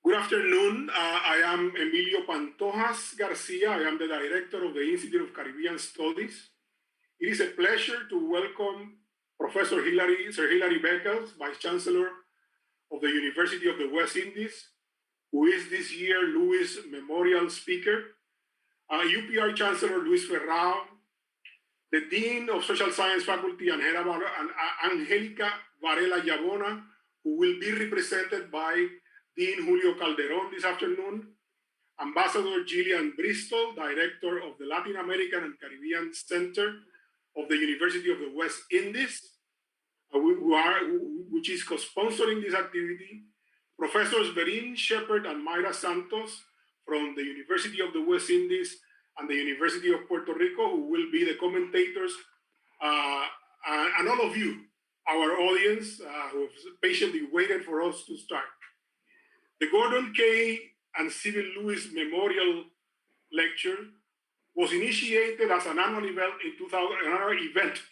Good afternoon. I am Emilio Pantojas Garcia. I am the director of the Institute of Caribbean Studies. It is a pleasure to welcome Professor Sir Hilary Beckels, Vice Chancellor of the University of the West Indies, who is this year Lewis Memorial Speaker, UPR Chancellor Luis Ferraro, the Dean of Social Science Faculty, Angelica Varela Yabona, who will be represented by Dean Julio Calderon this afternoon, Ambassador Gillian Bristol, Director of the Latin American and Caribbean Center of the University of the West Indies, which is co-sponsoring this activity, Professors Verene Shepherd and Mayra Santos from the University of the West Indies and the University of Puerto Rico, who will be the commentators, and all of you, our audience, who have patiently waited for us to start. The Gordon K. and Sybil Lewis Memorial Lecture was initiated as an annual event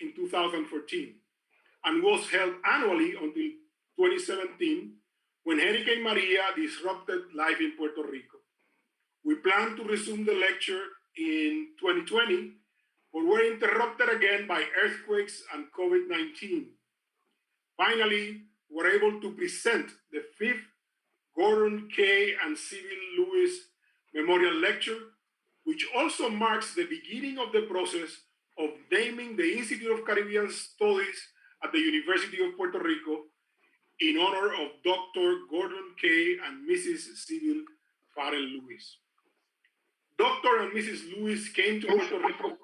in 2014 and was held annually until 2017 when Hurricane Maria disrupted life in Puerto Rico. We plan to resume the lecture in 2020, but were interrupted again by earthquakes and COVID-19. Finally, we're able to present the fifth Gordon K. and Sybil Lewis Memorial Lecture, which also marks the beginning of the process of naming the Institute of Caribbean Studies at the University of Puerto Rico in honor of Dr. Gordon K. and Mrs. Sybil Farrell-Lewis. Dr. and Mrs. Lewis came to Puerto Rico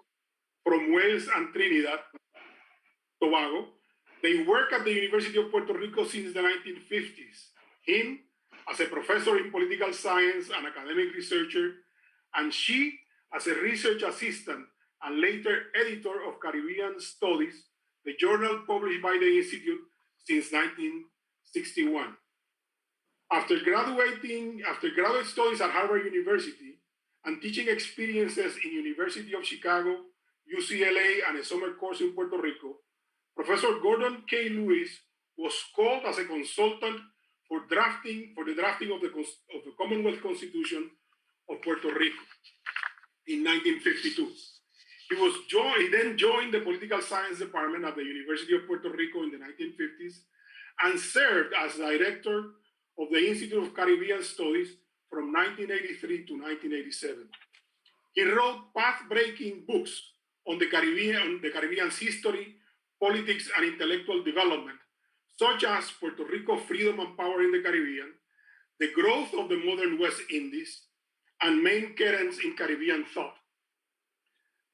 from Wales and Trinidad, Tobago. They work at the University of Puerto Rico since the 1950s. Him as a professor in political science and academic researcher, and she as a research assistant and later editor of Caribbean Studies, the journal published by the Institute since 1961. After graduate studies at Harvard University and teaching experiences in University of Chicago, UCLA, and a summer course in Puerto Rico, Professor Gordon K. Lewis was called as a consultant for the drafting of the Commonwealth Constitution of Puerto Rico in 1952. He then joined the Political Science Department at the University of Puerto Rico in the 1950s and served as director of the Institute of Caribbean Studies from 1983 to 1987. He wrote path-breaking books on the Caribbean's history, politics, and intellectual development, such as Puerto Rico, Freedom and Power in the Caribbean, The Growth of the Modern West Indies, and Main Currents in Caribbean Thought.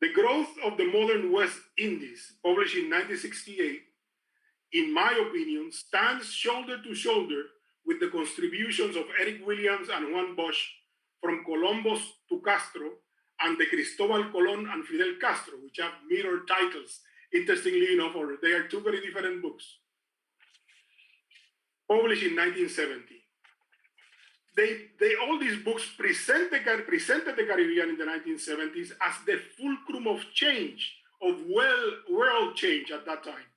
The Growth of the Modern West Indies, published in 1968, in my opinion, stands shoulder to shoulder with the contributions of Eric Williams and Juan Bosch from Columbus to Castro and the Cristobal Colon and Fidel Castro, which have mirror titles, interestingly enough, or they are two very different books. Published in 1970. All these books presented the Caribbean in the 1970s as the fulcrum of change, of world change at that time,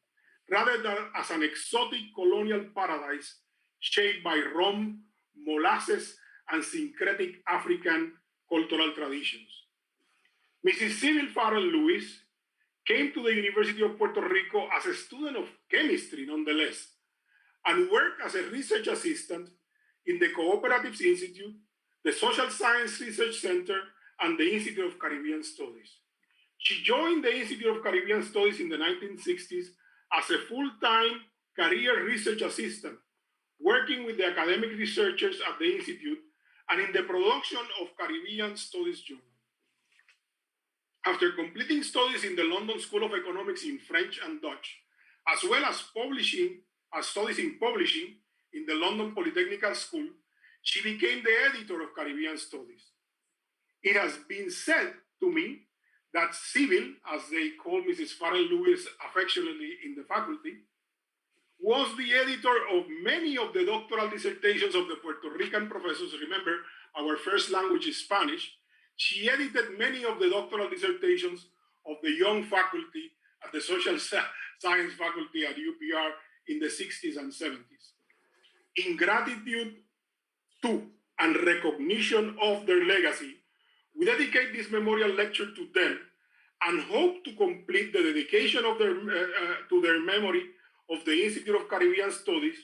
rather than as an exotic colonial paradise shaped by rum, molasses, and syncretic African cultural traditions. Mrs. Sybil Farrell-Lewis came to the University of Puerto Rico as a student of chemistry, nonetheless, and worked as a research assistant in the Cooperatives Institute, the Social Science Research Center, and the Institute of Caribbean Studies. She joined the Institute of Caribbean Studies in the 1960s as a full-time career research assistant, working with the academic researchers at the Institute and in the production of Caribbean Studies Journal. After completing studies in the London School of Economics in French and Dutch, as well as studies in publishing in the London Polytechnical School, she became the editor of Caribbean Studies. It has been said to me that Sybil, as they call Mrs. Farrell-Lewis affectionately in the faculty, was the editor of many of the doctoral dissertations of the Puerto Rican professors. Remember, our first language is Spanish. She edited many of the doctoral dissertations of the young faculty at the Social Science faculty at UPR in the 60s and 70s. In gratitude to and recognition of their legacy, we dedicate this memorial lecture to them and hope to complete the dedication of to their memory of the Institute of Caribbean Studies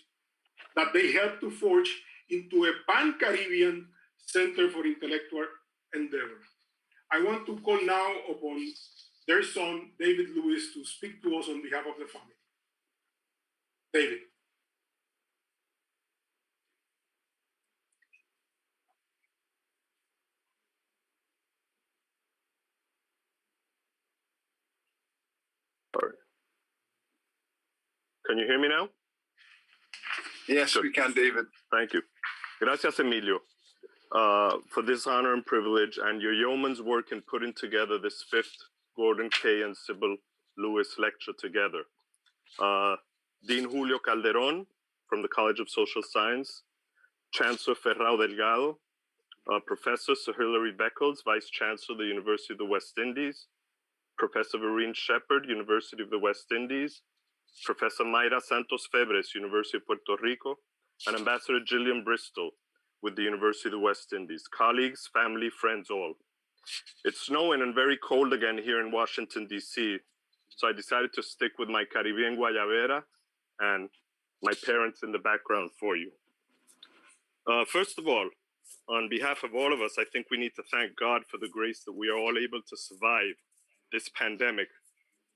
that they helped to forge into a pan-Caribbean Center for Intellectual Endeavor. I want to call now upon their son, David Lewis, to speak to us on behalf of the family. David. Sorry. Can you hear me now? Yes, we can, David. Thank you. Gracias, Emilio, for this honor and privilege and your yeoman's work in putting together this 5th Gordon K. and Sybil Lewis lecture together. Dean Julio Calderon from the College of Social Science, Chancellor Ferraro Delgado, Professor Sir Hilary Beckels, Vice Chancellor of the University of the West Indies, Professor Verene Shepherd, University of the West Indies, Professor Mayra Santos Febres, University of Puerto Rico, and Ambassador Gillian Bristol with the University of the West Indies, colleagues, family, friends, all. It's snowing and very cold again here in Washington, D.C., so I decided to stick with my Caribbean Guayabera and my parents in the background for you. First of all, on behalf of all of us, I think we need to thank God for the grace that we are all able to survive this pandemic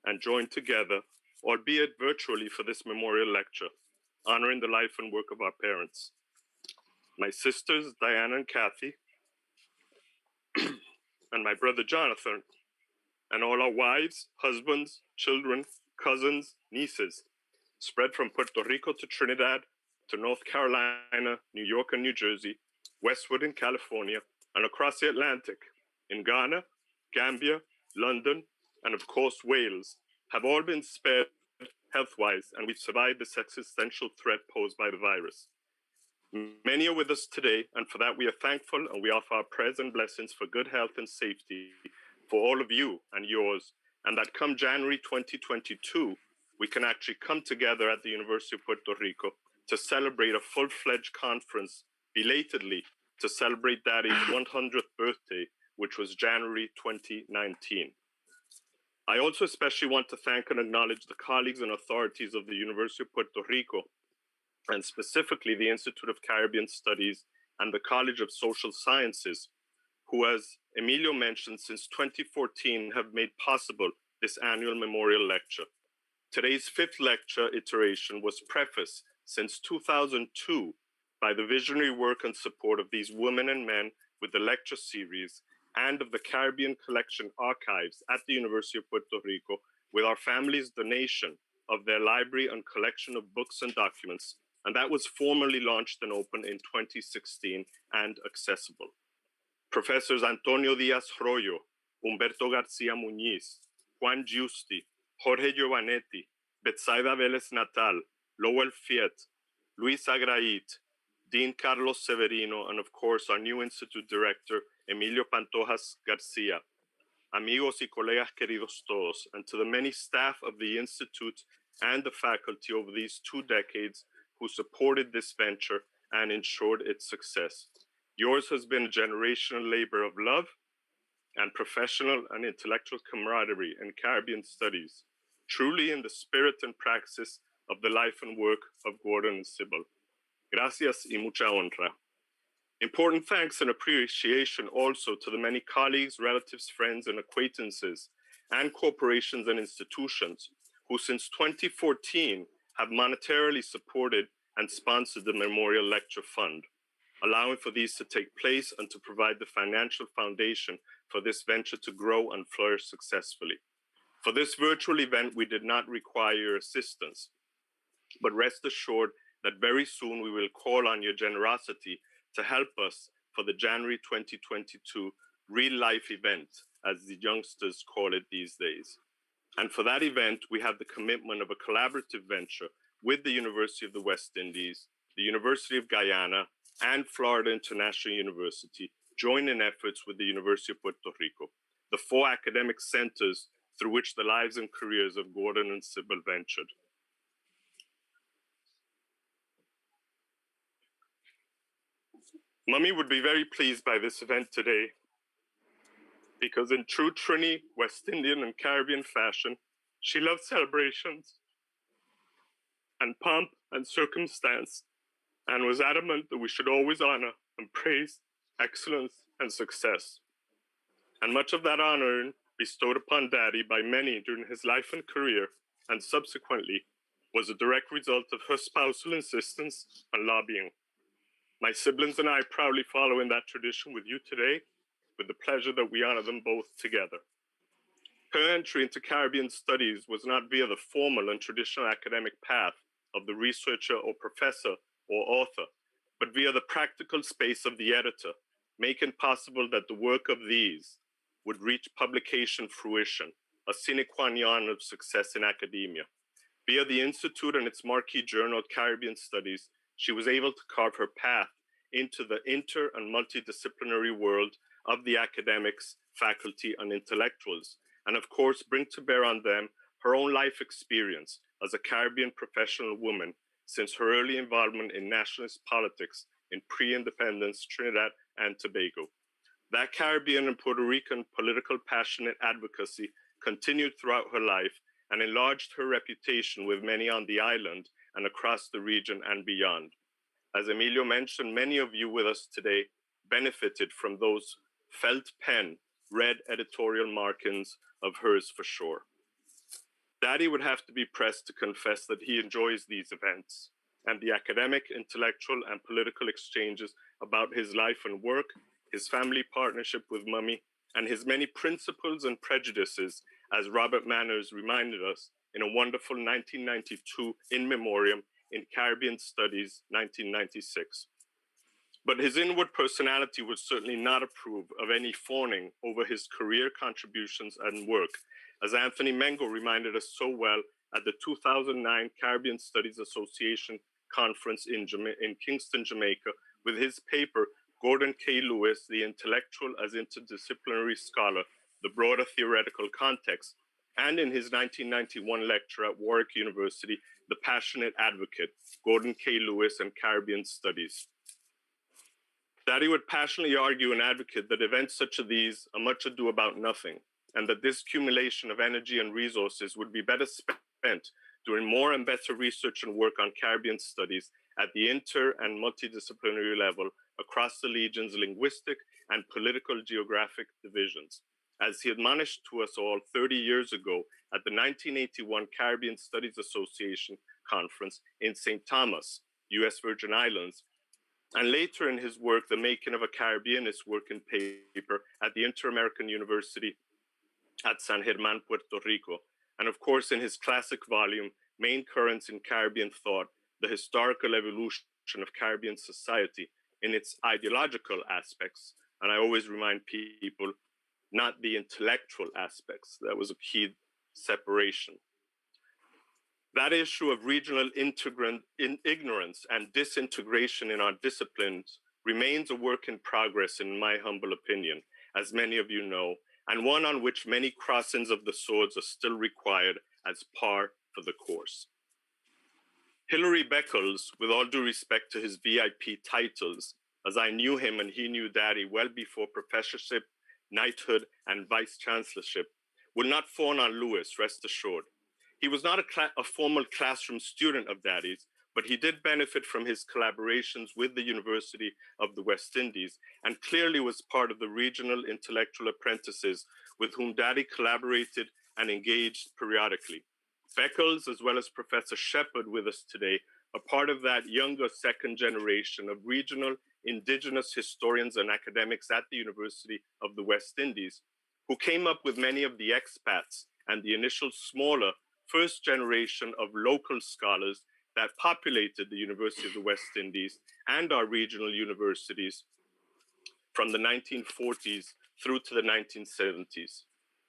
and join together, albeit virtually, for this memorial lecture, honoring the life and work of our parents. My sisters, Diana and Kathy, and my brother Jonathan, and all our wives, husbands, children, cousins, nieces, spread from Puerto Rico to Trinidad, to North Carolina, New York and New Jersey, westward in California, and across the Atlantic, in Ghana, Gambia, London, and of course Wales, have all been spared health-wise, and we've survived this existential threat posed by the virus. Many are with us today, and for that we are thankful, and we offer our prayers and blessings for good health and safety for all of you and yours, and that come January 2022, we can actually come together at the University of Puerto Rico to celebrate a full-fledged conference, belatedly, to celebrate Daddy's 100th birthday, which was January 2019. I also especially want to thank and acknowledge the colleagues and authorities of the University of Puerto Rico, and specifically the Institute of Caribbean Studies and the College of Social Sciences, who, as Emilio mentioned, since 2014 have made possible this annual memorial lecture. Today's 5th lecture iteration was prefaced since 2002 by the visionary work and support of these women and men with the lecture series and of the Caribbean Collection Archives at the University of Puerto Rico, with our family's donation of their library and collection of books and documents, and that was formally launched and opened in 2016 and accessible. Professors Antonio Díaz-Royo, Humberto García Muñiz, Juan Giusti, Jorge Giovanetti, Betsaida Vélez Natal, Lowell Fiet, Luis Agraíz, Dean Carlos Severino, and of course our new Institute Director, Emilio Pantojas Garcia. Amigos y colegas queridos todos, and to the many staff of the Institute and the faculty over these 2 decades who supported this venture and ensured its success. Yours has been a generational labor of love and professional and intellectual camaraderie in Caribbean studies, truly in the spirit and praxis of the life and work of Gordon and Sybil. Gracias y mucha honra. Important thanks and appreciation also to the many colleagues, relatives, friends, and acquaintances, and corporations and institutions who since 2014 have monetarily supported and sponsored the Memorial Lecture Fund, allowing for these to take place and to provide the financial foundation for this venture to grow and flourish successfully. For this virtual event, we did not require your assistance, but rest assured that very soon we will call on your generosity to help us for the January 2022 real-life event, as the youngsters call it these days. And for that event, we have the commitment of a collaborative venture with the University of the West Indies, the University of Guyana, and Florida International University, joining efforts with the University of Puerto Rico, the 4 academic centers through which the lives and careers of Gordon and Sybil ventured. Mummy would be very pleased by this event today because in true Trini, West Indian and Caribbean fashion, she loved celebrations and pomp and circumstance and was adamant that we should always honor and praise excellence and success. And much of that honor bestowed upon Daddy by many during his life and career and subsequently was a direct result of her spousal insistence and lobbying. My siblings and I proudly follow in that tradition with you today, with the pleasure that we honor them both together. Her entry into Caribbean studies was not via the formal and traditional academic path of the researcher or professor or author, but via the practical space of the editor, making possible that the work of these would reach publication fruition, a sine qua non of success in academia. Via the Institute and its marquee journal, Caribbean Studies, she was able to carve her path into the inter and multidisciplinary world of the academics, faculty, and intellectuals, and of course bring to bear on them her own life experience as a Caribbean professional woman since her early involvement in nationalist politics in pre-independence Trinidad and Tobago. That Caribbean and Puerto Rican political passionate advocacy continued throughout her life and enlarged her reputation with many on the island and across the region and beyond. As Emilio mentioned, many of you with us today benefited from those felt pen, red editorial markings of hers for sure. Daddy would have to be pressed to confess that he enjoys these events and the academic, intellectual, and political exchanges about his life and work, his family partnership with Mummy, and his many principles and prejudices, as Robert Manners reminded us in a wonderful 1992 in memoriam in Caribbean Studies, 1996. But his inward personality would certainly not approve of any fawning over his career contributions and work, as Anthony Maingot reminded us so well at the 2009 Caribbean Studies Association conference in Kingston, Jamaica, with his paper, Gordon K. Lewis, The Intellectual as Interdisciplinary Scholar, The Broader Theoretical Context, and in his 1991 lecture at Warwick University, The Passionate Advocate, Gordon K. Lewis and Caribbean Studies. Daddy would passionately argue and advocate that events such as these are much ado about nothing, and that this accumulation of energy and resources would be better spent doing more and better research and work on Caribbean studies at the inter and multidisciplinary level across the region's linguistic and political geographic divisions. As he admonished to us all 30 years ago at the 1981 Caribbean Studies Association conference in St. Thomas, US Virgin Islands, and later in his work, The Making of a Caribbeanist working paper at the Inter-American University at San Germán, Puerto Rico, and of course in his classic volume, Main Currents in Caribbean Thought, The Historical Evolution of Caribbean Society in its ideological aspects. And I always remind people, not the intellectual aspects. That was a key separation. That issue of regional ignorance and disintegration in our disciplines remains a work in progress, in my humble opinion, as many of you know, and one on which many crossings of the swords are still required as par for the course. Hilary Beckels, with all due respect to his VIP titles, as I knew him and he knew Daddy well before professorship, knighthood, and vice-chancellorship, will not fawn on Lewis, rest assured. He was not a formal classroom student of Daddy's, but he did benefit from his collaborations with the University of the West Indies and clearly was part of the regional intellectual apprentices with whom Daddy collaborated and engaged periodically. Beckels, as well as Professor Shepherd with us today, are part of that younger second generation of regional indigenous historians and academics at the University of the West Indies, who came up with many of the expats and the initial smaller first generation of local scholars that populated the University of the West Indies and our regional universities from the 1940s through to the 1970s.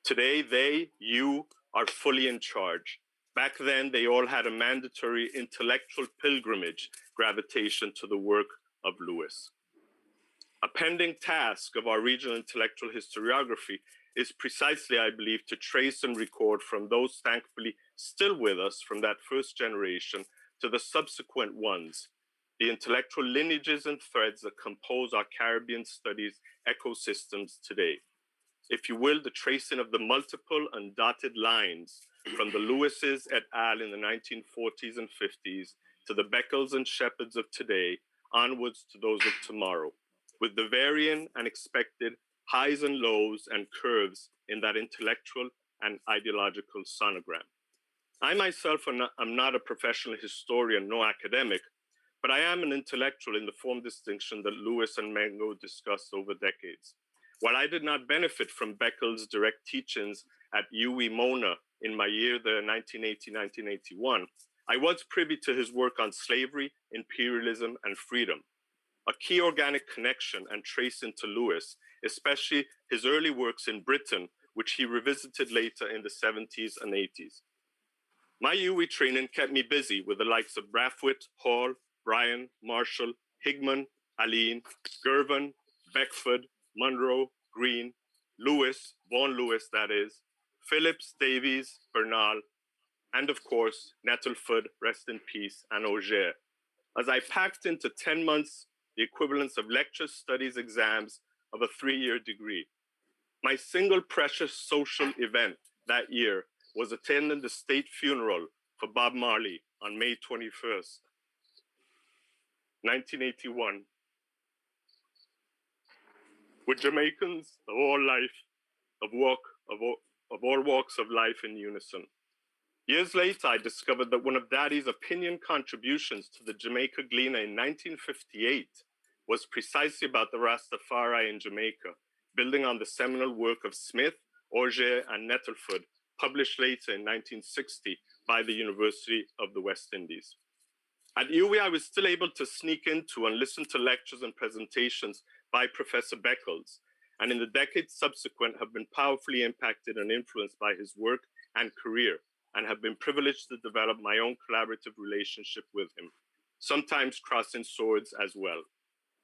Today, you are fully in charge. Back then, they all had a mandatory intellectual pilgrimage gravitation to the work of Lewis. A pending task of our regional intellectual historiography is precisely, I believe, to trace and record from those thankfully still with us from that first generation to the subsequent ones, the intellectual lineages and threads that compose our Caribbean studies ecosystems today. If you will, the tracing of the multiple and dotted lines from the Lewises et al. In the 1940s and 50s to the Beckels and Shepherds of today, onwards to those of tomorrow, with the varying and expected highs and lows and curves in that intellectual and ideological sonogram. I myself am not a professional historian, no academic, but I am an intellectual in the form distinction that Lewis and Maingot discussed over decades. While I did not benefit from Beckels' direct teachings at UWI Mona in my year there, 1980-1981, I was privy to his work on slavery, imperialism, and freedom, a key organic connection and trace into Lewis, especially his early works in Britain, which he revisited later in the 70s and 80s. My UWI training kept me busy with the likes of Brathwaite, Hall, Bryan, Marshall, Higman, Aline, Girvan, Beckford, Monroe, Green, Lewis, Vaughan Lewis, that is, Phillips, Davies, Bernal, and of course, Nettleford, rest in peace, and Auger, as I packed into 10 months the equivalence of lectures, studies, exams of a 3-year degree. My single precious social event that year was attending the state funeral for Bob Marley on May 21st, 1981, with Jamaicans of all walks of life in unison. Years later, I discovered that one of Daddy's opinion contributions to the Jamaica Gleaner in 1958 was precisely about the Rastafari in Jamaica, building on the seminal work of Smith, Auger, and Nettleford, published later in 1960 by the University of the West Indies. At UWI, I was still able to sneak into and listen to lectures and presentations by Professor Beckels, and in the decades subsequent have been powerfully impacted and influenced by his work and career, and have been privileged to develop my own collaborative relationship with him, sometimes crossing swords as well.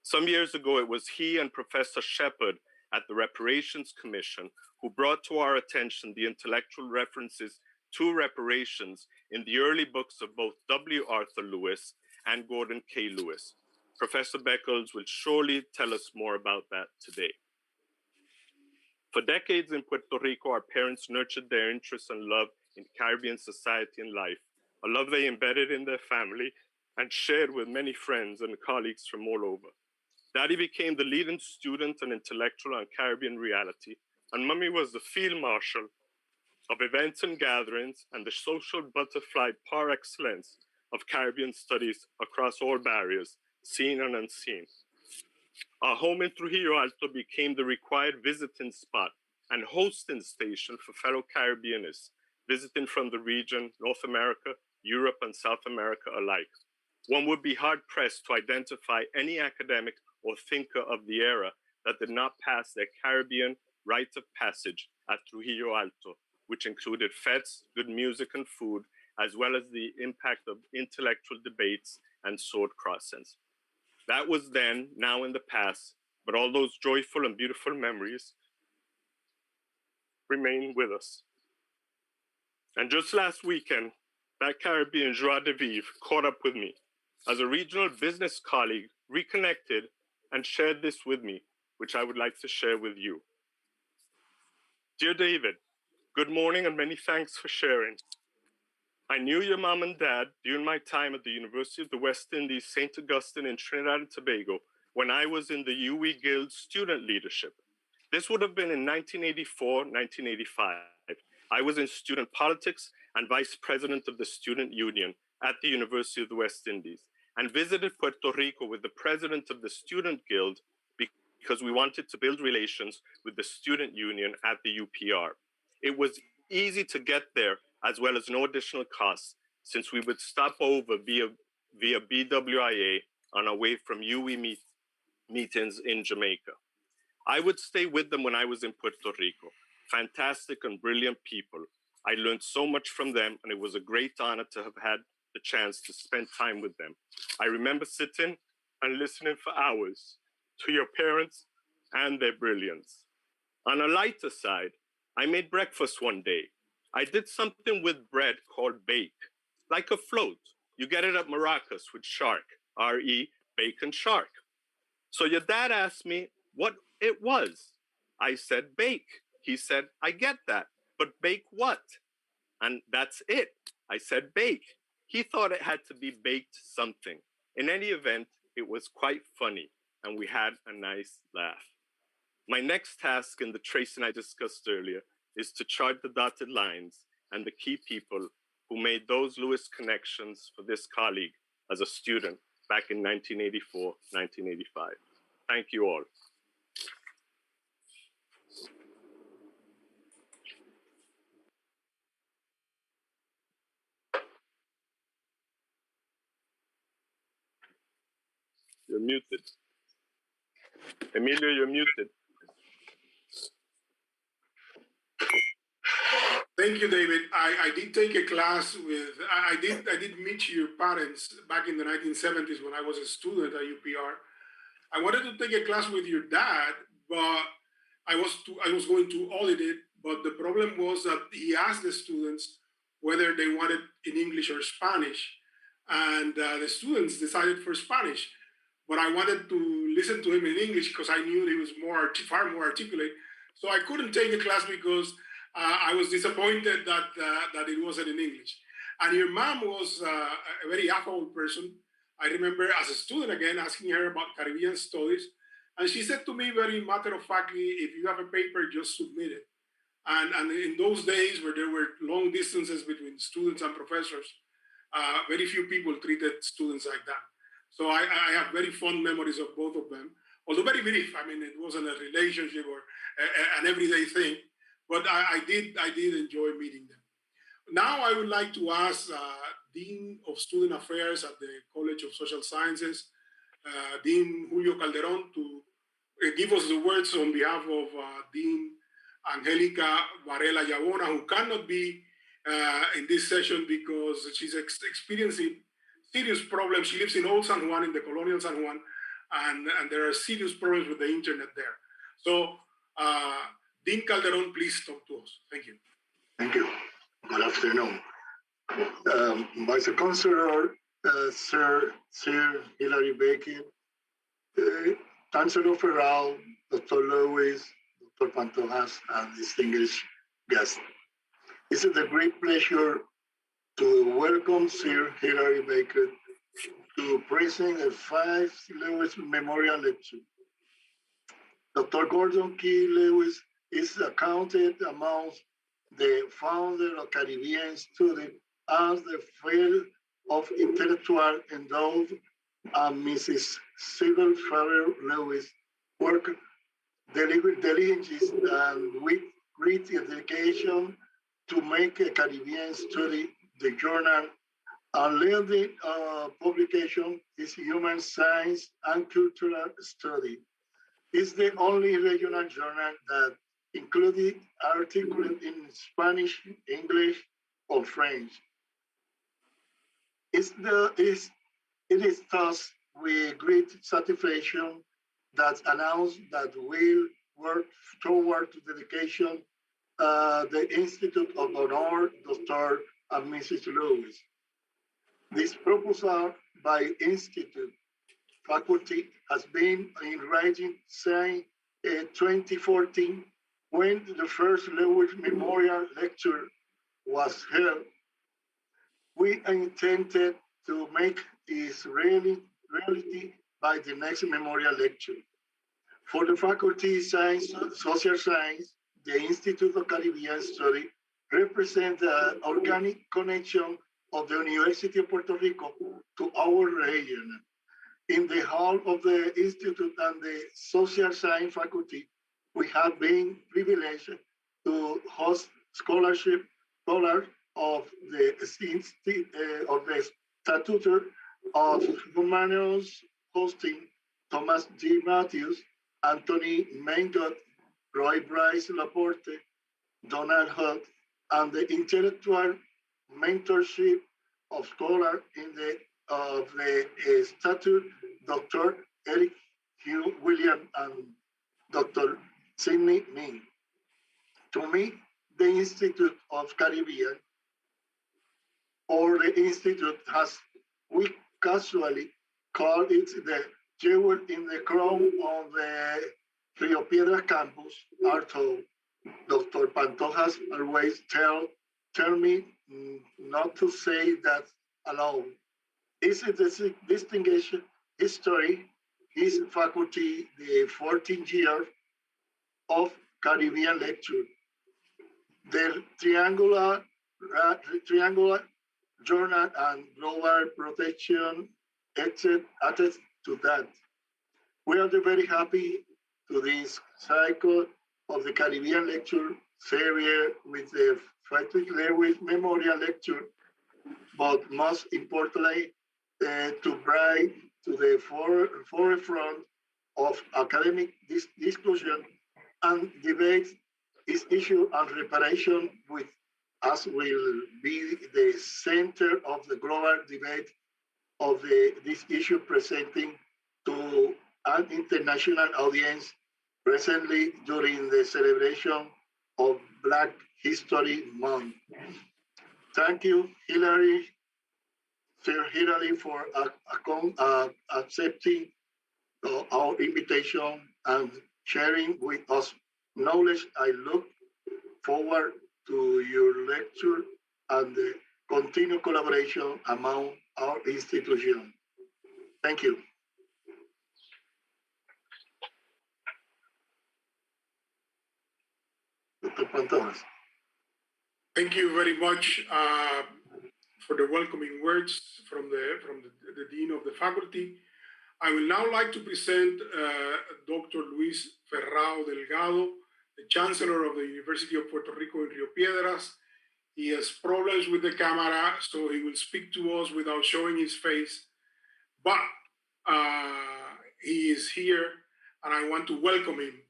Some years ago, it was he and Professor Shepherd at the Reparations Commission who brought to our attention the intellectual references to reparations in the early books of both W. Arthur Lewis and Gordon K. Lewis. Professor Beckels will surely tell us more about that today. For decades in Puerto Rico, our parents nurtured their interest and love in Caribbean society and life, a love they embedded in their family and shared with many friends and colleagues from all over. Daddy became the leading student and intellectual on Caribbean reality, and Mummy was the field marshal of events and gatherings and the social butterfly par excellence of Caribbean studies across all barriers, seen and unseen. Our home in Trujillo Alto became the required visiting spot and hosting station for fellow Caribbeanists visiting from the region, North America, Europe, and South America alike. One would be hard-pressed to identify any academic or thinker of the era that did not pass their Caribbean rite of passage at Trujillo Alto, which included fetes, good music and food, as well as the impact of intellectual debates and sword crossings. That was then, now in the past, but all those joyful and beautiful memories remain with us. And just last weekend, that Caribbean joie de vivre caught up with me as a regional business colleague reconnected and shared this with me, which I would like to share with you. Dear David, good morning and many thanks for sharing. I knew your mom and dad during my time at the University of the West Indies, St. Augustine in Trinidad and Tobago, when I was in the UWI Guild student leadership. This would have been in 1984, 1985. I was in student politics and vice president of the student union at the University of the West Indies, and visited Puerto Rico with the president of the student guild because we wanted to build relations with the student union at the UPR. It was easy to get there, as well as no additional costs, since we would stop over via BWIA on our way from UWI meetings in Jamaica. I would stay with them when I was in Puerto Rico. Fantastic and brilliant people. I learned so much from them, and it was a great honor to have had the chance to spend time with them. I remember sitting and listening for hours to your parents and their brilliance. On a lighter side, I made breakfast one day. I did something with bread called bake, like a float. You get it at Maracas with shark. R-E, bacon shark. So your dad asked me what it was. I said bake. He said, I get that, but bake what? And that's it. I said bake. He thought it had to be baked something. In any event, it was quite funny, and we had a nice laugh. My next task in the tracing I discussed earlier is to chart the dotted lines and the key people who made those Lewis connections for this colleague as a student back in 1984, 1985. Thank you all. You're muted. Emilio, you're muted. Thank you, David. I did take a class with, I did meet your parents back in the 1970s when I was a student at UPR. I wanted to take a class with your dad, but I was going to audit it, but the problem was that he asked the students whether they wanted in English or Spanish, and the students decided for Spanish. But I wanted to listen to him in English because I knew he was far more articulate. So I couldn't take the class because I was disappointed that it wasn't in English. And your mom was a very affable person. I remember as a student again asking her about Caribbean studies, and she said to me very matter-of-factly, if you have a paper, just submit it. And in those days where there were long distances between students and professors, very few people treated students like that. So I have very fond memories of both of them, although very brief. I mean, it wasn't a relationship or an everyday thing, but I did enjoy meeting them. Now I would like to ask Dean of Student Affairs at the College of Social Sciences, Dean Julio Calderon, to give us the words on behalf of Dean Angelica Varela Yabona, who cannot be in this session because she's experiencing serious problems. She lives in Old San Juan, in the colonial San Juan, and there are serious problems with the internet there. So, Dean Calderon, please talk to us. Thank you. Thank you. Good afternoon. Vice Chancellor, Sir Hilary Beckels, Chancellor Ferraro, Dr. Lewis, Dr. Pantojas, and distinguished guests. It's a great pleasure to welcome Sir Hilary Beckels to present a 5 Lewis Memorial Lecture. Dr. Gordon Key Lewis is accounted amongst the founder of Caribbean Studies as the field of intellectual endowed, and Mrs. Sybil Farrell-Lewis worked diligently and with great dedication to make a Caribbean study the journal, and leading publication is Human Science and Cultural Study. It's the only regional journal that included articles in Spanish, English, or French. It is thus with great satisfaction that announced that we'll work toward dedication the Institute of Honor, Dr. and Mrs. Lewis. This proposal by Institute faculty has been in writing since 2014, when the first Lewis Memorial Lecture was held. We intended to make this reality by the next Memorial Lecture. For the Faculty of Science, Social Science, the Institute of Caribbean Studies represents the organic connection of the University of Puerto Rico to our region. In the hall of the Institute and the Social Science Faculty, we have been privileged to host scholars of the Statutor of Humanities, hosting Thomas G. Matthews, Anthony Maingot, Roy Bryce Laporte, Donald Hutt, and the intellectual mentorship of scholars in the Statute, Dr. Eric Hugh William and Dr. Sidney Ming. To me, the Institute of Caribbean, or the Institute, we casually called it the jewel in the crown on the Rio Piedras campus, are told. Dr. Pantojas always tell me not to say that alone. This is the distinguished history, his faculty, the 14th year of Caribbean lecture. The triangular journal and global protection attest to that. We are very happy to this cycle of the Caribbean lecture series with the Sybil Lewis Memorial Lecture, but most importantly, to bring to the forefront of academic discussion and debate this issue on reparation, with us will be the center of the global debate of this issue, presenting to an international audience presently during the celebration of Black History Month. Thank you, Hilary, Sir Hilary, for accepting our invitation and sharing with us knowledge. I look forward to your lecture and the continued collaboration among our institution. Thank you. Dr. Pantojas. Thank you very much for the welcoming words from the Dean of the Faculty. I will now like to present Dr. Luis Ferraro Delgado, the Chancellor of the University of Puerto Rico in Rio Piedras. He has problems with the camera, so he will speak to us without showing his face, but he is here, and I want to welcome him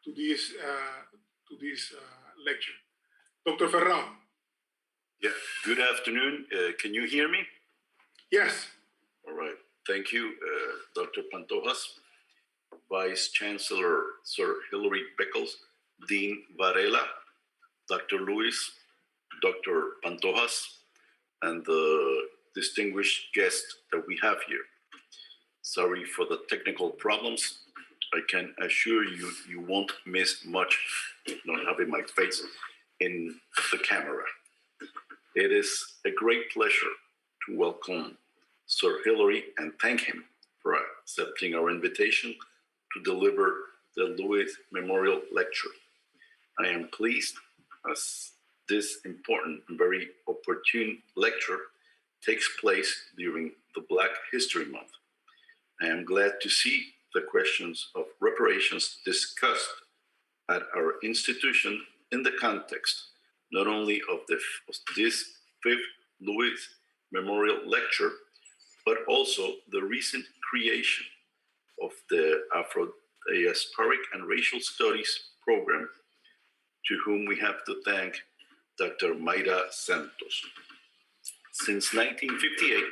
to this lecture. Dr. Ferraro. Yeah, good afternoon. Can you hear me? Yes. All right. Thank you, Dr. Pantojas, Vice Chancellor Sir Hilary Beckels, Dean Varela, Dr. Lewis, Dr. Pantojas, and the distinguished guest that we have here. Sorry for the technical problems. I can assure you, you won't miss much not having my face in the camera. It is a great pleasure to welcome Sir Hilary and thank him for accepting our invitation to deliver the Lewis Memorial Lecture. I am pleased as this important and very opportune lecture takes place during the Black History Month. I am glad to see the questions of reparations discussed at our institution in the context not only of this fifth Lewis Memorial Lecture, but also the recent creation of the Afro-Diasporic and Racial Studies program, to whom we have to thank Dr. Mayra Santos. Since 1958,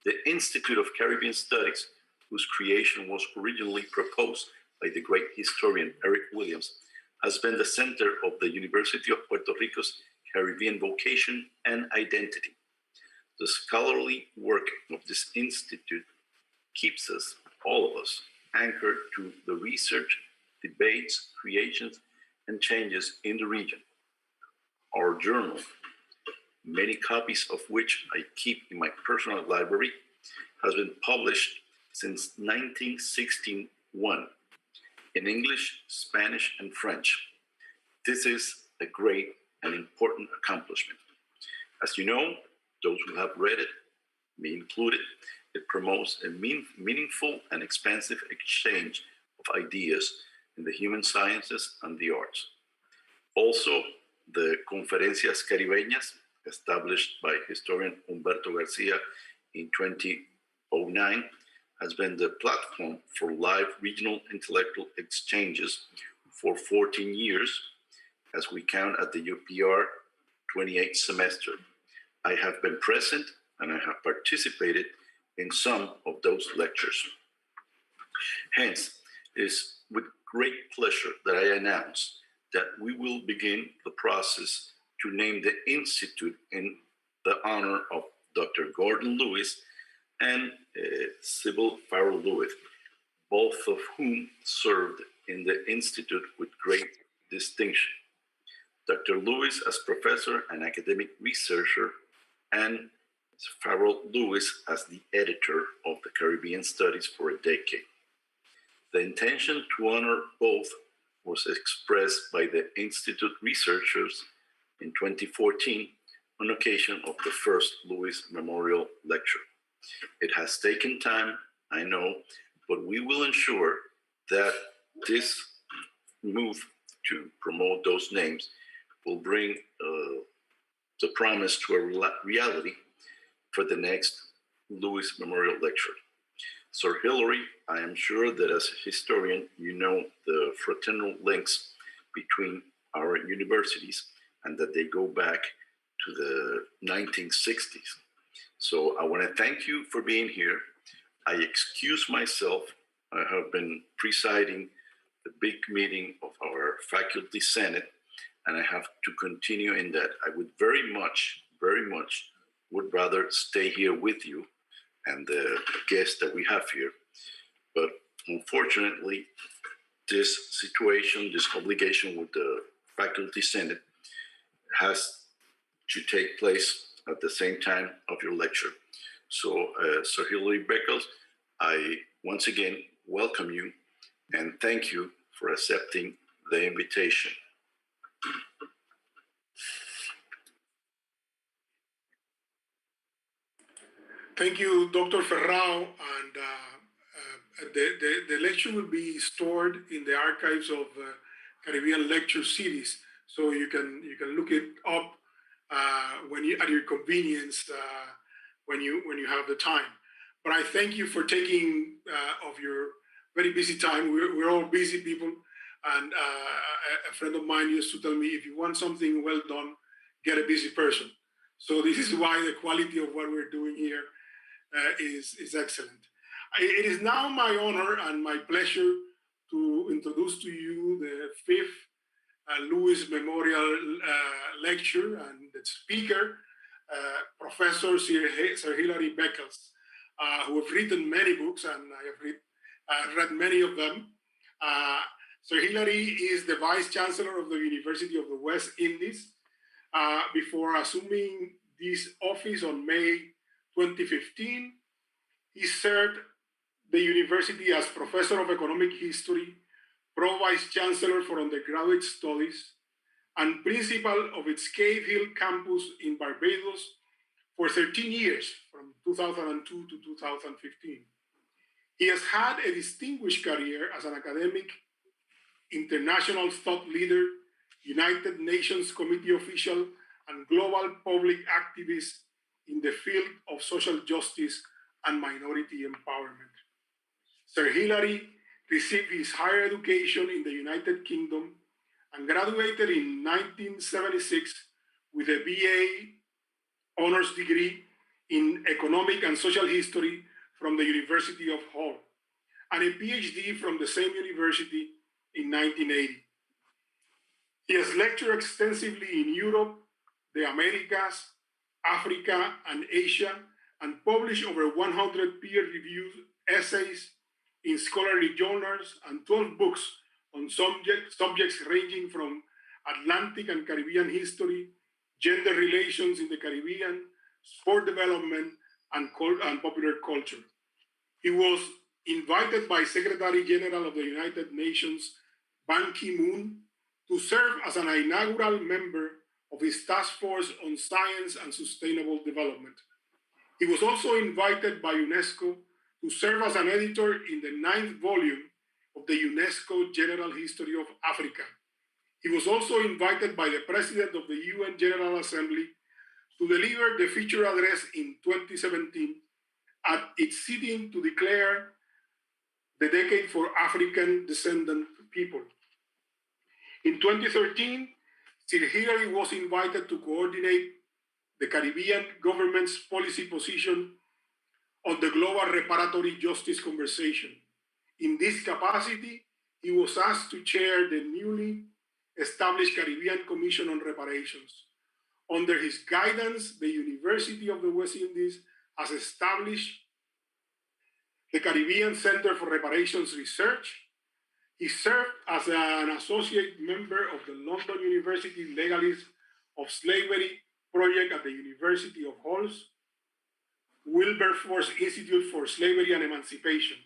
the Institute of Caribbean Studies, whose creation was originally proposed by the great historian Eric Williams, has been the center of the University of Puerto Rico's Caribbean vocation and identity. The scholarly work of this institute keeps us, all of us, anchored to the research, debates, creations, and changes in the region. Our journal, many copies of which I keep in my personal library, has been published since 1961 in English, Spanish, and French. This is a great and important accomplishment. As you know, those who have read it, me included, it promotes a meaningful and expansive exchange of ideas in the human sciences and the arts. Also, the Conferencias Caribeñas, established by historian Humberto Garcia in 2009, has been the platform for live regional intellectual exchanges for 14 years, as we count at the UPR 28th semester. I have been present and I have participated in some of those lectures. Hence, it is with great pleasure that I announce that we will begin the process to name the Institute in the honor of Dr. Gordon Lewis and Sybil Farrell-Lewis, both of whom served in the Institute with great distinction. Dr. Lewis as professor and academic researcher, and Farrell-Lewis as the editor of the Caribbean Studies for a decade. The intention to honor both was expressed by the Institute researchers in 2014 on occasion of the first Lewis Memorial Lecture. It has taken time, I know, but we will ensure that this move to promote those names will bring the promise to a reality for the next Lewis Memorial Lecture. Sir Hilary, I am sure that as a historian, you know the fraternal links between our universities and that they go back to the 1960s. So I want to thank you for being here. I excuse myself. I have been presiding the big meeting of our faculty senate, and I have to continue in that. I would very much would rather stay here with you and the guests that we have here. But unfortunately, this situation, this obligation with the faculty senate has to take place at the same time of your lecture. So, Sir Hilary Beckels, I once again welcome you and thank you for accepting the invitation. Thank you, Dr. Ferraro, and the lecture will be stored in the archives of Caribbean Lecture Series, so you can look it up when you at your convenience when you have the time. But I thank you for taking of your very busy time. We're all busy people, and a friend of mine used to tell me, if you want something well done, get a busy person. So this is why the quality of what we're doing here is excellent. It is now my honor and my pleasure to introduce to you the fifth Lewis Memorial Lecture, and the speaker, Professor Sir Hilary Beckels, who have written many books, and I have read many of them. Sir Hilary is the Vice Chancellor of the University of the West Indies. Before assuming this office on May 2015, he served the university as Professor of Economic History, Pro-Vice Chancellor for Undergraduate Studies, and Principal of its Cave Hill campus in Barbados for 13 years, from 2002 to 2015. He has had a distinguished career as an academic, international thought leader, United Nations Committee official, and global public activist in the field of social justice and minority empowerment. Sir Hilary received his higher education in the United Kingdom and graduated in 1976 with a BA honors degree in economic and social history from the University of Hull, and a PhD from the same university in 1980. He has lectured extensively in Europe, the Americas, Africa, and Asia, and published over 100 peer-reviewed essays in scholarly journals and 12 books on subjects ranging from Atlantic and Caribbean history, gender relations in the Caribbean, sport development, and popular culture. He was invited by Secretary General of the United Nations, Ban Ki-moon, to serve as an inaugural member of his task force on science and sustainable development. He was also invited by UNESCO to serve as an editor in the 9th volume of the UNESCO General History of Africa. He was also invited by the President of the UN General Assembly to deliver the feature address in 2017 at its sitting to declare the Decade for African Descendant People. In 2013, Sir Hilary was invited to coordinate the Caribbean government's policy position on the global reparatory justice conversation. In this capacity, he was asked to chair the newly established Caribbean Commission on Reparations. Under his guidance, the University of the West Indies has established the Caribbean Center for Reparations Research. He served as an associate member of the London University Legalist of Slavery Project at the University of Hull's Wilberforce Institute for Slavery and Emancipation.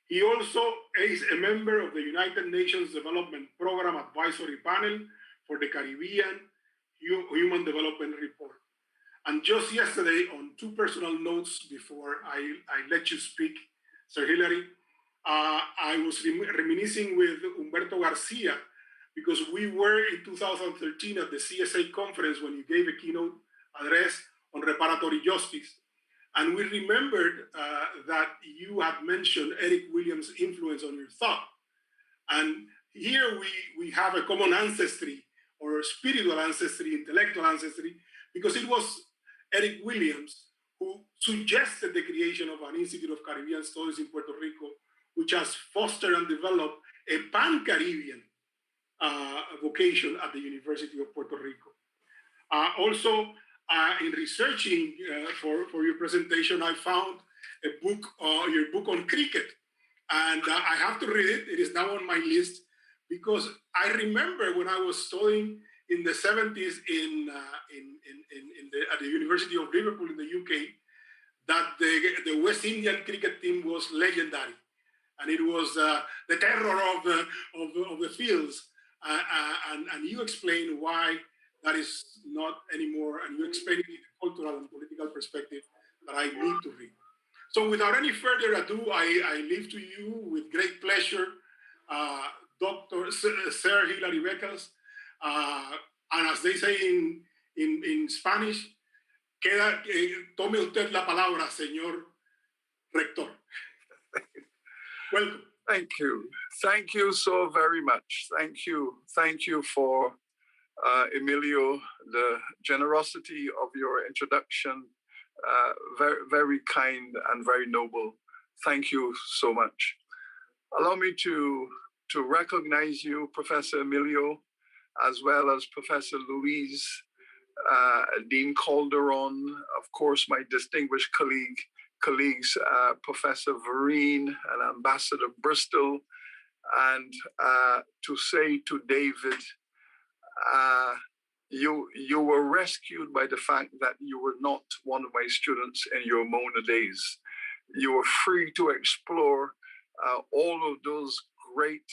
He also is a member of the United Nations Development Program Advisory Panel for the Caribbean Human Development Report. And just yesterday, on two personal notes before I let you speak, Sir Hilary, I was reminiscing with Humberto Garcia because we were in 2013 at the CSA conference when you gave a keynote address on reparatory justice. And we remembered that you had mentioned Eric Williams' influence on your thought. And here we have a common ancestry or spiritual ancestry, intellectual ancestry, because it was Eric Williams who suggested the creation of an Institute of Caribbean Studies in Puerto Rico, which has fostered and developed a pan-Caribbean vocation at the University of Puerto Rico. Also, in researching for your presentation, I found a book, your book on cricket, and I have to read it. It is now on my list because I remember when I was studying in the 70s at the University of Liverpool in the UK, that the West Indian cricket team was legendary, and it was the terror of the fields. And you explain why that is not anymore, and you explain it in a cultural and political perspective that I need to read. So without any further ado, I leave to you with great pleasure, Sir Hilary Beckels, and as they say in Spanish, tome usted la palabra, señor rector. Welcome. Thank you. Thank you so very much. Thank you. Thank you for Emilio, the generosity of your introduction. Very, very kind and very noble. Thank you so much. Allow me to recognize you, Professor Emilio, as well as Professor Louise, Dean Calderon, of course, my distinguished colleagues, Professor Verene and Ambassador Bristol, and to say to David, you were rescued by the fact that you were not one of my students in your Mona days. You were free to explore all of those great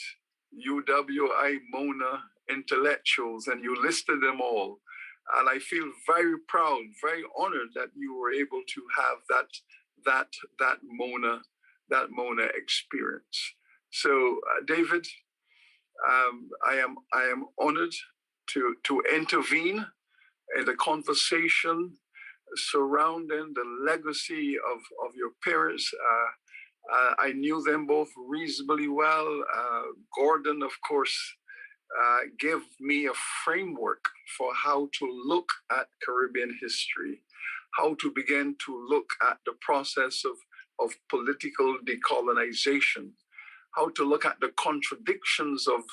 UWI Mona intellectuals, and you listed them all. And I feel very proud, very honored that you were able to have that Mona experience. So, David, I am honored to intervene in the conversation surrounding the legacy of your parents. I knew them both reasonably well. Gordon, of course, gave me a framework for how to look at Caribbean history, how to begin to look at the process of political decolonization, how to look at the contradictions of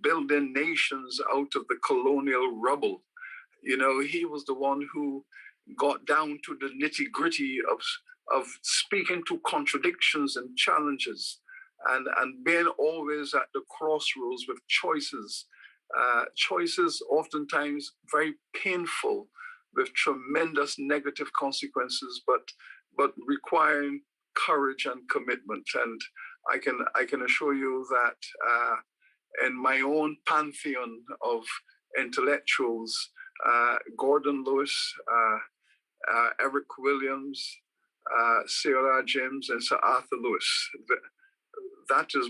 building nations out of the colonial rubble. You know, he was the one who got down to the nitty-gritty of speaking to contradictions and challenges, and being always at the crossroads with choices oftentimes very painful, with tremendous negative consequences, but requiring courage and commitment. And I can assure you that in my own pantheon of intellectuals, Gordon Lewis, Eric Williams, Ceara James, and Sir Arthur Lewis, that is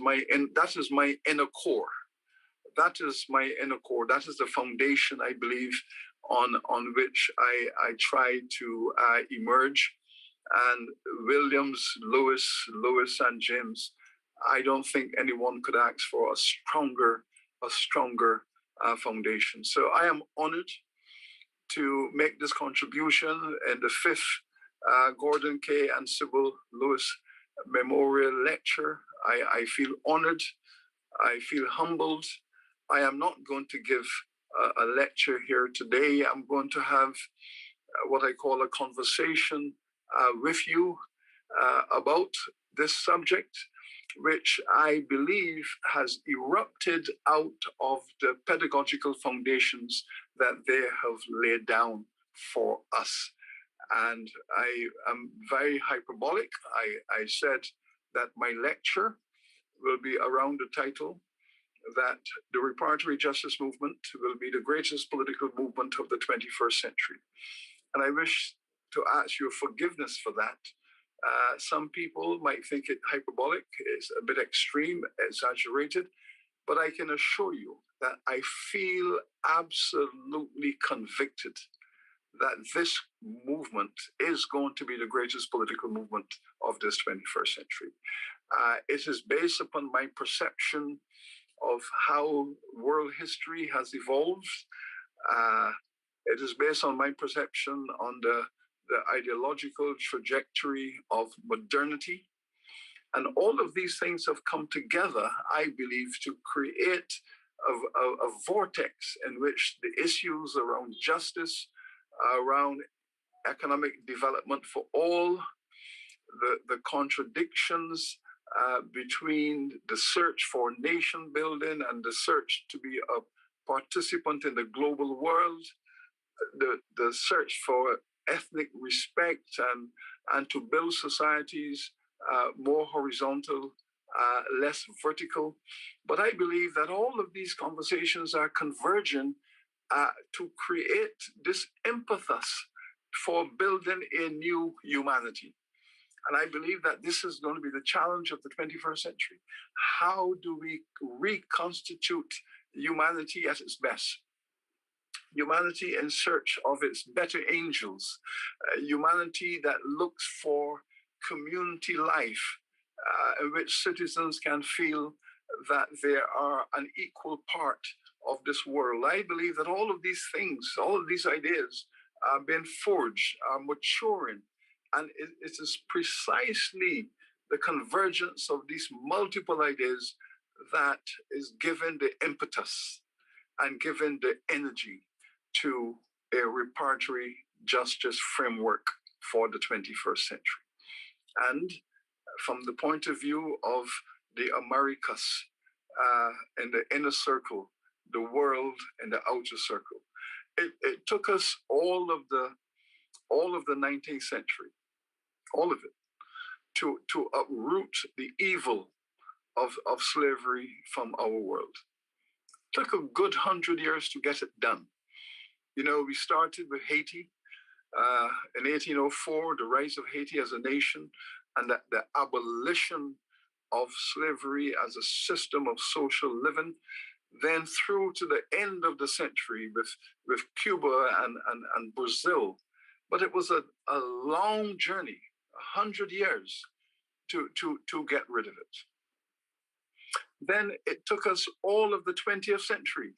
my inner core. That is my inner core. That is the foundation, I believe, on which I try to emerge. And Williams, Lewis, and James, I don't think anyone could ask for a stronger foundation. So I am honored to make this contribution in the 5th Gordon K. and Sybil Lewis Memorial Lecture. I feel honored. I feel humbled. I am not going to give a lecture here today. I'm going to have what I call a conversation with you about this subject, which I believe has erupted out of the pedagogical foundations that they have laid down for us. And I am very hyperbolic. I said that my lecture will be around the title that the reparatory justice movement will be the greatest political movement of the 21st century. And I wish to ask your forgiveness for that. Some people might think it hyperbolic, it's a bit extreme, exaggerated, but I can assure you that I feel absolutely convicted that this movement is going to be the greatest political movement of this 21st century. It is based upon my perception of how world history has evolved. It is based on my perception on the ideological trajectory of modernity. And all of these things have come together, I believe, to create a vortex in which the issues around justice, around economic development for all, the contradictions between the search for nation building and the search to be a participant in the global world, the search for ethnic respect and to build societies more horizontal, less vertical. But I believe that all of these conversations are converging to create this impetus for building a new humanity. And I believe that this is going to be the challenge of the 21st century. How do we reconstitute humanity at its best? Humanity in search of its better angels, humanity that looks for community life in which citizens can feel that they are an equal part of this world. I believe that all of these things, all of these ideas are being forged, are maturing, and it is precisely the convergence of these multiple ideas that is given the impetus and given the energy to a reparatory justice framework for the 21st century. And from the point of view of the Americas in the inner circle, the world in the outer circle, it took us all of the 19th century, all of it, to uproot the evil of slavery from our world. It took a good 100 years to get it done. You know, we started with Haiti in 1804, the rise of Haiti as a nation, and the abolition of slavery as a system of social living, then through to the end of the century with Cuba and Brazil. But it was a long journey, 100 years to get rid of it. Then it took us all of the 20th century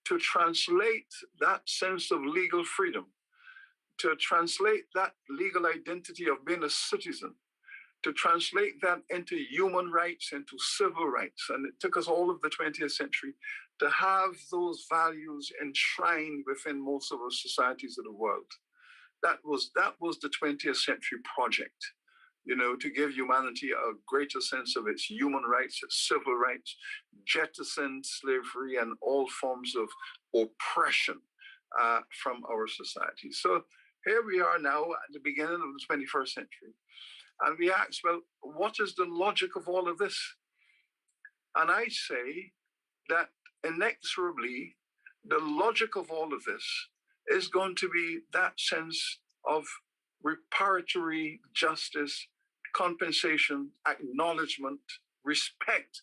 to translate that sense of legal freedom, to translate that legal identity of being a citizen, to translate that into human rights, into civil rights. And it took us all of the 20th century to have those values enshrined within most of our societies of the world. That was the 20th century project, you know, to give humanity a greater sense of its human rights, its civil rights, jettison slavery and all forms of oppression from our society. So here we are now at the beginning of the 21st century. And we ask, well, what is the logic of all of this? And I say that inexorably, the logic of all of this is going to be that sense of reparatory justice, compensation, acknowledgement, respect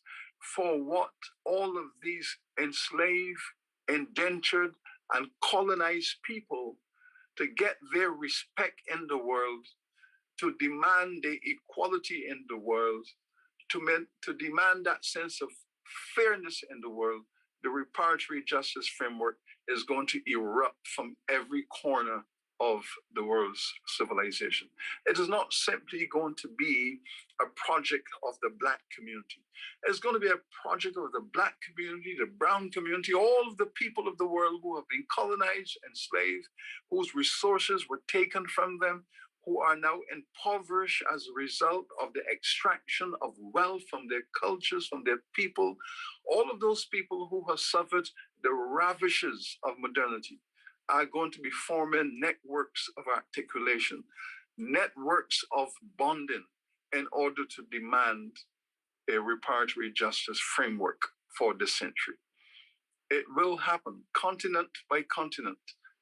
for what all of these enslaved, indentured, and colonized people, to get their respect in the world, to demand the equality in the world, to demand that sense of fairness in the world. The reparatory justice framework is going to erupt from every corner of the world's civilization. It is not simply going to be a project of the Black community. It's going to be a project of the Black community, the brown community, all of the people of the world who have been colonized, enslaved, whose resources were taken from them, who are now impoverished as a result of the extraction of wealth from their cultures, from their people, all of those people who have suffered the ravages of modernity are going to be forming networks of articulation, networks of bonding in order to demand a reparatory justice framework for this century. It will happen, continent by continent,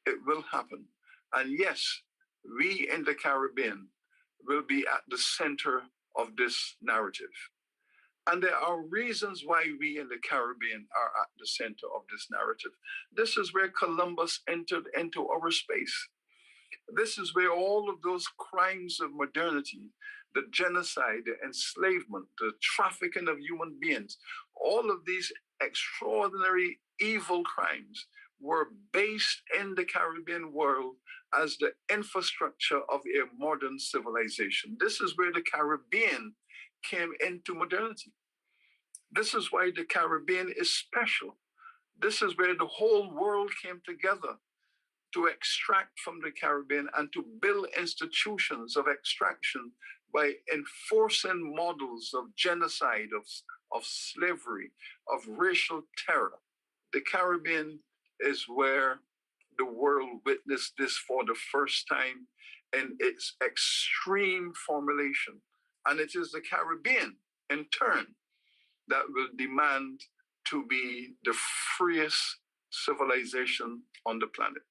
it will happen. And yes, we in the Caribbean will be at the center of this narrative. And there are reasons why we in the Caribbean are at the center of this narrative. This is where Columbus entered into our space. This is where all of those crimes of modernity, the genocide, the enslavement, the trafficking of human beings, all of these extraordinary evil crimes were based in the Caribbean world as the infrastructure of a modern civilization. This is where the Caribbean came into modernity. This is why the Caribbean is special. This is where the whole world came together to extract from the Caribbean and to build institutions of extraction by enforcing models of genocide, of slavery, of racial terror. The Caribbean is where the world witnessed this for the first time in its extreme formulation. And it is the Caribbean, in turn, that will demand to be the freest civilization on the planet.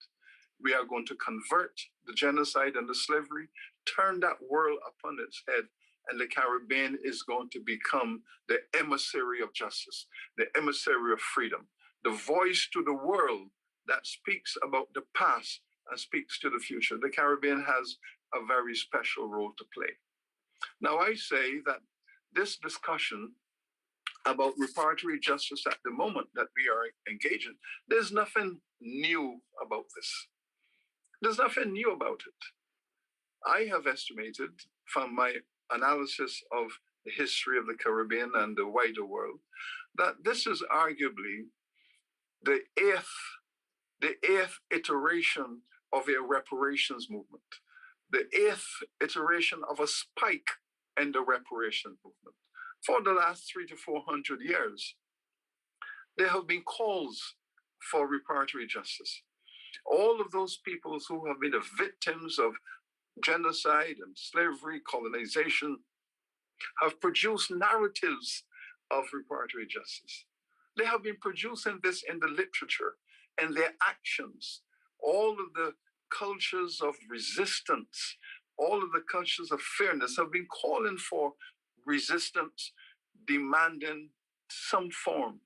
We are going to convert the genocide and the slavery, turn that world upon its head, and the Caribbean is going to become the emissary of justice, the emissary of freedom, the voice to the world that speaks about the past and speaks to the future. The Caribbean has a very special role to play. Now, I say that this discussion about reparatory justice at the moment that we are engaged in, there's nothing new about this. There's nothing new about it. I have estimated from my analysis of the history of the Caribbean and the wider world that this is arguably the eighth iteration of a reparations movement, the eighth iteration of a spike in the reparation movement. For the last 300 to 400 years, there have been calls for reparatory justice. All of those peoples who have been the victims of genocide and slavery, colonization, have produced narratives of reparatory justice. They have been producing this in the literature and their actions. All of the cultures of resistance, all of the cultures of fairness have been calling for resistance, demanding some form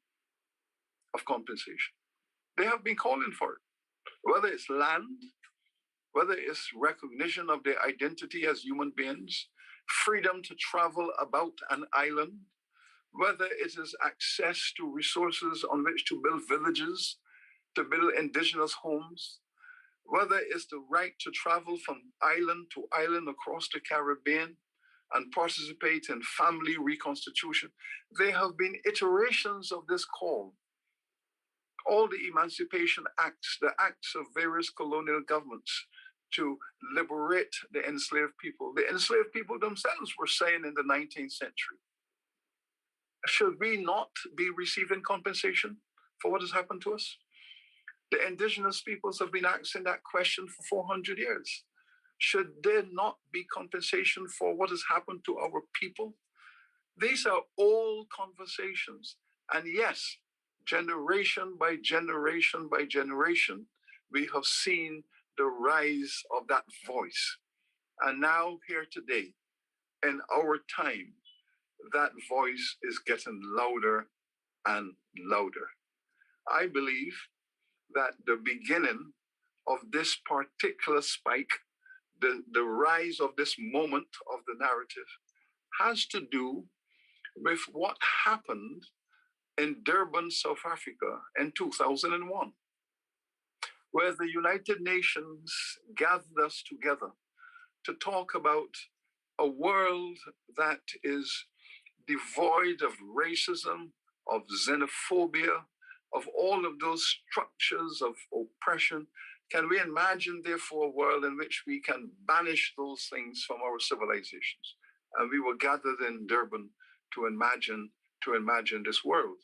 of compensation. They have been calling for it, whether it's land, whether it's recognition of their identity as human beings, freedom to travel about an island, whether it is access to resources on which to build villages, to build indigenous homes, whether it's the right to travel from island to island across the Caribbean and participate in family reconstitution. There have been iterations of this call. All the Emancipation Acts, the acts of various colonial governments to liberate the enslaved people. The enslaved people themselves were saying in the 19th century, should we not be receiving compensation for what has happened to us? The indigenous peoples have been asking that question for 400 years. Should there not be compensation for what has happened to our people? These are old conversations. And yes, generation by generation by generation, we have seen the rise of that voice. And now here today, in our time, that voice is getting louder and louder. I believe that the beginning of this particular spike, the rise of this moment of the narrative, has to do with what happened in Durban, South Africa in 2001, where the United Nations gathered us together to talk about a world that is devoid of racism, of xenophobia, of all of those structures of oppression, Can we imagine, therefore, a world in which we can banish those things from our civilizations? And we were gathered in Durban to imagine this world.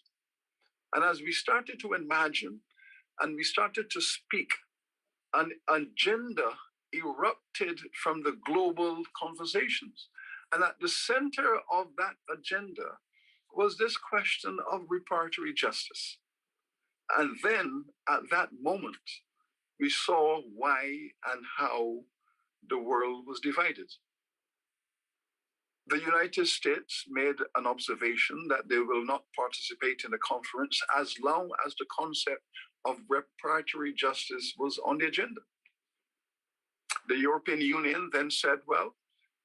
And as we started to imagine and we started to speak, an agenda erupted from the global conversations. And at the center of that agenda was this question of reparatory justice. And then at that moment, we saw why and how the world was divided. The United States made an observation that they will not participate in the conference as long as the concept of reparatory justice was on the agenda. The European Union then said, well,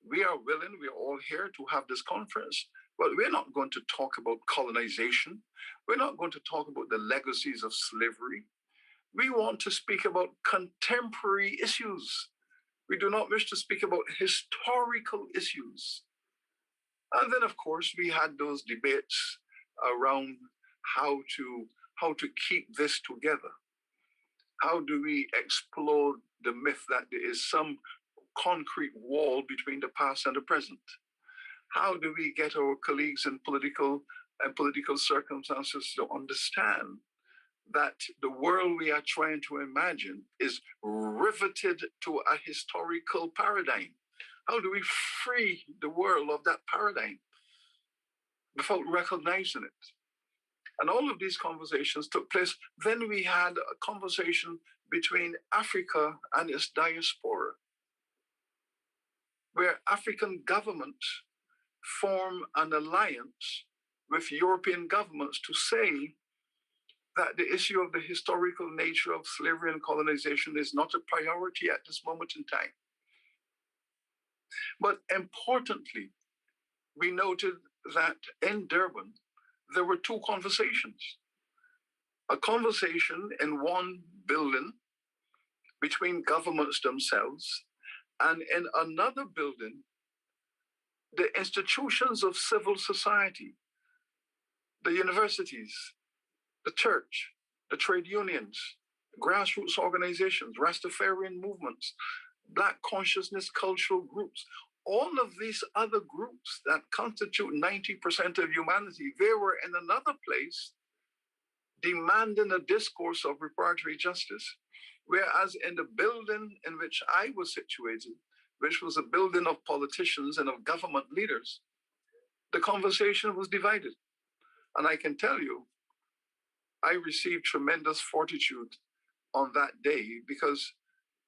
we are willing, we are all here to have this conference, but we're not going to talk about colonization. We're not going to talk about the legacies of slavery. We want to speak about contemporary issues. We do not wish to speak about historical issues. And then, of course, we had those debates around how to keep this together. How do we explode the myth that there is some concrete wall between the past and the present? How do we get our colleagues in political circumstances to understand that the world we are trying to imagine is riveted to a historical paradigm? How do we free the world of that paradigm without recognizing it? And all of these conversations took place. Then we had a conversation between Africa and its diaspora, where African governments form an alliance with European governments to say that the issue of the historical nature of slavery and colonization is not a priority at this moment in time. But importantly, we noted that in Durban, there were two conversations. A conversation in one building between governments themselves, and in another building, the institutions of civil society, the universities, the church, the trade unions, grassroots organizations, Rastafarian movements, Black consciousness cultural groups, all of these other groups that constitute 90% of humanity, they were in another place demanding a discourse of reparatory justice. Whereas in the building in which I was situated, which was a building of politicians and of government leaders, the conversation was divided. And I can tell you, I received tremendous fortitude on that day because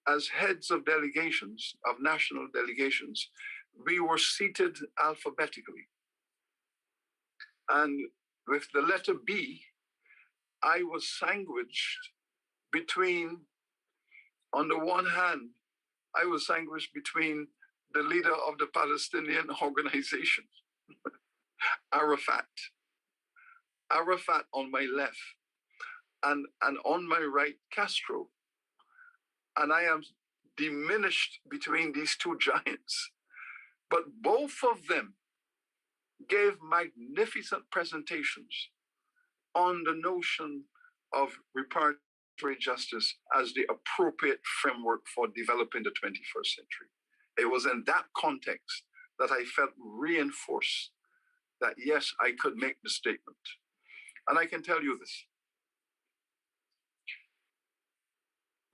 as heads of delegations, of national delegations, we were seated alphabetically. And with the letter B, I was sandwiched between, on the one hand, I was sandwiched between the leader of the Palestinian organization, Arafat on my left, and on my right, Castro. And I am diminished between these two giants. But both of them gave magnificent presentations on the notion of reparatory justice as the appropriate framework for developing the 21st century. It was in that context that I felt reinforced that, yes, I could make the statement. And I can tell you this.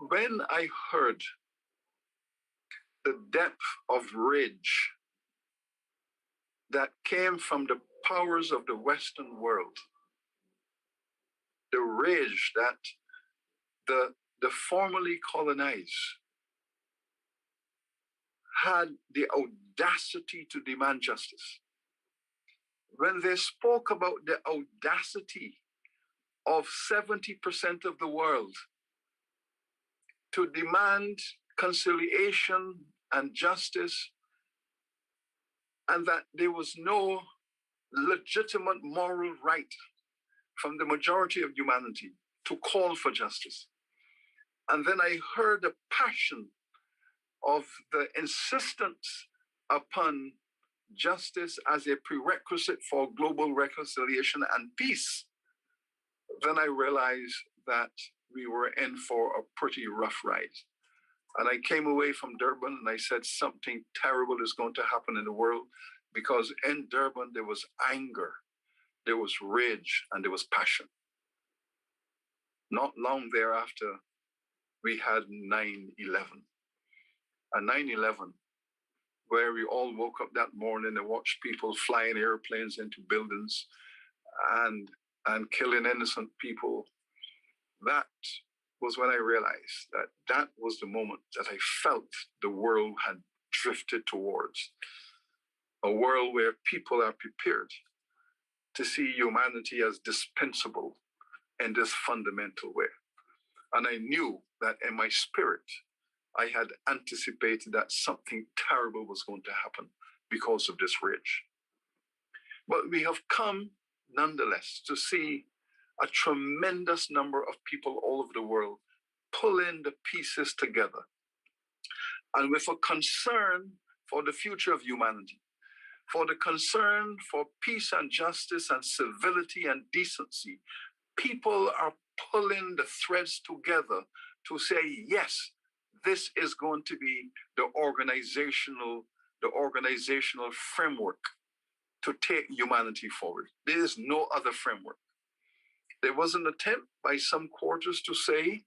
When I heard the depth of rage that came from the powers of the Western world, the rage that the formerly colonized had the audacity to demand justice. When they spoke about the audacity of 70% of the world to demand conciliation and justice, and that there was no legitimate moral right from the majority of humanity to call for justice. And then I heard the passion of the insistence upon justice as a prerequisite for global reconciliation and peace. Then I realized that we were in for a pretty rough ride. And I came away from Durban and I said, something terrible is going to happen in the world, because in Durban, there was anger, there was rage, and there was passion. Not long thereafter, we had 9/11. And 9/11, where we all woke up that morning and watched people flying airplanes into buildings and killing innocent people. That was when I realized that that was the moment that I felt the world had drifted towards. A world where people are prepared to see humanity as dispensable in this fundamental way. And I knew that in my spirit, I had anticipated that something terrible was going to happen because of this rage. But we have come, nonetheless, to see a tremendous number of people all over the world pulling the pieces together. And with a concern for the future of humanity, for the concern for peace and justice and civility and decency, people are pulling the threads together to say, yes, this is going to be the organizational framework to take humanity forward. There is no other framework. There was an attempt by some quarters to say,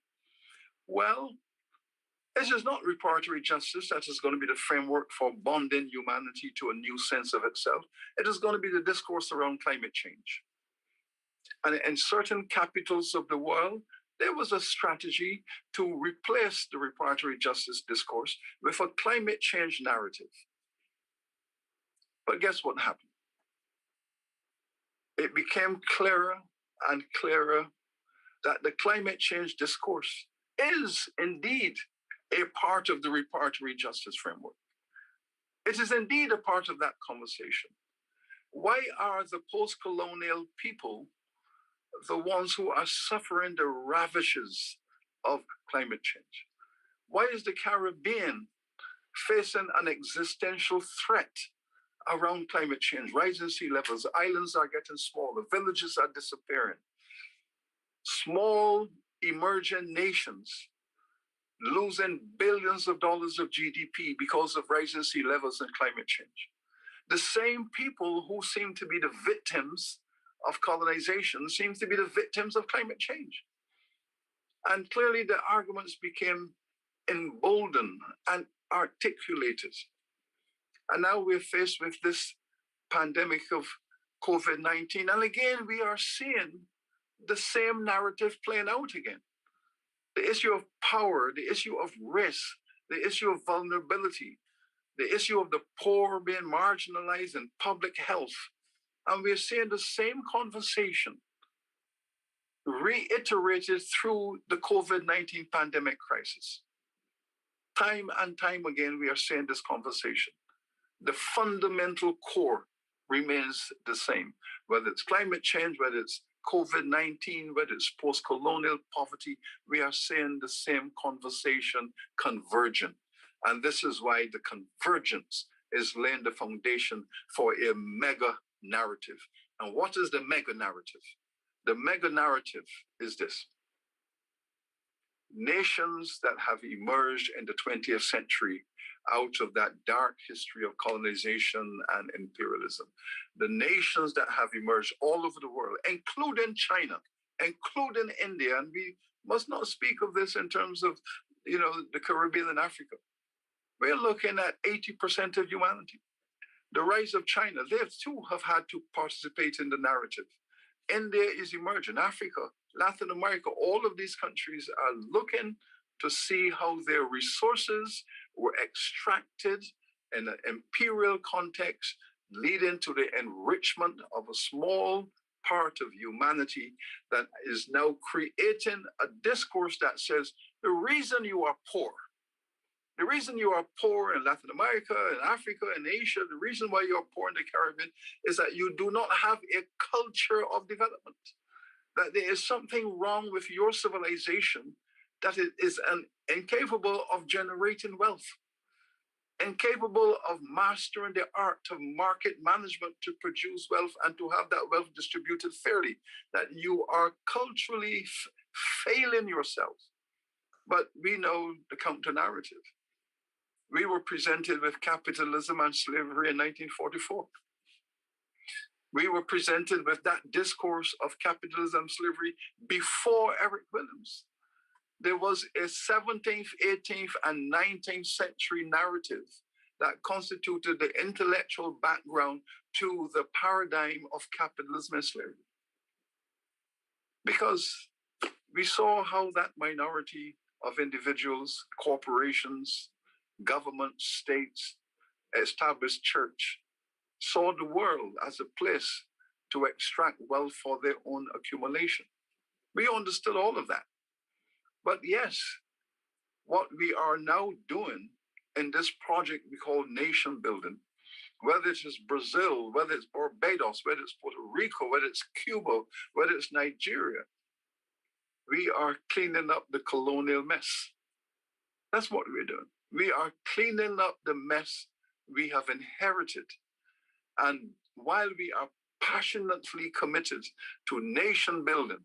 well, this is not reparatory justice that is going to be the framework for bonding humanity to a new sense of itself. It is going to be the discourse around climate change. And in certain capitals of the world, there was a strategy to replace the reparatory justice discourse with a climate change narrative. But guess what happened? It became clearer and clearer that the climate change discourse is indeed a part of the reparatory justice framework. It is indeed a part of that conversation. Why are the post-colonial people the ones who are suffering the ravages of climate change? Why is the Caribbean facing an existential threat around climate change? Rising sea levels, islands are getting smaller, villages are disappearing. Small emerging nations losing billions of dollars of GDP because of rising sea levels and climate change. The same people who seem to be the victims of colonization seems to be the victims of climate change. And clearly the arguments became emboldened and articulated. And now we're faced with this pandemic of COVID-19. And again, we are seeing the same narrative playing out again. The issue of power, the issue of risk, the issue of vulnerability, the issue of the poor being marginalized in public health. And we're seeing the same conversation reiterated through the COVID-19 pandemic crisis. Time and time again, we are seeing this conversation. The fundamental core remains the same, whether it's climate change, whether it's COVID-19, whether it's post-colonial poverty, we are seeing the same conversation convergent. And this is why the convergence is laying the foundation for a mega narrative. And what is the mega narrative? The mega narrative is this. Nations that have emerged in the 20th century out of that dark history of colonization and imperialism, the nations that have emerged all over the world, including China, including India, and we must not speak of this in terms of, the Caribbean and Africa. We're looking at 80% of humanity. The rise of China, they too have had to participate in the narrative. India is emerging, Africa, Latin America, all of these countries are looking to see how their resources were extracted in an imperial context, leading to the enrichment of a small part of humanity that is now creating a discourse that says, the reason you are poor in Latin America, in Africa, in Asia, the reason why you are poor in the Caribbean is that you do not have a culture of development. That there is something wrong with your civilization, that it is incapable of generating wealth, incapable of mastering the art of market management to produce wealth and to have that wealth distributed fairly, that you are culturally failing yourselves. But we know the counter-narrative. We were presented with capitalism and slavery in 1944. We were presented with that discourse of capitalism and slavery before Eric Williams. There was a 17th, 18th, and 19th century narrative that constituted the intellectual background to the paradigm of capitalism and slavery. Because we saw how that minority of individuals, corporations, governments, states, established church, saw the world as a place to extract wealth for their own accumulation. We understood all of that. But yes, what we are now doing in this project we call nation building, whether it is Brazil, whether it's Barbados, whether it's Puerto Rico, whether it's Cuba, whether it's Nigeria, we are cleaning up the colonial mess. That's what we're doing. We are cleaning up the mess we have inherited. And while we are passionately committed to nation building,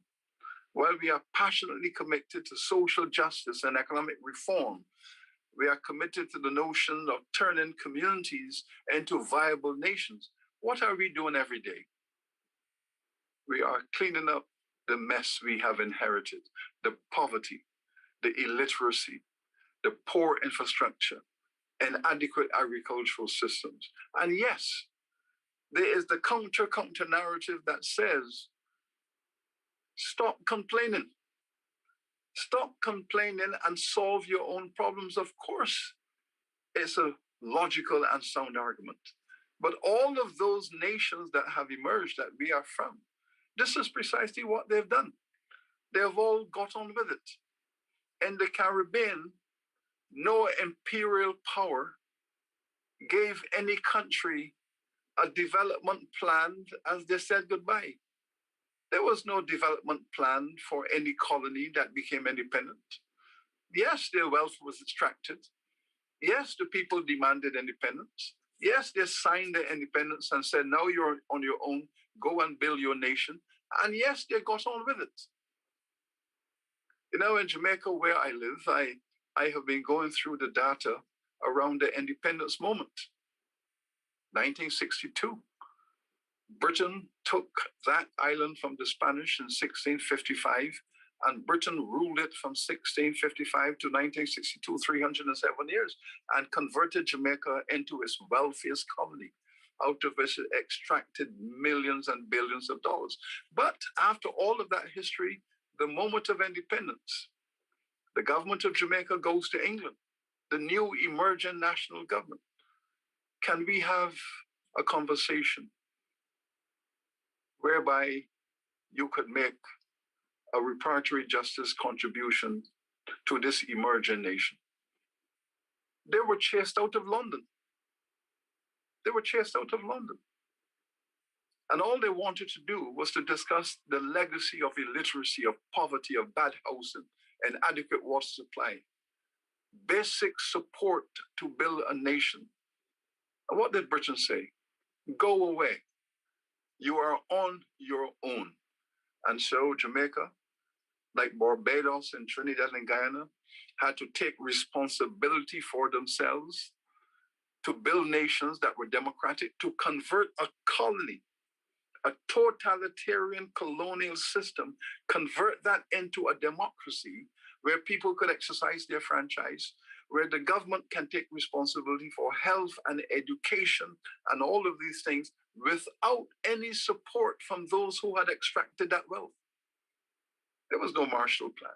while we are passionately committed to social justice and economic reform, we are committed to the notion of turning communities into viable nations. What are we doing every day? We are cleaning up the mess we have inherited, the poverty, the illiteracy, the poor infrastructure, inadequate agricultural systems. And yes, there is the counter narrative that says, stop complaining. Stop complaining and solve your own problems. Of course, it's a logical and sound argument. But all of those nations that have emerged that we are from, this is precisely what they've done. They've all got on with it. In the Caribbean, no imperial power gave any country a development plan as they said goodbye. There was no development plan for any colony that became independent. Yes, their wealth was extracted. Yes, the people demanded independence. Yes, they signed their independence and said, now you're on your own, go and build your nation. And yes, they got on with it. You know, in Jamaica, where I live, I have been going through the data around the independence moment. 1962. Britain took that island from the Spanish in 1655, and Britain ruled it from 1655 to 1962, 307 years, and converted Jamaica into its wealthiest colony, out of which it extracted millions and billions of dollars. But after all of that history, the moment of independence, the government of Jamaica goes to England, the new emerging national government. Can we have a conversation whereby you could make a reparatory justice contribution to this emerging nation? They were chased out of London. They were chased out of London. And all they wanted to do was to discuss the legacy of illiteracy, of poverty, of bad housing, inadequate water supply, basic support to build a nation. And what did Britain say? Go away. You are on your own. And so Jamaica, like Barbados and Trinidad and Guyana, had to take responsibility for themselves to build nations that were democratic, to convert a colony, a totalitarian colonial system, convert that into a democracy where people could exercise their franchise, where the government can take responsibility for health and education and all of these things without any support from those who had extracted that wealth. There was no Marshall Plan.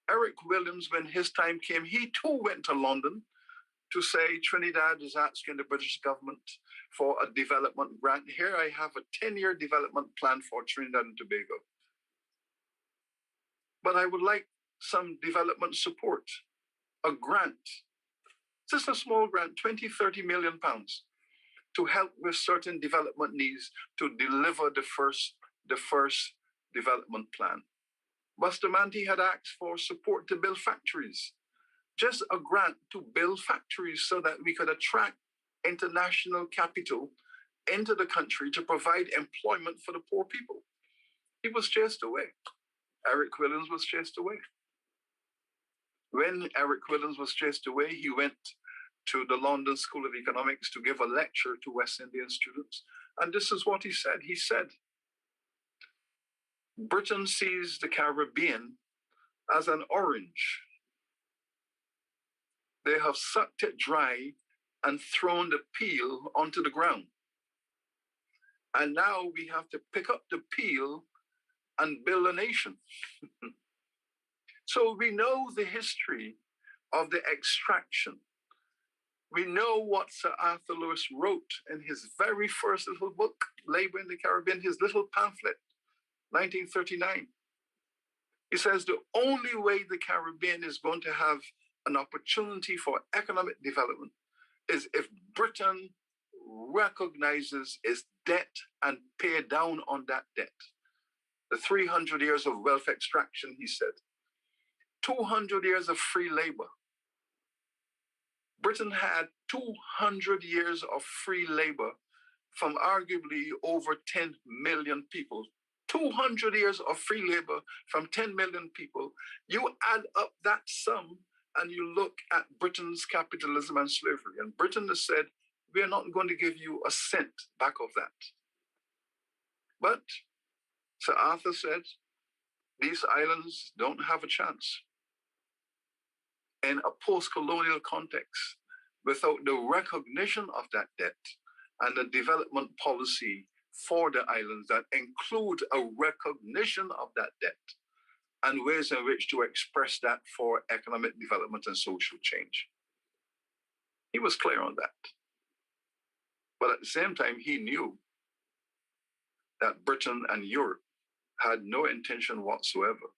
Eric Williams, when his time came, he too went to London to say Trinidad is asking the British government for a development grant. Here I have a 10-year development plan for Trinidad and Tobago. But I would like some development support, a grant, just a small grant, 20, 30 million pounds, to help with certain development needs to deliver the first development plan. Bustamante had asked for support to build factories, just a grant to build factories so that we could attract international capital into the country to provide employment for the poor people. He was chased away. Eric Williams was chased away. When Eric Williams was chased away, he went to the London School of Economics to give a lecture to West Indian students. And this is what he said. He said, Britain sees the Caribbean as an orange. They have sucked it dry and thrown the peel onto the ground. And now we have to pick up the peel and build a nation. So we know the history of the extraction. We know what Sir Arthur Lewis wrote in his very first little book, Labor in the Caribbean, his little pamphlet, 1939. He says the only way the Caribbean is going to have an opportunity for economic development is if Britain recognizes its debt and pay down on that debt. The 300 years of wealth extraction, he said, 200 years of free labor. Britain had 200 years of free labor from arguably over 10 million people. 200 years of free labor from 10 million people. You add up that sum and you look at Britain's capitalism and slavery. And Britain has said, we are not going to give you a cent back of that. But Sir Arthur said, these islands don't have a chance. In a post-colonial context, without the recognition of that debt and the development policy for the islands that include a recognition of that debt and ways in which to express that for economic development and social change. He was clear on that. But at the same time, he knew that Britain and Europe had no intention whatsoever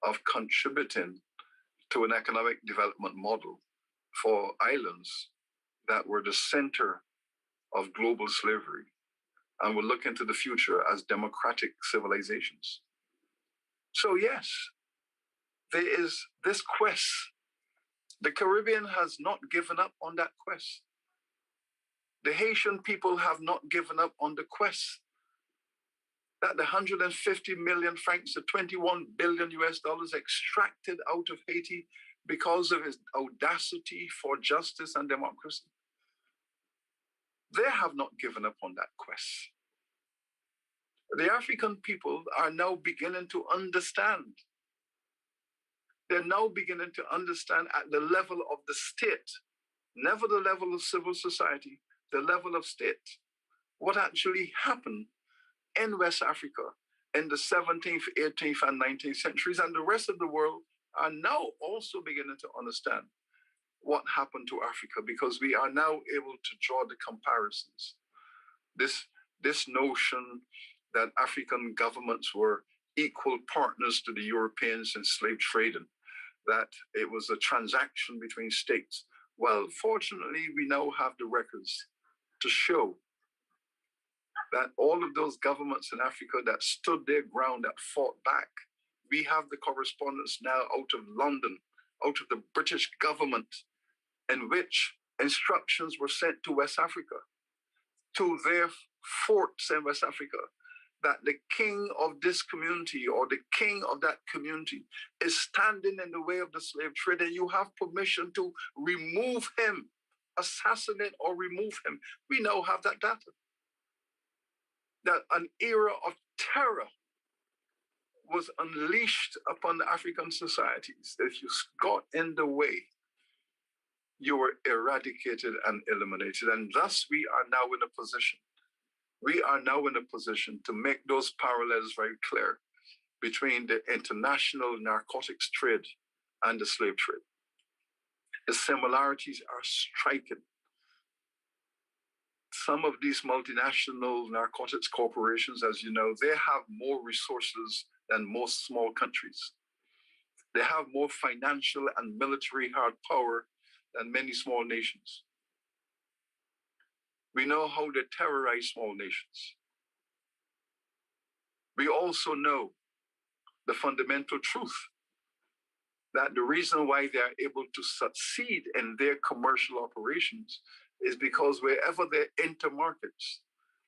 of contributing to an economic development model for islands that were the center of global slavery and will look into the future as democratic civilizations. So yes, there is this quest. The Caribbean has not given up on that quest. The Haitian people have not given up on the quest that the 150 million francs, the 21 billion US dollars extracted out of Haiti because of its audacity for justice and democracy. They have not given up on that quest. The African people are now beginning to understand. They're now beginning to understand at the level of the state, never the level of civil society, the level of state, what actually happened in West Africa in the 17th, 18th, and 19th centuries, and the rest of the world are now also beginning to understand what happened to Africa, because we are now able to draw the comparisons. This notion that African governments were equal partners to the Europeans in slave trading, that it was a transaction between states. Well, fortunately, we now have the records to show that all of those governments in Africa that stood their ground, that fought back, we have the correspondence now out of London, out of the British government, in which instructions were sent to West Africa, to their forts in West Africa, that the king of this community or the king of that community is standing in the way of the slave trade, and you have permission to remove him, assassinate or remove him. We now have that data. That an era of terror was unleashed upon the African societies. If you got in the way, you were eradicated and eliminated. And thus we are now in a position. We are now in a position to make those parallels very clear between the international narcotics trade and the slave trade. The similarities are striking. Some of these multinational narcotics corporations, as you know, they have more resources than most small countries. They have more financial and military hard power than many small nations. We know how they terrorize small nations. We also know the fundamental truth that the reason why they are able to succeed in their commercial operations is because wherever they enter markets,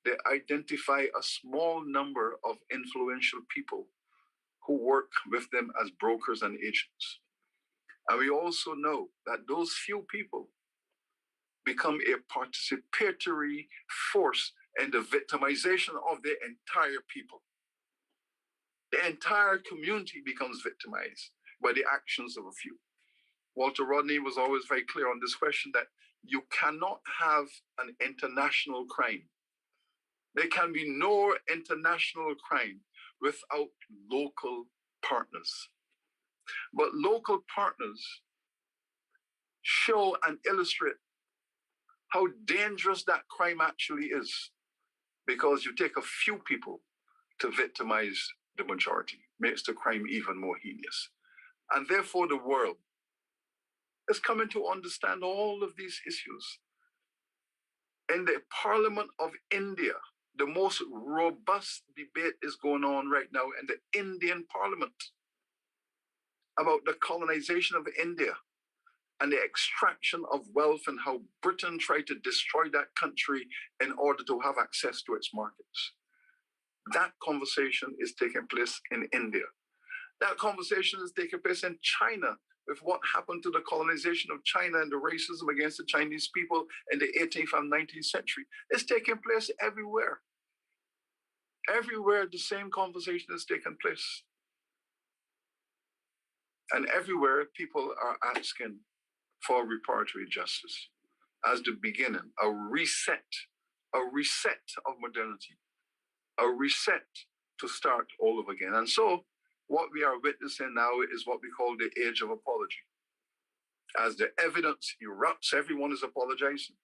they identify a small number of influential people who work with them as brokers and agents. And we also know that those few people become a participatory force in the victimization of the entire people. The entire community becomes victimized by the actions of a few. Walter Rodney was always very clear on this question that you cannot have an international crime. There can be no international crime without local partners. But local partners show and illustrate how dangerous that crime actually is, because you take a few people to victimize the majority, makes the crime even more heinous. And therefore the world is coming to understand all of these issues. In the Parliament of India, the most robust debate is going on right now in the Indian Parliament about the colonization of India and the extraction of wealth and how Britain tried to destroy that country in order to have access to its markets. That conversation is taking place in India. That conversation is taking place in China with what happened to the colonization of China and the racism against the Chinese people in the 18th and 19th century. It's taking place everywhere. Everywhere the same conversation is taking place. And everywhere people are asking for reparatory justice as the beginning, a reset of modernity, a reset to start all over again. And so what we are witnessing now is what we call the age of apology. As the evidence erupts, everyone is apologizing.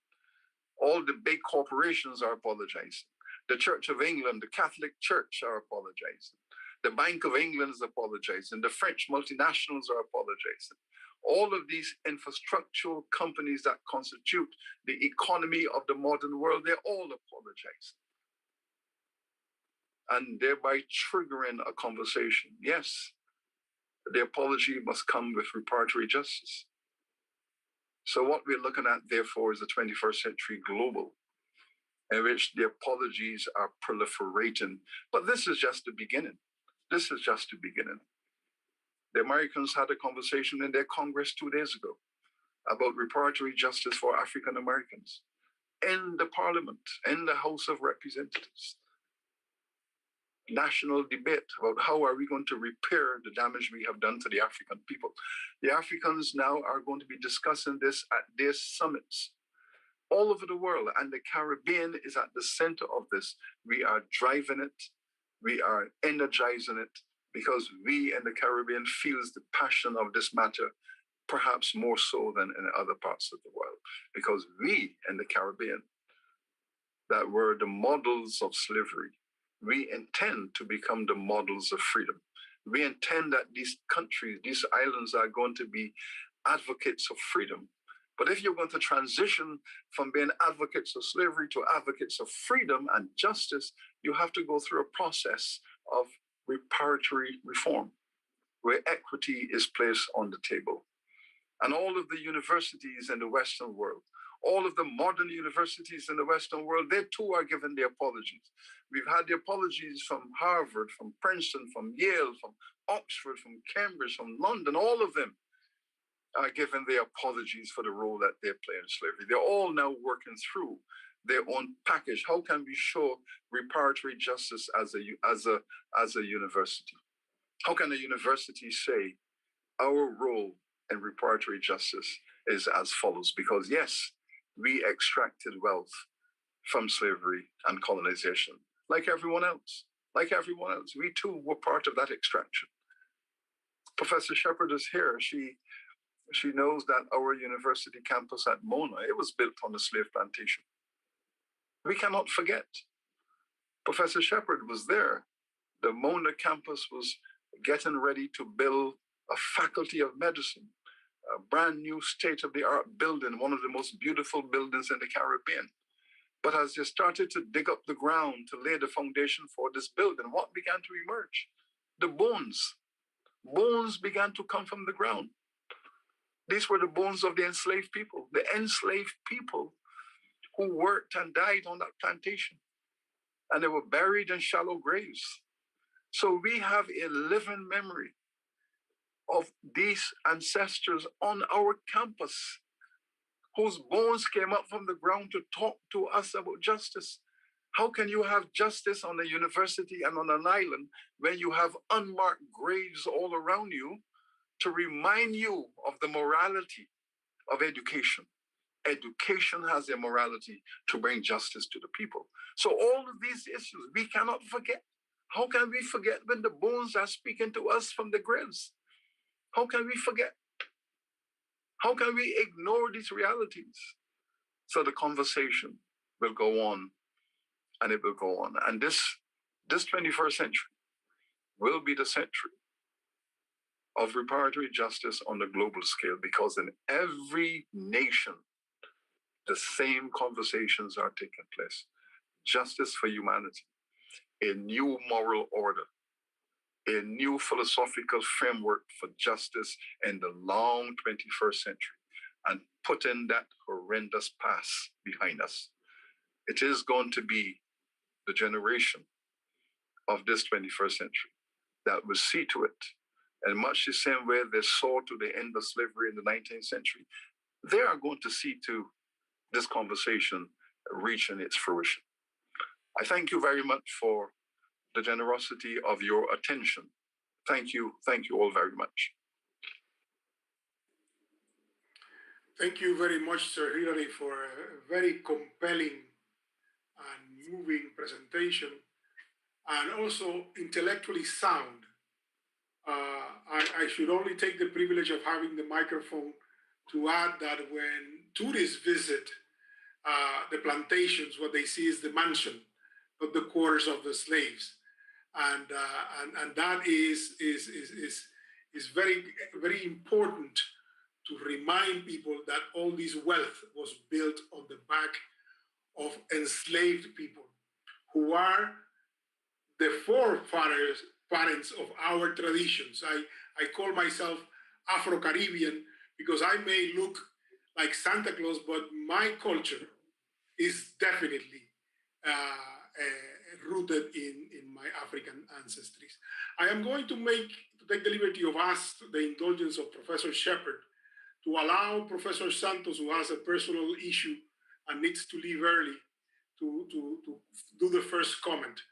All the big corporations are apologizing. The Church of England, the Catholic Church are apologizing. The Bank of England is apologizing. The French multinationals are apologizing. All of these infrastructural companies that constitute the economy of the modern world, they're all apologizing. And thereby triggering a conversation. Yes, the apology must come with reparatory justice. So what we're looking at, therefore, is the 21st century global, in which the apologies are proliferating. But this is just the beginning. This is just the beginning. The Americans had a conversation in their Congress 2 days ago about reparatory justice for African Americans in the Parliament, in the House of Representatives. National debate about how are we going to repair the damage we have done to the African people. The Africans now are going to be discussing this at their summits all over the world, and the Caribbean is at the center of this. We are driving it, we are energizing it, because we in the Caribbean feels the passion of this matter, perhaps more so than in other parts of the world, because we in the Caribbean, that were the models of slavery, we intend to become the models of freedom. We intend that these countries, these islands are going to be advocates of freedom. But if you're going to transition from being advocates of slavery to advocates of freedom and justice, you have to go through a process of reparatory reform, where equity is placed on the table. And all of the universities in the Western world, all of the modern universities in the Western world, they too are giving their apologies. We've had the apologies from Harvard, from Princeton, from Yale, from Oxford, from Cambridge, from London. All of them are giving their apologies for the role that they play in slavery. They're all now working through their own package. How can we show reparatory justice as a university? How can a university say our role in reparatory justice is as follows? Because yes, we extracted wealth from slavery and colonization, like everyone else. Like everyone else, we too were part of that extraction. Professor Shepherd is here. She knows that our university campus at Mona, it was built on a slave plantation. We cannot forget. Professor Shepherd was there. The Mona campus was getting ready to build a faculty of medicine, a brand new state-of-the-art building, one of the most beautiful buildings in the Caribbean. But as they started to dig up the ground to lay the foundation for this building, what began to emerge? The bones. Bones began to come from the ground. These were the bones of the enslaved people who worked and died on that plantation. And they were buried in shallow graves. So we have a living memory of these ancestors on our campus whose bones came up from the ground to talk to us about justice. How can you have justice on a university and on an island when you have unmarked graves all around you to remind you of the morality of education? Education has a morality to bring justice to the people. So all of these issues we cannot forget. How can we forget when the bones are speaking to us from the graves? How can we forget? How can we ignore these realities? So the conversation will go on and it will go on. And this 21st century will be the century of reparatory justice on the global scale, because in every nation, the same conversations are taking place. Justice for humanity, a new moral order, a new philosophical framework for justice in the long 21st century, and putting that horrendous past behind us. It is going to be the generation of this 21st century that will see to it, in much the same way they saw to the end of slavery in the 19th century, they are going to see to this conversation reaching its fruition. I thank you very much for the generosity of your attention. Thank you all very much. Thank you very much, Sir Hilary, for a very compelling and moving presentation, and also intellectually sound. I should only take the privilege of having the microphone to add that when tourists visit the plantations, what they see is the mansion, not the quarters of the slaves, and that is very, very important to remind people that all this wealth was built on the back of enslaved people who are the forefathers, parents of our traditions. I call myself Afro-Caribbean because I may look like Santa Claus, but my culture is definitely rooted in my African ancestries. I am going to take the liberty of asking the indulgence of Professor Shepherd to allow Professor Santos, who has a personal issue and needs to leave early, to do the first comment.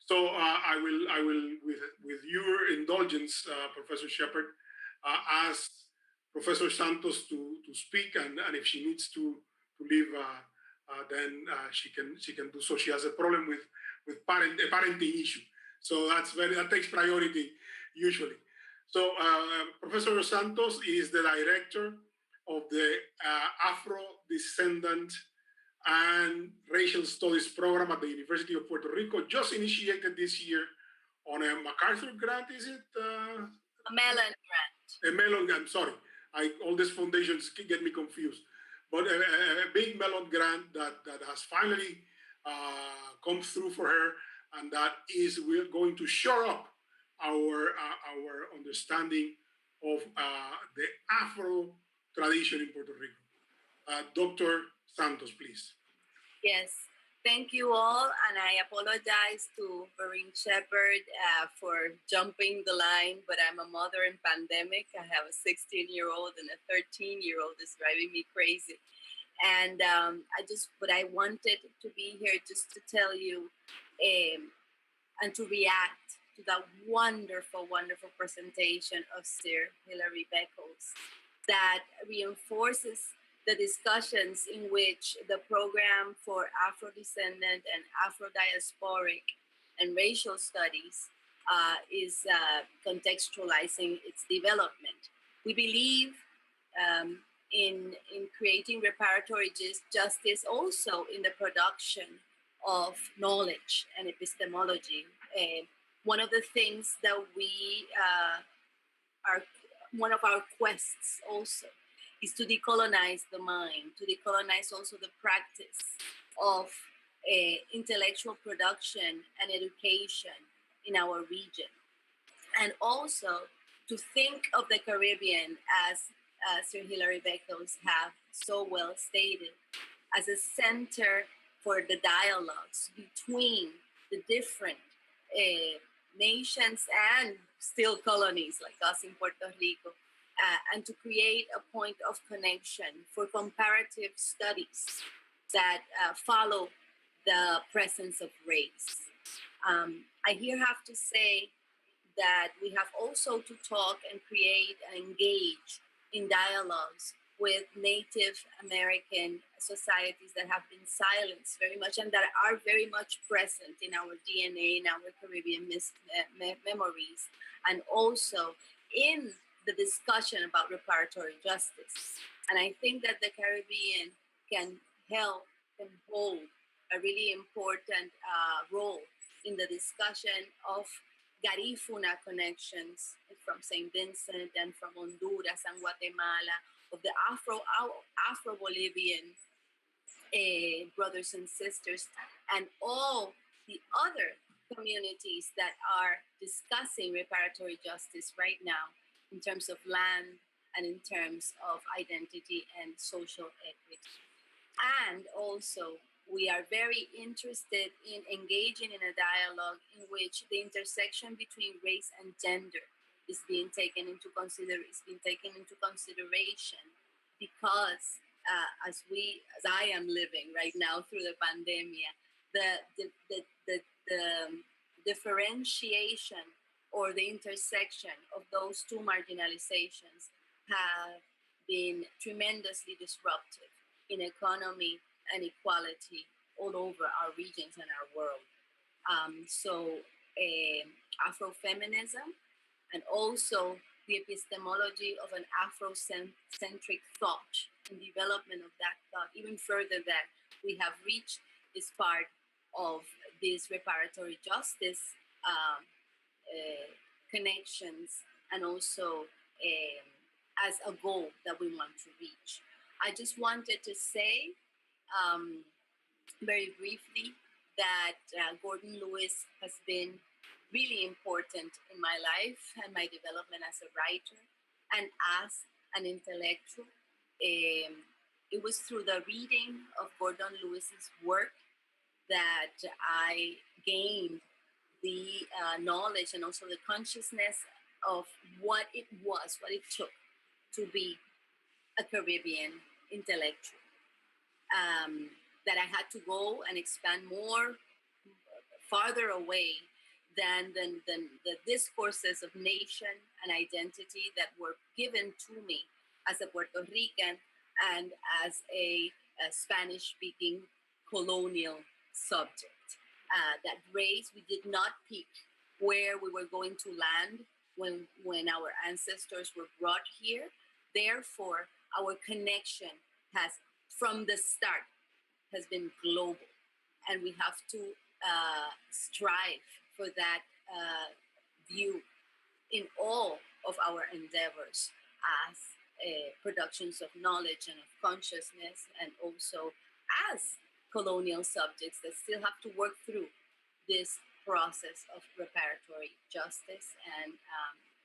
So I will, with your indulgence, Professor Shepherd, ask Professor Santos to speak, and if she needs to leave, then she can do so. She has a problem with a parenting issue, so that takes priority usually. So Professor Santos is the director of the Afro-Descendant and Racial Studies program at the University of Puerto Rico, just initiated this year on a MacArthur grant, is it? A Mellon grant. A Mellon grant, I'm sorry. All these foundations get me confused. But a big Mellon grant that has finally come through for her, and that is we're going to shore up our understanding of the Afro tradition in Puerto Rico. Dr. Santos, please. Yes, thank you all, and I apologize to Verene Shepherd for jumping the line, but I'm a mother in pandemic. I have a 16-year-old and a 13-year-old is driving me crazy. And but I wanted to be here just to tell you and to react to that wonderful, wonderful presentation of Sir Hilary Beckels that reinforces the discussions in which the program for Afro-descendant and Afro-diasporic and racial studies is contextualizing its development. We believe in creating reparatory justice also in the production of knowledge and epistemology. One of the things that we one of our quests also is to decolonize the mind, to decolonize also the practice of intellectual production and education in our region. And also to think of the Caribbean, as Sir Hilary Beckels have so well stated, as a center for the dialogues between the different nations and still colonies like us in Puerto Rico, and to create a point of connection for comparative studies that follow the presence of race. I here have to say that we have also to talk and create and engage in dialogues with Native American societies that have been silenced very much and that are very much present in our DNA, in our Caribbean memories, and also in the discussion about reparatory justice. And I think that the Caribbean can help and hold a really important role in the discussion of Garifuna connections from St. Vincent and from Honduras and Guatemala, of the Afro-Bolivian brothers and sisters, and all the other communities that are discussing reparatory justice right now in terms of land and in terms of identity and social equity. And also, we are very interested in engaging in a dialogue in which the intersection between race and gender is being taken into consideration, because as I am living right now through the pandemic, the differentiation or the intersection of those two marginalizations have been tremendously disruptive in economy and equality all over our regions and our world. So Afrofeminism and also the epistemology of an Afrocentric thought and development of that thought, even further that we have reached, is part of this reparatory justice connections, and also as a goal that we want to reach. I just wanted to say very briefly that Gordon Lewis has been really important in my life and my development as a writer and as an intellectual. It was through the reading of Gordon Lewis's work that I gained the knowledge and also the consciousness of what it was, what it took to be a Caribbean intellectual. That I had to go and expand more, farther away than the discourses of nation and identity that were given to me as a Puerto Rican and as a Spanish-speaking colonial subject. That race, we did not pick where we were going to land when our ancestors were brought here. Therefore, our connection has, from the start, has been global, and we have to strive for that view in all of our endeavors as productions of knowledge and of consciousness, and also as colonial subjects that still have to work through this process of reparatory justice and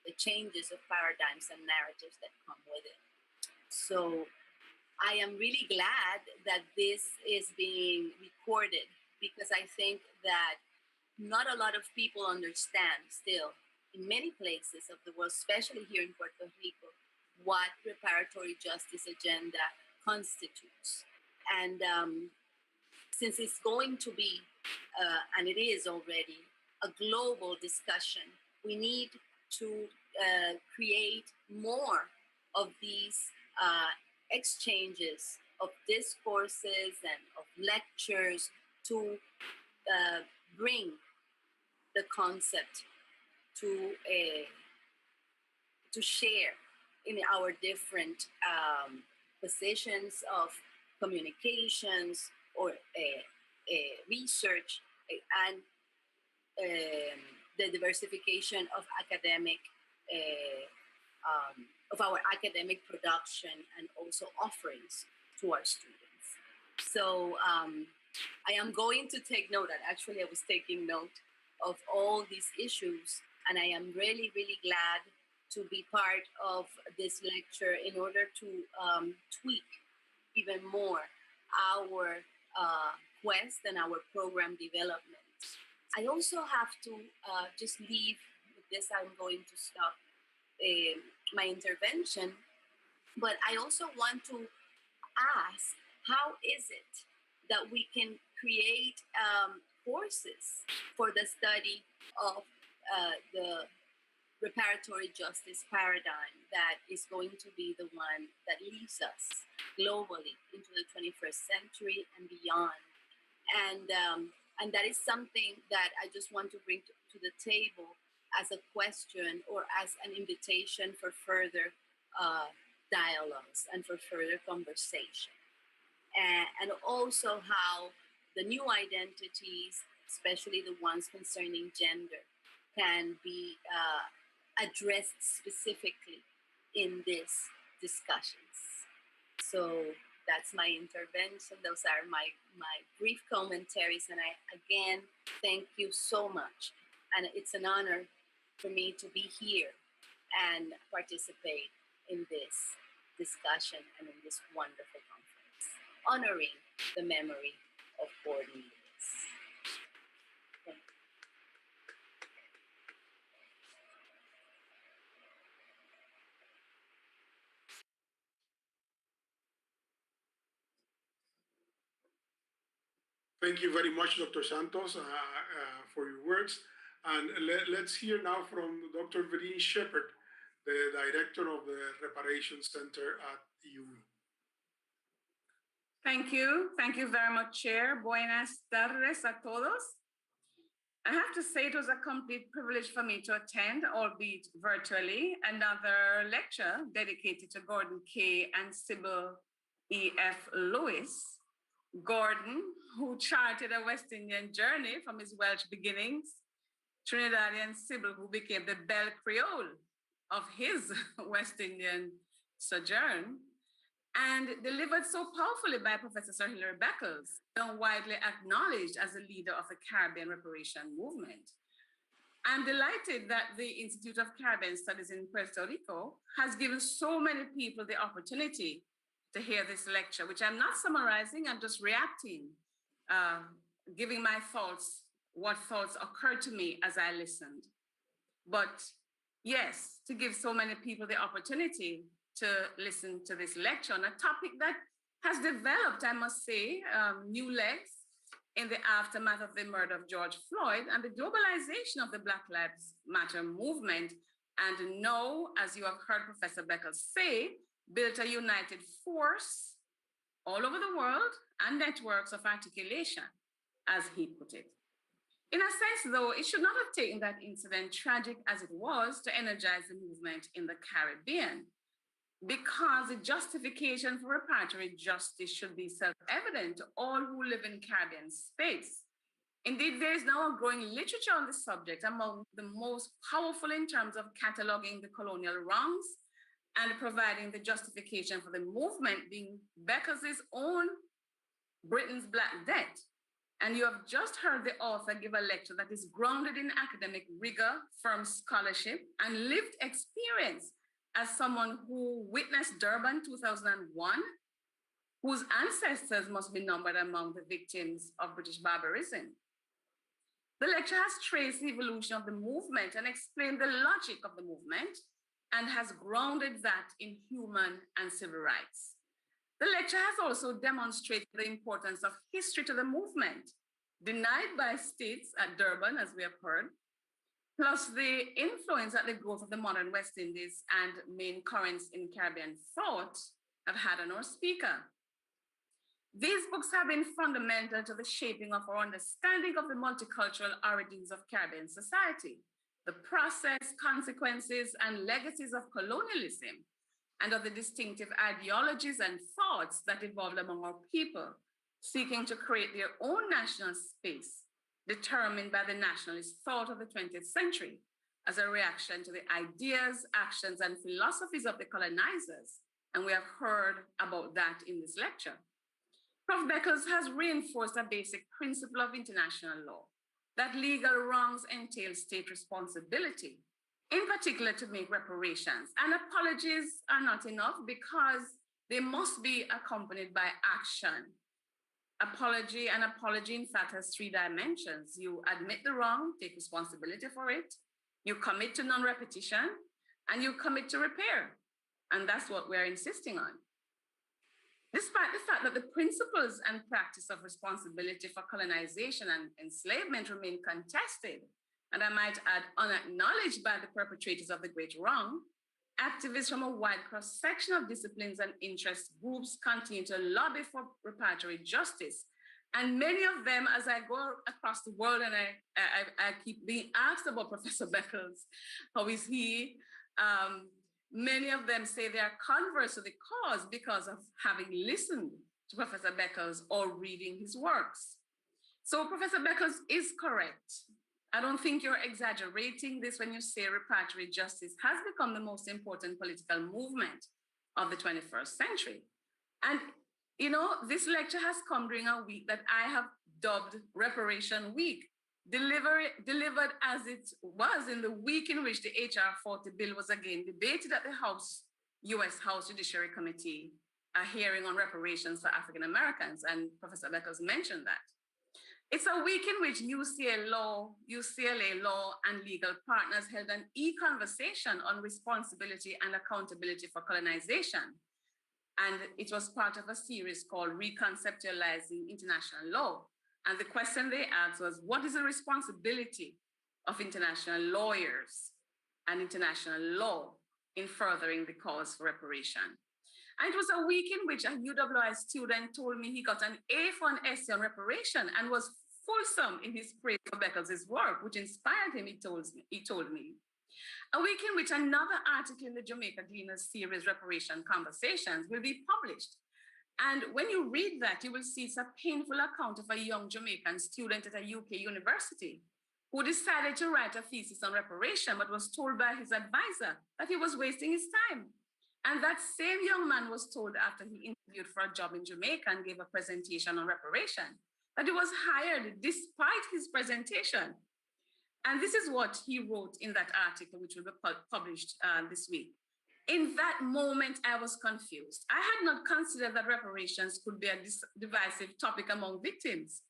the changes of paradigms and narratives that come with it. So I am really glad that this is being recorded, because I think that not a lot of people understand still in many places of the world, especially here in Puerto Rico, what reparatory justice agenda constitutes. And since it's going to be, and it is already, a global discussion, we need to create more of these exchanges of discourses and of lectures to bring the concept to share in our different positions of communications or research, and the diversification of academic of our academic production and also offerings to our students. So I am going to take note, and actually I was taking note of all these issues, and I am really, really glad to be part of this lecture in order to tweak even more our quest and our program development. I also have to just leave with this. I'm going to stop my intervention, but I also want to ask, how is it that we can create courses for the study of the reparatory justice paradigm that is going to be the one that leads us globally into the 21st century and beyond? And that is something that I just want to bring to the table as a question or as an invitation for further dialogues and for further conversation. And also how the new identities, especially the ones concerning gender, can be addressed specifically in these discussions. So that's my intervention. Those are my brief commentaries. And I, again, thank you so much. And it's an honor for me to be here and participate in this discussion and in this wonderful conference, honoring the memory of Gordon Lewis. Thank you. Thank you very much, Dr. Santos, for your words. And let's hear now from Dr. Verene Shepherd, the director of the Reparation Center at UWI. Thank you. Thank you very much, Chair. Buenas tardes a todos. I have to say it was a complete privilege for me to attend, albeit virtually, another lecture dedicated to Gordon K. and Sybil E.F. Lewis. Gordon, who charted a West Indian journey from his Welsh beginnings, Trinidadian Sybil, who became the Belle Creole of his West Indian sojourn, and delivered so powerfully by Professor Sir Hilary Beckels, now widely acknowledged as a leader of the Caribbean reparation movement. I'm delighted that the Institute of Caribbean Studies in Puerto Rico has given so many people the opportunity to hear this lecture, which I'm not summarizing, I'm just reacting, giving my thoughts, what thoughts occurred to me as I listened. But yes, to give so many people the opportunity to listen to this lecture on a topic that has developed, I must say, new legs in the aftermath of the murder of George Floyd and the globalization of the Black Lives Matter movement. And now, as you have heard Professor Beckels say, built a united force all over the world and networks of articulation, as he put it. In a sense, though, it should not have taken that incident, tragic as it was, to energize the movement in the Caribbean, because the justification for reparatory justice should be self-evident to all who live in Caribbean space. Indeed, there is now a growing literature on the subject, among the most powerful in terms of cataloging the colonial wrongs and providing the justification for the movement being Beckels' own Britain's Black Debt. And you have just heard the author give a lecture that is grounded in academic rigor, firm scholarship, and lived experience as someone who witnessed Durban 2001, whose ancestors must be numbered among the victims of British barbarism. The lecture has traced the evolution of the movement and explained the logic of the movement, and has grounded that in human and civil rights. The lecture has also demonstrated the importance of history to the movement, denied by states at Durban, as we have heard, plus the influence that the growth of the modern West Indies and main currents in Caribbean thought have had on our speaker. These books have been fundamental to the shaping of our understanding of the multicultural origins of Caribbean society, the process, consequences, and legacies of colonialism, and of the distinctive ideologies and thoughts that evolved among our people, seeking to create their own national space, determined by the nationalist thought of the 20th century as a reaction to the ideas, actions, and philosophies of the colonizers. And we have heard about that in this lecture. Prof. Beckels has reinforced a basic principle of international law, that legal wrongs entail state responsibility, in particular to make reparations. And apologies are not enough because they must be accompanied by action. Apology, and apology, in fact, has three dimensions. You admit the wrong, take responsibility for it, you commit to non-repetition, and you commit to repair. And that's what we're insisting on. Despite the fact that the principles and practice of responsibility for colonization and enslavement remain contested, and I might add, unacknowledged by the perpetrators of the great wrong, activists from a wide cross-section of disciplines and interest groups continue to lobby for reparatory justice. And many of them, as I go across the world and I keep being asked about Professor Beckels, how is he? Many of them say they are converts to the cause because of having listened to Professor Beckels or reading his works. So Professor Beckels is correct. I don't think you're exaggerating this when you say reparatory justice has become the most important political movement of the 21st century. And, you know, this lecture has come during a week that I have dubbed Reparation Week, delivered as it was in the week in which the HR 40 bill was again debated at the U.S. House Judiciary Committee, a hearing on reparations for African Americans, and Professor Beckels mentioned that. It's a week in which UCLA Law, and legal partners held an e-conversation on responsibility and accountability for colonization. And it was part of a series called Reconceptualizing International Law. And the question they asked was, what is the responsibility of international lawyers and international law in furthering the cause for reparation? And it was a week in which a UWI student told me he got an A for an essay on reparation and was fulsome in his praise for Beckels' work, which inspired him, he told me. A week in which another article in the Jamaica Gleaners series, Reparation Conversations, will be published. And when you read that, you will see it's a painful account of a young Jamaican student at a UK university who decided to write a thesis on reparation, but was told by his advisor that he was wasting his time. And that same young man was told after he interviewed for a job in Jamaica and gave a presentation on reparation that he was hired despite his presentation. And this is what he wrote in that article, which will be published this week. In that moment, I was confused. I had not considered that reparations could be a divisive topic among victims.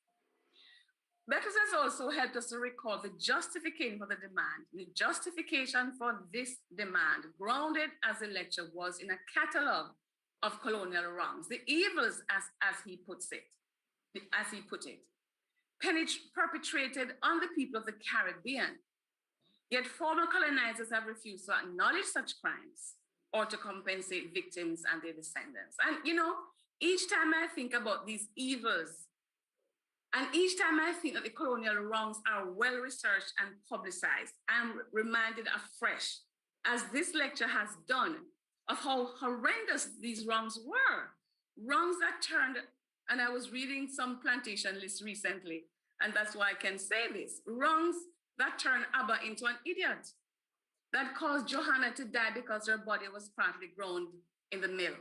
Beckels has also helped us to recall the justification for the demand. The justification for this demand, grounded as the lecture was in a catalogue of colonial wrongs, the evils as he put it, perpetrated on the people of the Caribbean. Yet former colonizers have refused to acknowledge such crimes or to compensate victims and their descendants. And you know, each time I think about these evils, and each time I think that the colonial wrongs are well researched and publicized, I'm reminded afresh, as this lecture has done, of how horrendous these wrongs were. Wrongs that turned, and I was reading some plantation lists recently, and that's why I can say this, wrongs that turned Abba into an idiot, that caused Johanna to die because her body was partly ground in the mill,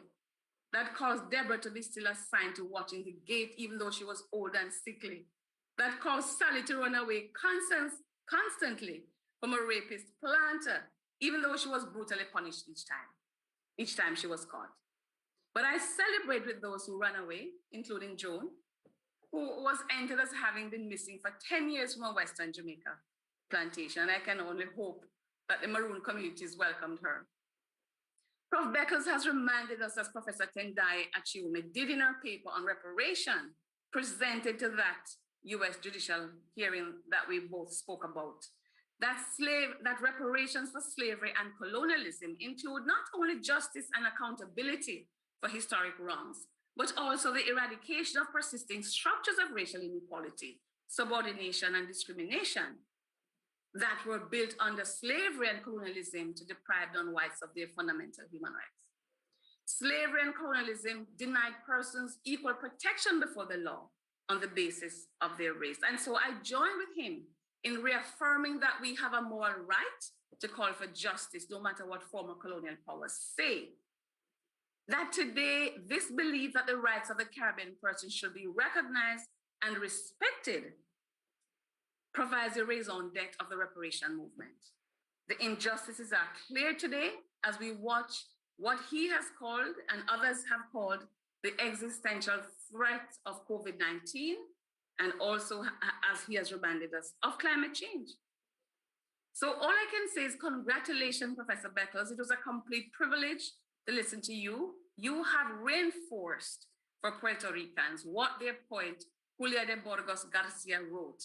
that caused Deborah to be still assigned to watching the gate even though she was old and sickly, that caused Sally to run away constantly from a rapist planter, even though she was brutally punished each time she was caught. But I celebrate with those who ran away, including Joan, who was entered as having been missing for 10 years from a Western Jamaica plantation. I can only hope that the Maroon communities welcomed her. Prof. Beckels has reminded us, as Professor Tendai Achiume did in her paper on reparation, presented to that US judicial hearing that we both spoke about, that reparations for slavery and colonialism include not only justice and accountability for historic wrongs, but also the eradication of persisting structures of racial inequality, subordination, and discrimination that were built under slavery and colonialism to deprive non-whites of their fundamental human rights. Slavery and colonialism denied persons equal protection before the law on the basis of their race. And so I join with him in reaffirming that we have a moral right to call for justice, no matter what former colonial powers say. That today, this belief that the rights of the Caribbean person should be recognized and respected provides the raison d'etre of the reparation movement. The injustices are clear today as we watch what he has called and others have called the existential threat of COVID-19 and also, as he has reminded us, of climate change. So all I can say is congratulations, Professor Beckels. It was a complete privilege to listen to you. You have reinforced for Puerto Ricans what their poet Julia de Burgos Garcia wrote.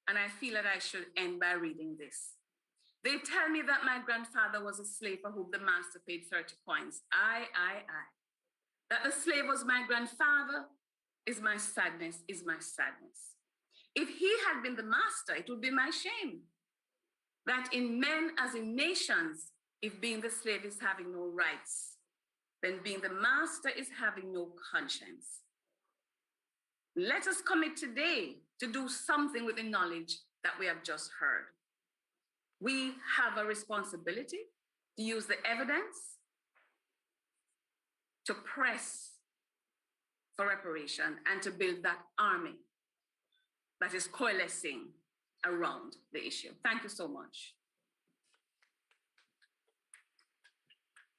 And I feel that I should end by reading this. They tell me that my grandfather was a slave for whom the master paid 30 coins. I. That the slave was my grandfather is my sadness, is my sadness. If he had been the master, it would be my shame. That in men as in nations, if being the slave is having no rights, then being the master is having no conscience. Let us commit today to do something with the knowledge that we have just heard. We have a responsibility to use the evidence to press for reparation and to build that army that is coalescing around the issue. Thank you so much.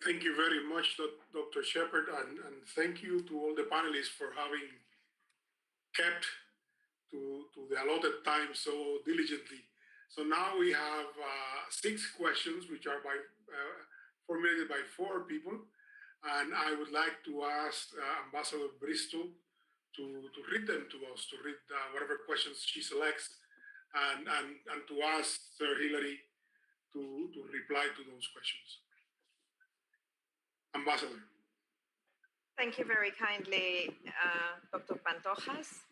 Thank you very much, Dr. Shepherd, and thank you to all the panelists for having kept to the allotted time so diligently. So now we have 6 questions, which are formulated by 4 people. And I would like to ask Ambassador Bristol to read them to us, to read whatever questions she selects, and to ask Sir Hilary to reply to those questions. Ambassador. Thank you very kindly, Dr. Pantojas.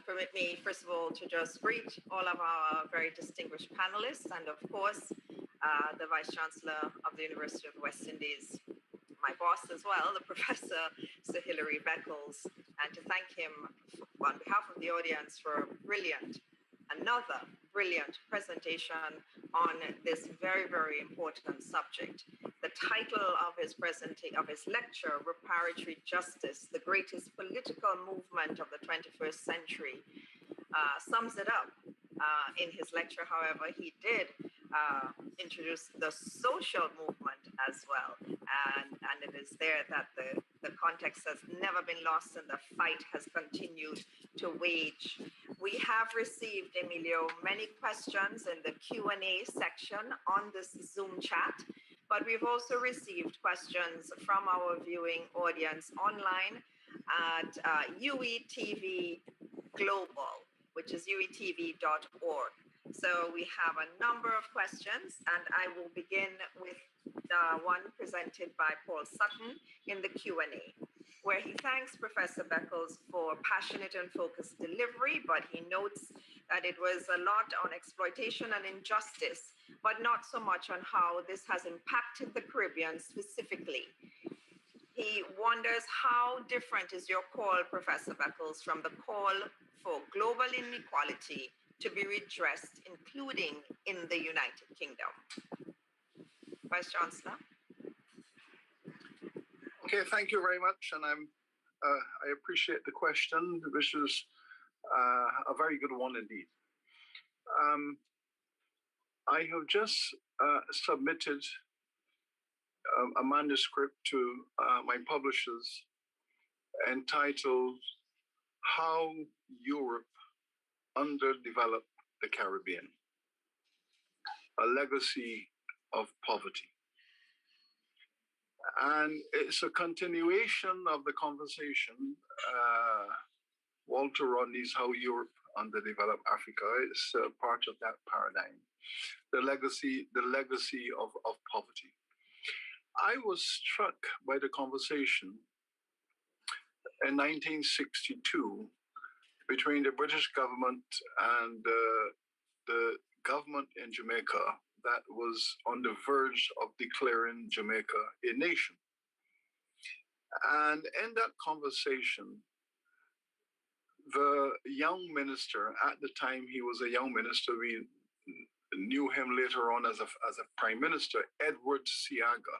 Permit me, first of all, to just greet all of our very distinguished panelists and, of course, the Vice Chancellor of the University of the West Indies, my boss as well, the Professor Sir Hilary Beckels, and to thank him on behalf of the audience for another brilliant presentation on this very, very important subject. The title of his lecture, Reparatory Justice, the Greatest Political Movement of the 21st Century, sums it up. In his lecture, however, he did introduce the social movement as well. And it is there that the context has never been lost and the fight has continued to wage. We have received, Emilio, many questions in the Q&A section on this Zoom chat, but we've also received questions from our viewing audience online at UETV Global, which is uitv.org. So we have a number of questions, and I will begin with the one presented by Paul Sutton in the Q&A, where he thanks Professor Beckels for passionate and focused delivery, but he notes that it was a lot on exploitation and injustice, but not so much on how this has impacted the Caribbean specifically. He wonders how different is your call, Professor Beckels, from the call for global inequality to be redressed, including in the United Kingdom. Vice Chancellor. Okay, thank you very much, and I appreciate the question, which is a very good one indeed. I have just submitted a manuscript to my publishers entitled "How Europe Underdeveloped the Caribbean: A Legacy of Poverty." And it's a continuation of the conversation. Walter Rodney's "How Europe Underdeveloped Africa" is part of that paradigm. The legacy of poverty. I was struck by the conversation in 1962 between the British government and the government in Jamaica that was on the verge of declaring Jamaica a nation. And in that conversation, the young minister, at the time he was a young minister, we knew him later on as a prime minister, Edward Seaga,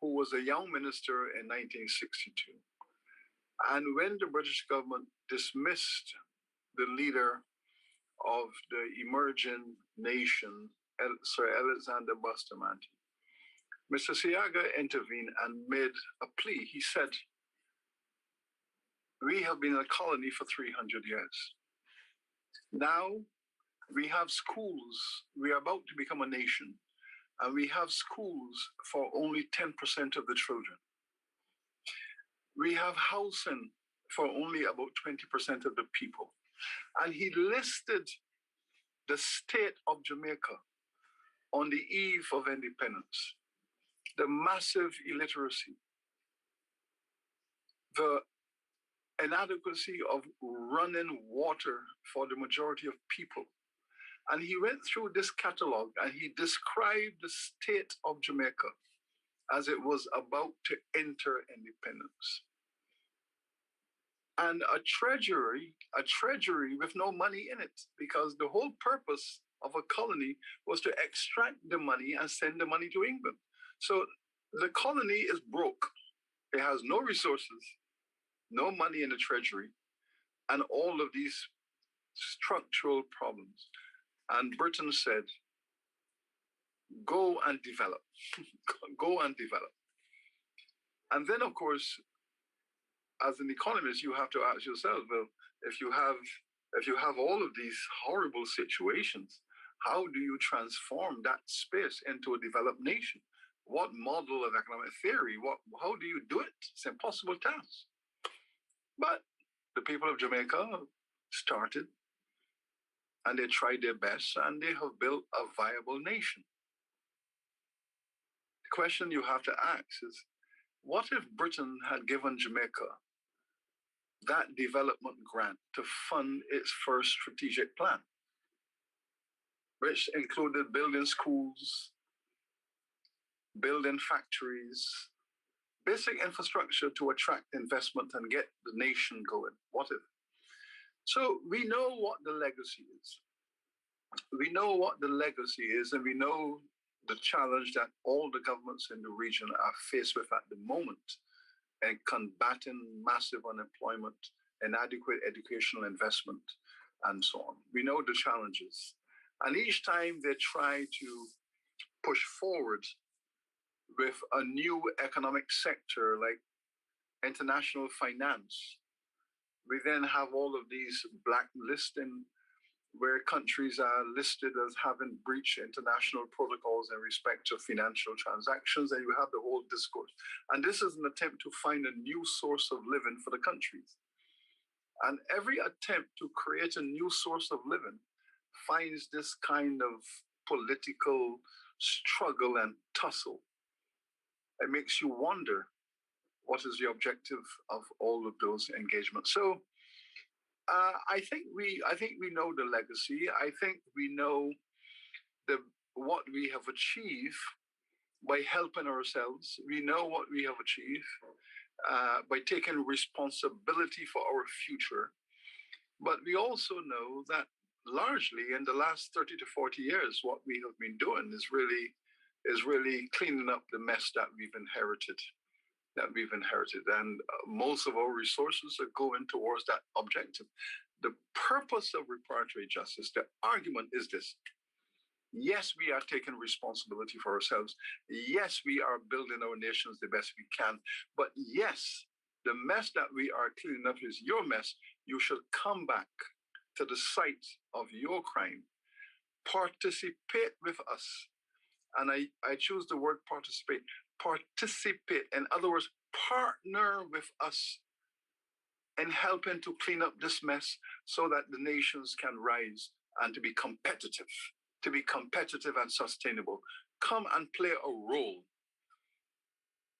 who was a young minister in 1962. And when the British government dismissed the leader of the emerging nation, Sir Alexander Bustamante, Mr. Seaga intervened and made a plea. He said, We have been a colony for 300 years. Now we have schools. We are about to become a nation, and we have schools for only 10% of the children. We have housing for only about 20% of the people. And he listed the state of Jamaica on the eve of independence, the massive illiteracy, the inadequacy of running water for the majority of people. And he went through this catalog and he described the state of Jamaica as it was about to enter independence. And a treasury with no money in it, because the whole purpose of a colony was to extract the money and send the money to England. So the colony is broke. It has no resources, no money in the treasury, and all of these structural problems. And Britain said, go and develop, go and develop. And then, of course, as an economist, you have to ask yourself, well, if you have all of these horrible situations, how do you transform that space into a developed nation? What model of economic theory? How do you do it? It's an impossible task. But the people of Jamaica started, and they tried their best, and they have built a viable nation. The question you have to ask is, what if Britain had given Jamaica that development grant to fund its first strategic plan, which included building schools, building factories, basic infrastructure to attract investment and get the nation going? What if? So we know what the legacy is. We know what the legacy is, and we know the challenge that all the governments in the region are faced with at the moment, and combating massive unemployment, inadequate educational investment, and so on. We know the challenges. And each time they try to push forward with a new economic sector like international finance, we then have all of these blacklisting where countries are listed as having breached international protocols in respect to financial transactions, and you have the whole discourse. And this is an attempt to find a new source of living for the countries. And every attempt to create a new source of living finds this kind of political struggle and tussle. It makes you wonder, what is the objective of all of those engagements? So I think we know the legacy. I think we know what we have achieved by helping ourselves. We know what we have achieved by taking responsibility for our future. But we also know that largely in the last 30 to 40 years, what we have been doing is really cleaning up the mess that we've inherited. And most of our resources are going towards that objective. The purpose of reparatory justice, the argument is this: yes, we are taking responsibility for ourselves. Yes, we are building our nations the best we can. But yes, the mess that we are cleaning up is your mess. You should come back to the site of your crime. Participate with us. And I choose the word participate. Participate. In other words, partner with us in helping to clean up this mess so that the nations can rise and to be competitive and sustainable. Come and play a role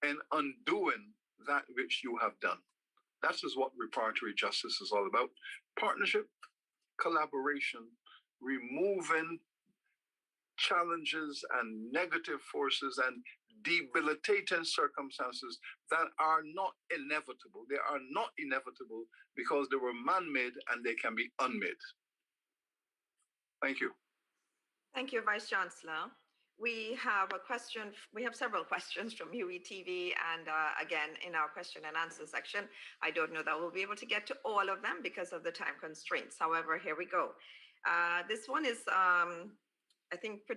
in undoing that which you have done. That is what reparatory justice is all about. Partnership, collaboration, removing challenges and negative forces and debilitating circumstances that are not inevitable. They are not inevitable because they were man-made and they can be unmade. Thank you. Thank you, Vice Chancellor. We have several questions from UETV, and again, in our question and answer section, I don't know that we'll be able to get to all of them because of the time constraints. However, here we go. This one is, I think,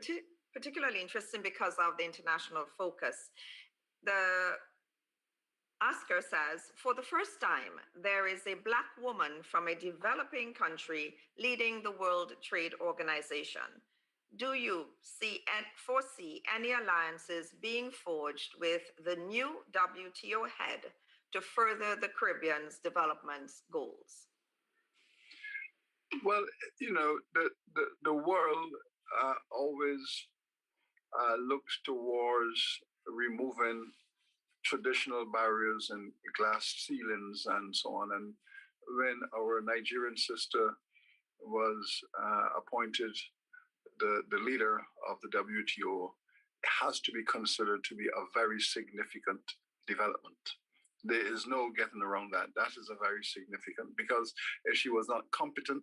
particularly interesting because of the international focus. The Oscar says, for the first time, there is a Black woman from a developing country leading the World Trade Organization. Do you foresee any alliances being forged with the new WTO head to further the Caribbean's development goals? Well, you know, the world always looks towards removing traditional barriers and glass ceilings and so on. And when our Nigerian sister was appointed the leader of the WTO, it has to be considered to be a very significant development. There is no getting around that. That is a very significant, because if she was not competent,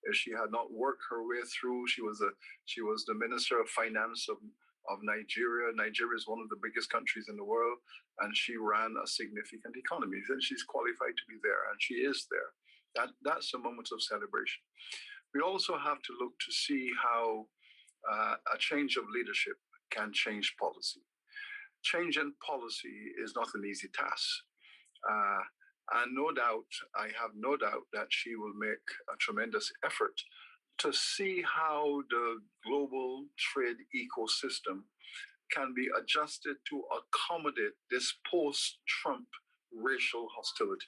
if she had not worked her way through, she was the Minister of Finance of Nigeria. Nigeria is one of the biggest countries in the world, and she ran a significant economy. And she's qualified to be there, and she is there. That's a moment of celebration. We also have to look to see how a change of leadership can change policy. Changing policy is not an easy task. And no doubt, I have no doubt that she will make a tremendous effort to see how the global trade ecosystem can be adjusted to accommodate this post-Trump racial hostility.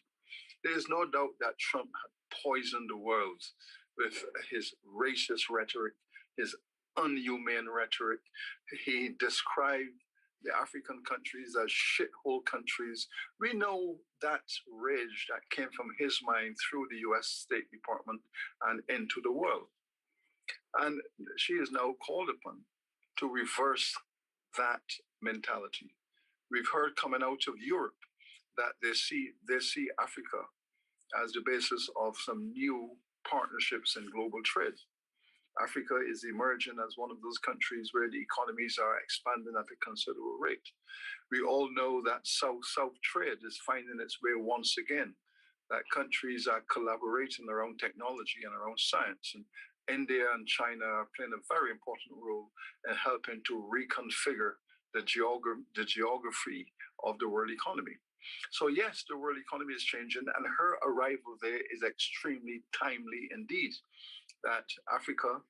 There is no doubt that Trump had poisoned the world with his racist rhetoric, his unhumane rhetoric. He described the African countries as shithole countries. We know that rage that came from his mind through the US State Department and into the world. And she is now called upon to reverse that mentality. We've heard coming out of Europe that they see Africa as the basis of some new partnerships in global trade. Africa is emerging as one of those countries where the economies are expanding at a considerable rate. We all know that South-South trade is finding its way once again, that countries are collaborating around technology and around science. And India and China are playing a very important role in helping to reconfigure the geography of the world economy. So yes, the world economy is changing, and her arrival there is extremely timely indeed. That Africa,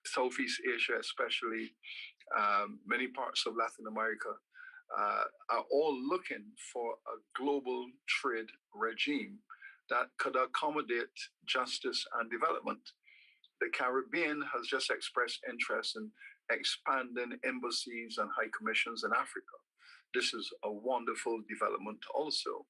Southeast Asia especially, many parts of Latin America are all looking for a global trade regime that could accommodate justice and development. The Caribbean has just expressed interest in expanding embassies and high commissions in Africa. This is a wonderful development also.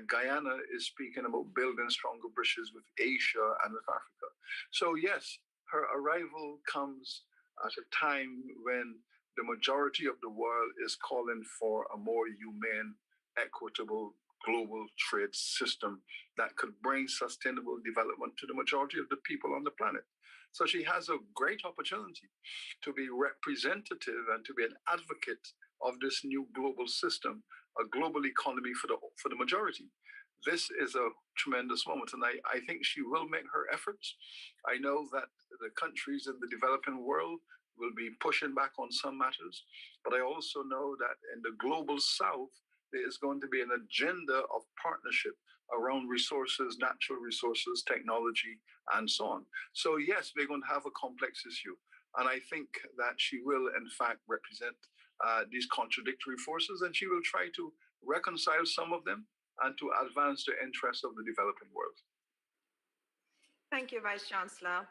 Guyana is speaking about building stronger bridges with Asia and with Africa. So yes, her arrival comes at a time when the majority of the world is calling for a more humane, equitable global trade system that could bring sustainable development to the majority of the people on the planet. So she has a great opportunity to be representative and to be an advocate of this new global system, a global economy for the majority. This is a tremendous moment, and I think she will make her efforts. I know that the countries in the developing world will be pushing back on some matters, but I also know that in the global South, there is going to be an agenda of partnership around resources, natural resources, technology, and so on. So yes, we're going to have a complex issue. And I think that she will, in fact, represent these contradictory forces, and she will try to reconcile some of them and to advance the interests of the developing world. Thank you, Vice Chancellor.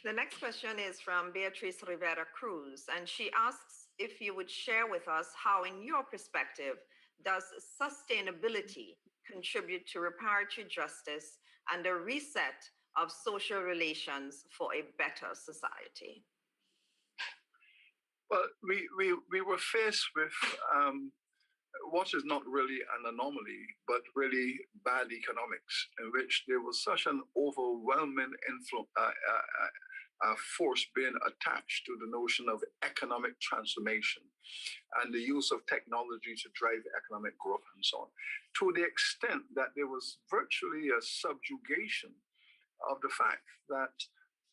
The next question is from Beatriz Rivera Cruz, and she asks if you would share with us how, in your perspective, does sustainability contribute to reparatory justice and a reset of social relations for a better society? Well, we were faced with what is not really an anomaly, but really bad economics, in which there was such an overwhelming force being attached to the notion of economic transformation and the use of technology to drive economic growth and so on, to the extent that there was virtually a subjugation of the fact that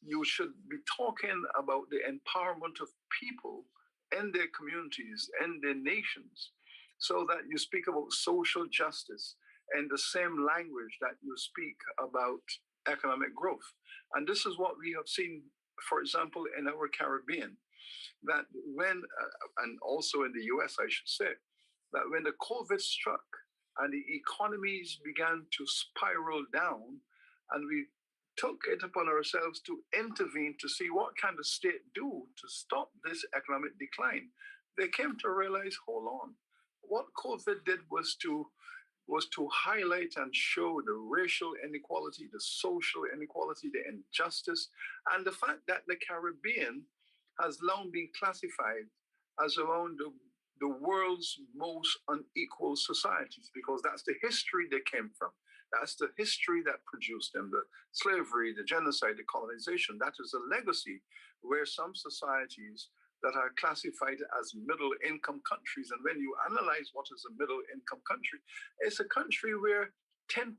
you should be talking about the empowerment of people in their communities, in their nations, so that you speak about social justice in the same language that you speak about economic growth. And this is what we have seen, for example, in our Caribbean, that when, and also in the US, I should say, that when the COVID struck and the economies began to spiral down, and we took it upon ourselves to intervene to see what can the state do to stop this economic decline, they came to realize, hold on, what COVID did was to highlight and show the racial inequality, the social inequality, the injustice, and the fact that the Caribbean has long been classified as around the world's most unequal societies, because that's the history they came from. That's the history that produced them, the slavery, the genocide, the colonization. That is a legacy where some societies that are classified as middle-income countries, and when you analyze what is a middle-income country, it's a country where 10%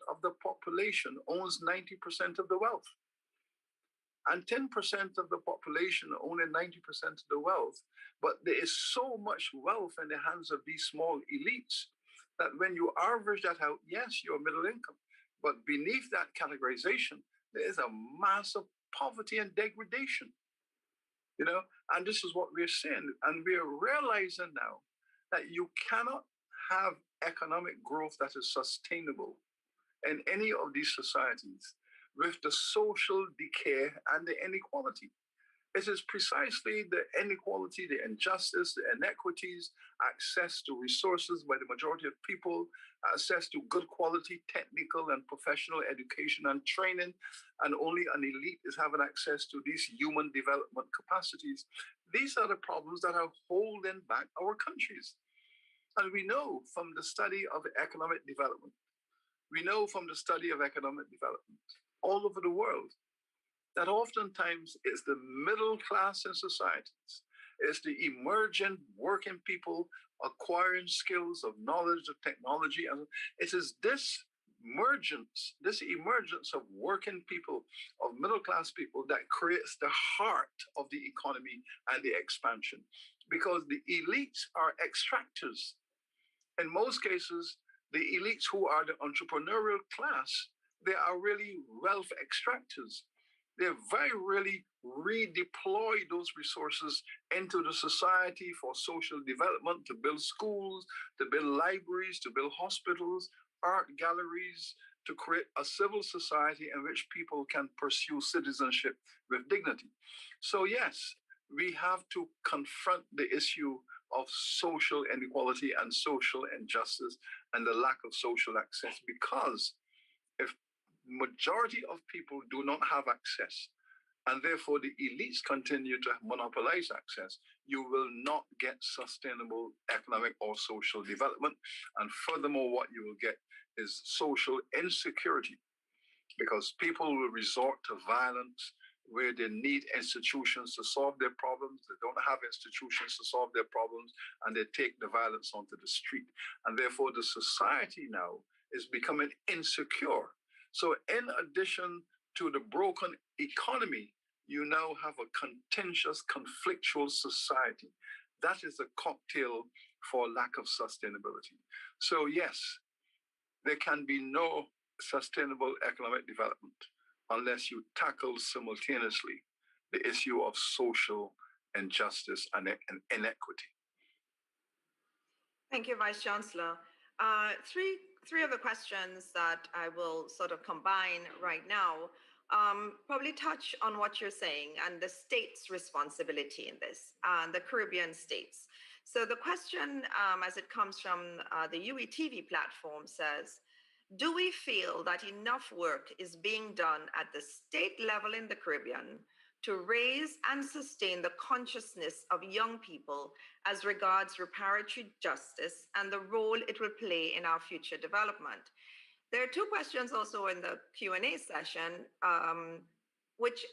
of the population owns 90% of the wealth. And 10% of the population own 90% of the wealth, but there is so much wealth in the hands of these small elites that when you average that out, yes, you're middle income, but beneath that categorization, there is a massive poverty and degradation, you know, and this is what we're seeing. And we're realizing now that you cannot have economic growth that is sustainable in any of these societies with the social decay and the inequality. It is precisely the inequality, the injustice, the inequities, access to resources by the majority of people, access to good quality technical and professional education and training, and only an elite is having access to these human development capacities. These are the problems that are holding back our countries. And we know from the study of economic development, all over the world, that oftentimes it's the middle class in societies, it's the emergent working people acquiring skills of knowledge, of technology, and it is this emergence of working people, of middle class people, that creates the heart of the economy and the expansion. Because the elites are extractors. In most cases, the elites who are the entrepreneurial class, they are really wealth extractors. They very rarely redeploy those resources into the society for social development, to build schools, to build libraries, to build hospitals, art galleries, to create a civil society in which people can pursue citizenship with dignity. So yes, we have to confront the issue of social inequality and social injustice and the lack of social access, because if majority of people do not have access, and therefore the elites continue to monopolize access, you will not get sustainable economic or social development. And furthermore, what you will get is social insecurity, because people will resort to violence where they need institutions to solve their problems. They don't have institutions to solve their problems, and they take the violence onto the street. And therefore, the society now is becoming insecure. So in addition to the broken economy, you now have a contentious, conflictual society. That is a cocktail for lack of sustainability. So yes, there can be no sustainable economic development unless you tackle simultaneously the issue of social injustice and inequity. Thank you, Vice Chancellor. Three of the questions that I will sort of combine right now probably touch on what you're saying and the state's responsibility in this, the Caribbean states. So the question, as it comes from the UETV platform, says, do we feel that enough work is being done at the state level in the Caribbean to raise and sustain the consciousness of young people as regards reparatory justice and the role it will play in our future development? There are two questions also in the Q&A session, which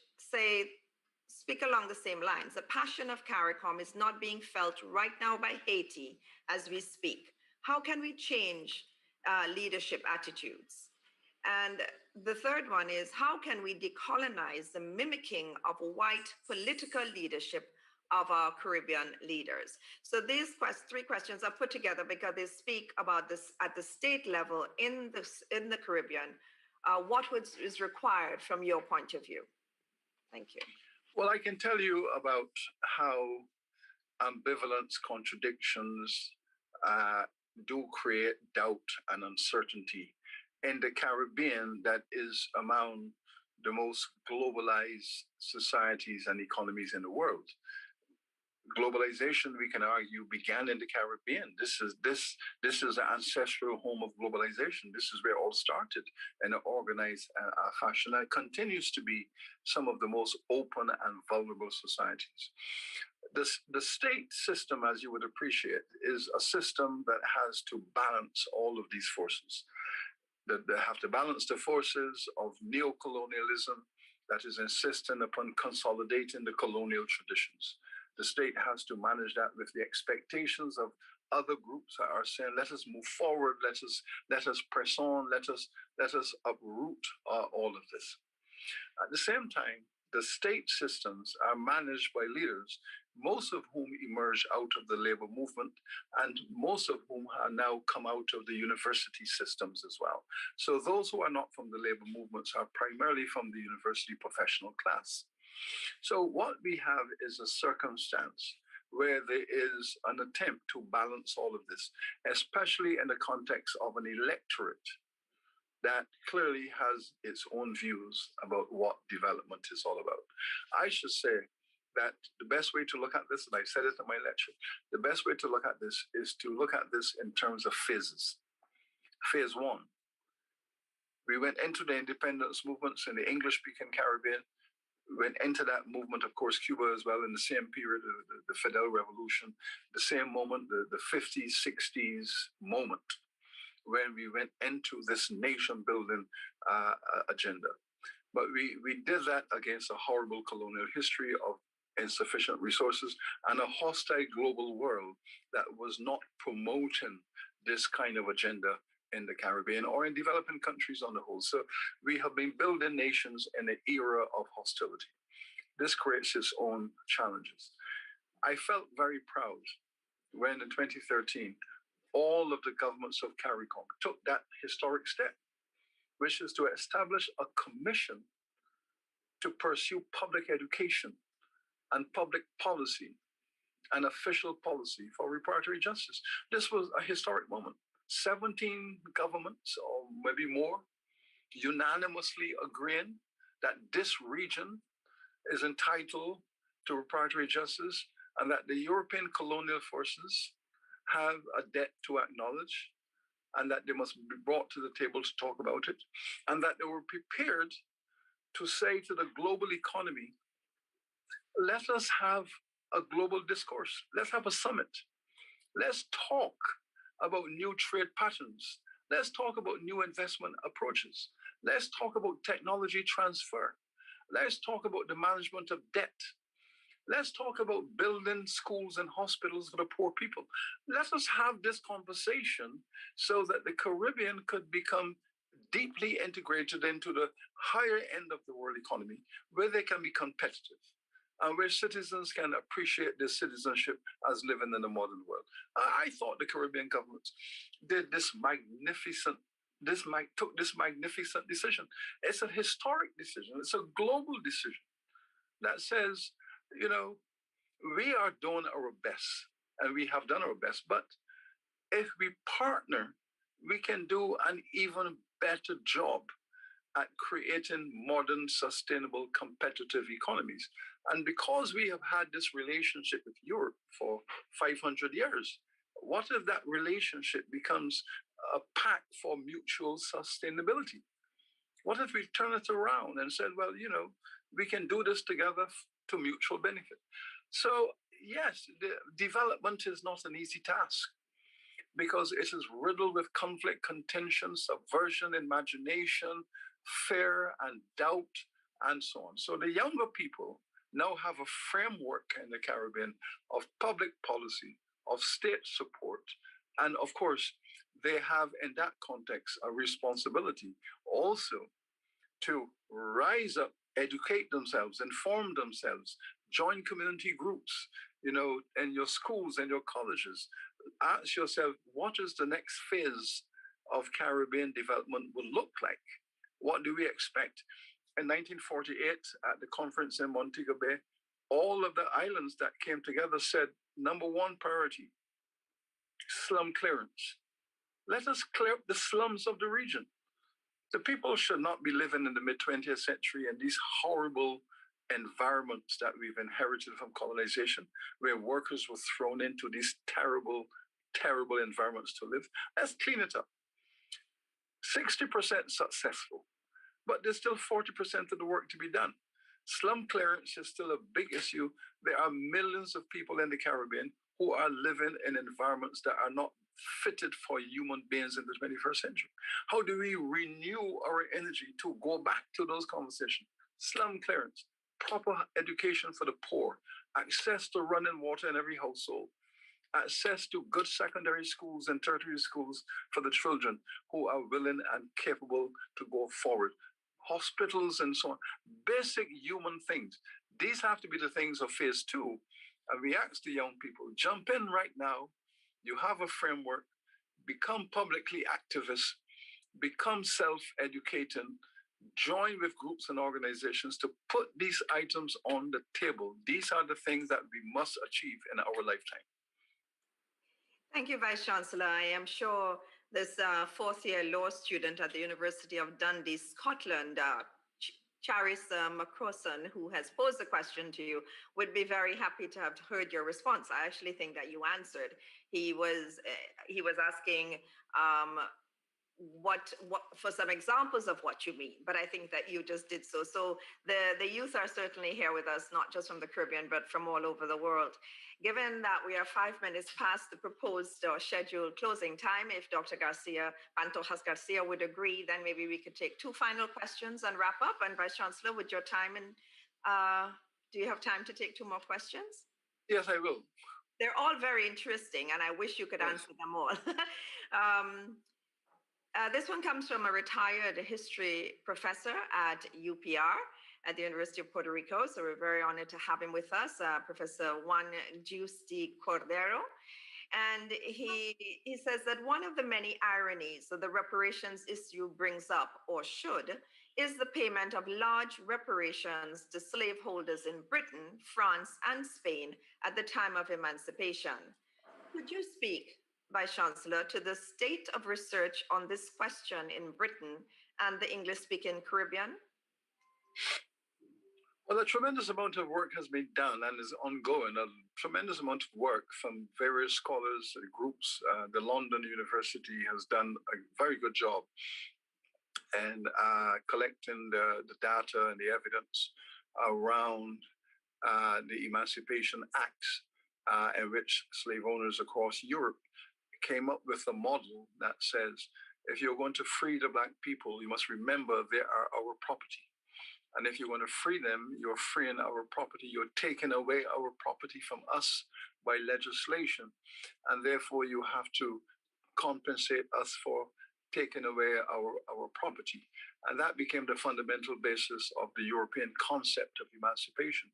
speak along the same lines. The passion of CARICOM is not being felt right now by Haiti as we speak. How can we change leadership attitudes? And the third one is, how can we decolonize the mimicking of white political leadership of our Caribbean leaders. So these three questions are put together because they speak about this at the state level in the Caribbean. What is required from your point of view? Thank you. Well, I can tell you about how ambivalence, contradictions do create doubt and uncertainty in the Caribbean that is among the most globalized societies and economies in the world. Globalization, we can argue, began in the Caribbean. This is the ancestral home of globalization. This is where it all started in an organized fashion, and continues to be some of the most open and vulnerable societies. The state system, as you would appreciate, is a system that has to balance all of these forces. That they have to balance the forces of neocolonialism that is insisting upon consolidating the colonial traditions. The state has to manage that with the expectations of other groups that are saying, let us move forward, let us press on, let us uproot all of this. At the same time, the state systems are managed by leaders, most of whom emerged out of the labor movement, and most of whom are now come out of the university systems as well. So those who are not from the labor movements are primarily from the university professional class. So what we have is a circumstance where there is an attempt to balance all of this, especially in the context of an electorate that clearly has its own views about what development is all about. I should say that the best way to look at this, and I said it in my lecture, the best way to look at this is to look at this in terms of phases. Phase one, we went into the independence movements in the English-speaking Caribbean. We went into that movement, of course, Cuba as well, in the same period, the Fidel Revolution, the same moment, the 50s, 60s moment, when we went into this nation-building agenda. But we did that against a horrible colonial history of insufficient resources and a hostile global world that was not promoting this kind of agenda in the Caribbean or in developing countries on the whole. So we have been building nations in an era of hostility. This creates its own challenges. I felt very proud when in 2013, all of the governments of CARICOM took that historic step, which is to establish a commission to pursue public education and public policy and official policy for reparatory justice. This was a historic moment. 17 governments, or maybe more, unanimously agreeing that this region is entitled to reparatory justice and that the European colonial forces have a debt to acknowledge and that they must be brought to the table to talk about it, and that they were prepared to say to the global economy, let us have a global discourse. Let's have a summit. Let's talk about new trade patterns. Let's talk about new investment approaches. Let's talk about technology transfer. Let's talk about the management of debt. Let's talk about building schools and hospitals for the poor people. Let us have this conversation so that the Caribbean could become deeply integrated into the higher end of the world economy, where they can be competitive and where citizens can appreciate their citizenship as living in the modern world. I thought the Caribbean governments did this took this magnificent decision. It's a historic decision. It's a global decision that says, we are doing our best and we have done our best, but if we partner, we can do an even better job at creating modern, sustainable, competitive economies. And because we have had this relationship with Europe for 500 years, what if that relationship becomes a pact for mutual sustainability? What if we turn it around and said, well, we can do this together to mutual benefit? So yes, the development is not an easy task because it is riddled with conflict, contention, subversion, imagination, fear, and doubt, and so on. So the younger people now have a framework in the Caribbean of public policy, of state support, and of course, they have in that context a responsibility also to rise up, educate themselves, inform themselves, Join community groups, in your schools and your colleges. Ask yourself, what is the next phase of Caribbean development will look like? What do we expect? In 1948, at the conference in Montego Bay, all of the islands that came together said, number one priority, slum clearance. Let us clear up the slums of the region. The people should not be living in the mid-20th century in these horrible environments that we've inherited from colonization, where workers were thrown into these terrible, terrible environments to live. Let's clean it up. 60% successful, but there's still 40% of the work to be done. Slum clearance is still a big issue. There are millions of people in the Caribbean who are living in environments that are not fitted for human beings in the 21st century. How do we renew our energy to go back to those conversations? Slum clearance, proper education for the poor, access to running water in every household, access to good secondary schools and tertiary schools for the children who are willing and capable to go forward, hospitals and so on, basic human things. These have to be the things of phase two. And we ask the young people, jump in right now. You have a framework, become publicly activists, become self-educating, join with groups and organizations to put these items on the table. These are the things that we must achieve in our lifetime. Thank you, Vice Chancellor. I am sure this fourth-year law student at the University of Dundee, Scotland, Charis McCrossan, who has posed the question to you, would be very happy to have heard your response. I actually think that you answered. He was asking what for some examples of what you mean, but I think that you just did so. So the youth are certainly here with us, not just from the Caribbean, but from all over the world. Given that we are 5 minutes past the proposed or scheduled closing time, if Dr. Pantojas Garcia would agree, then maybe we could take two final questions and wrap up. And Vice Chancellor, with your time, and do you have time to take two more questions? Yes, I will. They're all very interesting, and I wish you could answer them all. This one comes from a retired history professor at UPR at the University of Puerto Rico. So we're very honored to have him with us, Professor Juan Giusti Cordero. And he says that one of the many ironies that the reparations issue brings up, or should, is the payment of large reparations to slaveholders in Britain, France, and Spain at the time of emancipation. Could you speak, Vice Chancellor, to the state of research on this question in Britain and the English-speaking Caribbean? Well, a tremendous amount of work has been done and is ongoing. A tremendous amount of work from various scholars and groups. The London University has done a very good job in collecting the data and the evidence around the Emancipation Act, in which slave owners across Europe came up with a model that says, if you're going to free the Black people, you must remember they are our property. And if you want to free them, you're freeing our property. You're taking away our property from us by legislation. And therefore, you have to compensate us for taking away our property. And that became the fundamental basis of the European concept of emancipation,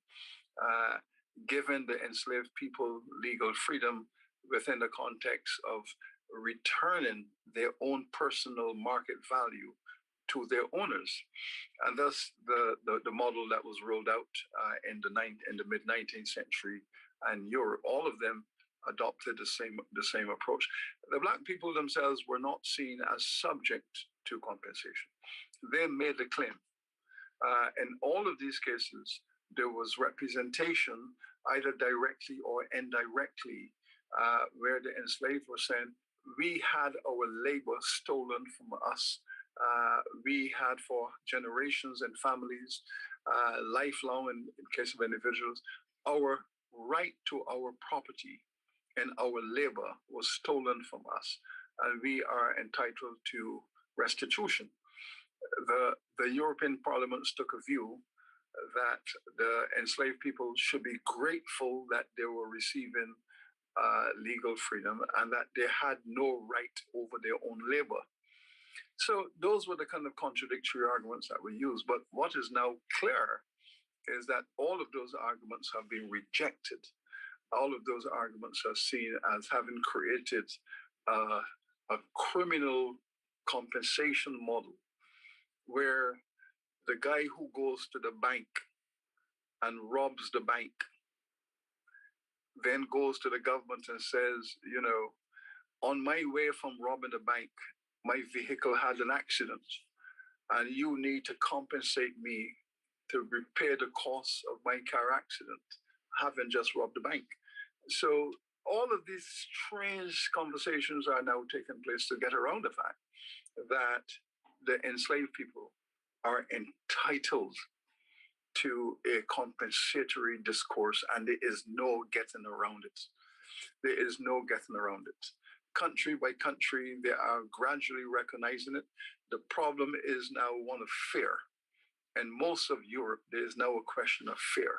giving the enslaved people legal freedom within the context of returning their own personal market value to their owners. And thus the model that was rolled out in the mid-19th century and Europe, all of them adopted the same approach. The Black people themselves were not seen as subject to compensation. They made the claim. In all of these cases, there was representation, either directly or indirectly, where the enslaved were saying, we had our labor stolen from us. We had for generations and families, lifelong in case of individuals, our right to our property and our labor was stolen from us, and we are entitled to restitution. The European parliaments took a view that the enslaved people should be grateful that they were receiving legal freedom and that they had no right over their own labor. So those were the kind of contradictory arguments that were used. But what is now clear is that all of those arguments have been rejected. All of those arguments are seen as having created a criminal compensation model where the guy who goes to the bank and robs the bank then goes to the government and says, you know, on my way from robbing the bank, my vehicle had an accident and you need to compensate me to repair the costs of my car accident, having just robbed the bank. So all of these strange conversations are now taking place to get around the fact that the enslaved people are entitled to a compensatory discourse, and there is no getting around it. There is no getting around it. Country by country, they are gradually recognizing it. The problem is now one of fear. In most of Europe, there is now a question of fear.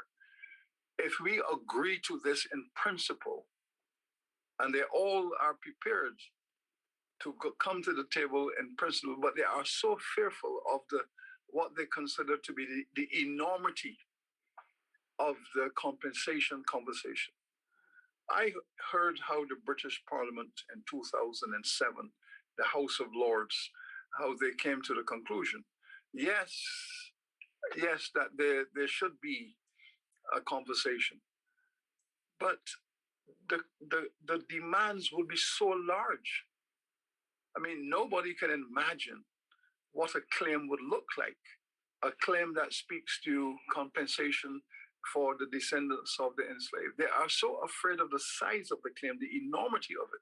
If we agree to this in principle, and they all are prepared to come to the table in principle, but they are so fearful of what they consider to be the enormity of the compensation conversation. I heard how the British Parliament in 2007, the House of Lords, how they came to the conclusion, yes, that there should be a conversation, but the demands will be so large. I mean, nobody can imagine what a claim would look like. A claim that speaks to compensation for the descendants of the enslaved. They are so afraid of the size of the claim, the enormity of it,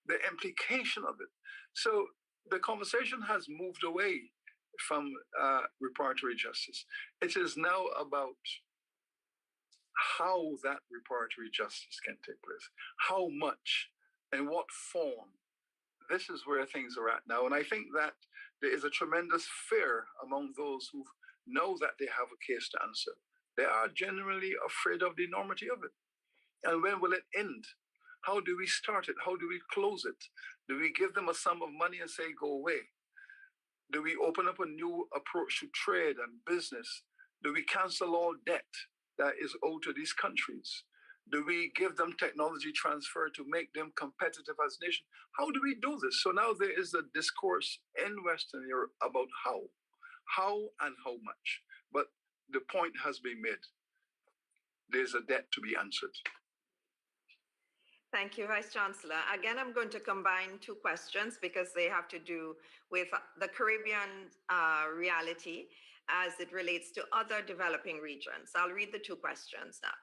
the implication of it. So the conversation has moved away from reparatory justice. It is now about how that reparatory justice can take place, how much, and what form. This is where things are at now. And I think that there is a tremendous fear among those who know that they have a case to answer. They are generally afraid of the enormity of it. And when will it end? How do we start it? How do we close it? Do we give them a sum of money and say, go away? Do we open up a new approach to trade and business? Do we cancel all debt that is owed to these countries? Do we give them technology transfer to make them competitive as a nation? How do we do this? So now there is a discourse in Western Europe about how and how much. But the point has been made. There's a debt to be answered. Thank you, Vice Chancellor. Again, I'm going to combine two questions because they have to do with the Caribbean reality as it relates to other developing regions. I'll read the two questions now.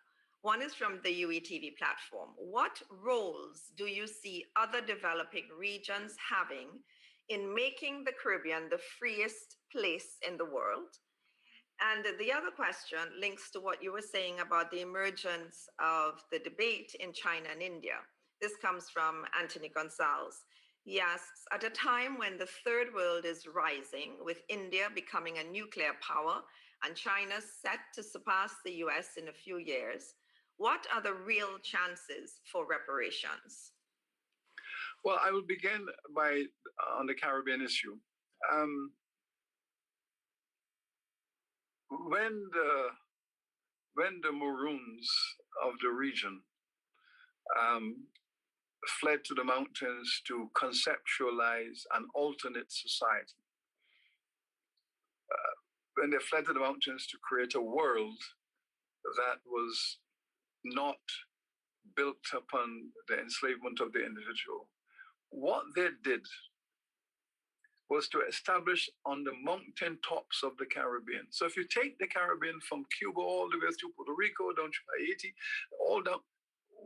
One is from the UETV platform. What roles do you see other developing regions having in making the Caribbean the freest place in the world? And the other question links to what you were saying about the emergence of the debate in China and India. This comes from Anthony Gonzalez. He asks, at a time when the third world is rising, with India becoming a nuclear power and China set to surpass the US in a few years, what are the real chances for reparations? Well, I will begin on the Caribbean issue. When the Maroons of the region fled to the mountains to conceptualize an alternate society, when they fled to the mountains to create a world that was not built upon the enslavement of the individual, what they did was to establish on the mountain tops of the Caribbean. So if you take the Caribbean from Cuba all the way to Puerto Rico, down to Haiti, all down,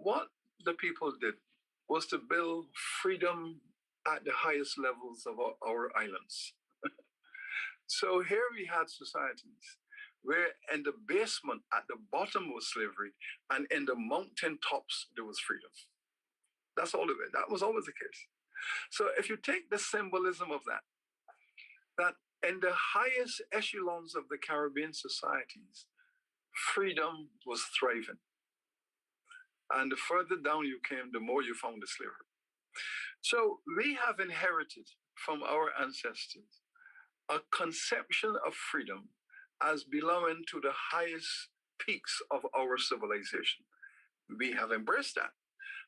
what the people did was to build freedom at the highest levels of our islands. So here we had societies where in the basement, at the bottom was slavery, and in the mountain tops, there was freedom. That's all of it. That was always the case. So if you take the symbolism of that in the highest echelons of the Caribbean societies, freedom was thriving. And the further down you came, the more you found the slavery. So we have inherited from our ancestors a conception of freedom as belonging to the highest peaks of our civilization. We have embraced that.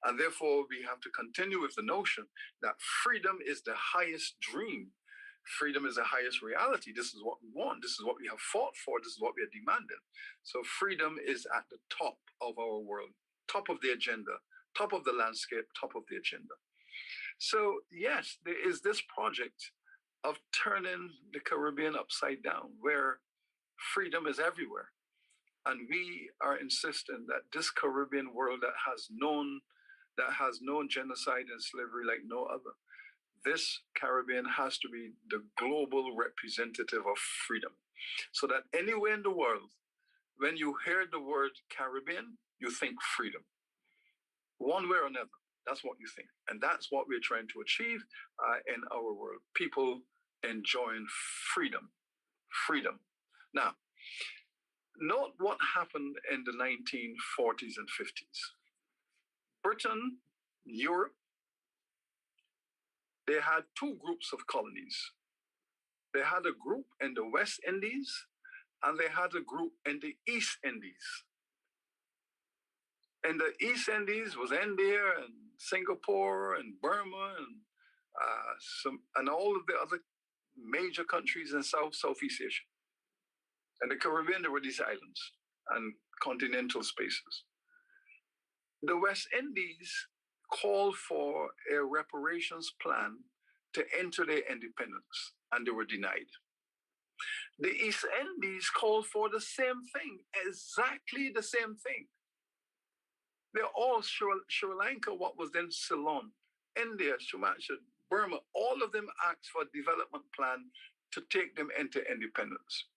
And therefore, we have to continue with the notion that freedom is the highest dream. Freedom is the highest reality. This is what we want. This is what we have fought for. This is what we are demanding. So freedom is at the top of our world, top of the agenda, top of the landscape, top of the agenda. So yes, there is this project of turning the Caribbean upside down, where freedom is everywhere. And we are insisting that this Caribbean world that has known genocide and slavery like no other, this Caribbean has to be the global representative of freedom. So that anywhere in the world, when you hear the word Caribbean, you think freedom. One way or another, that's what you think. And that's what we're trying to achieve in our world. People enjoying freedom. Freedom. Now, note what happened in the 1940s and 50s. Britain, Europe, they had two groups of colonies. They had a group in the West Indies, and they had a group in the East Indies. And the East Indies was India and Singapore and Burma and all of the other major countries in Southeast Asia. And the Caribbean, there were these islands and continental spaces. The West Indies called for a reparations plan to enter their independence, and they were denied. The East Indies called for the same thing, exactly the same thing. They're all Sri Lanka, what was then Ceylon, India, Sumatra, Burma, all of them asked for a development plan to take them into independence.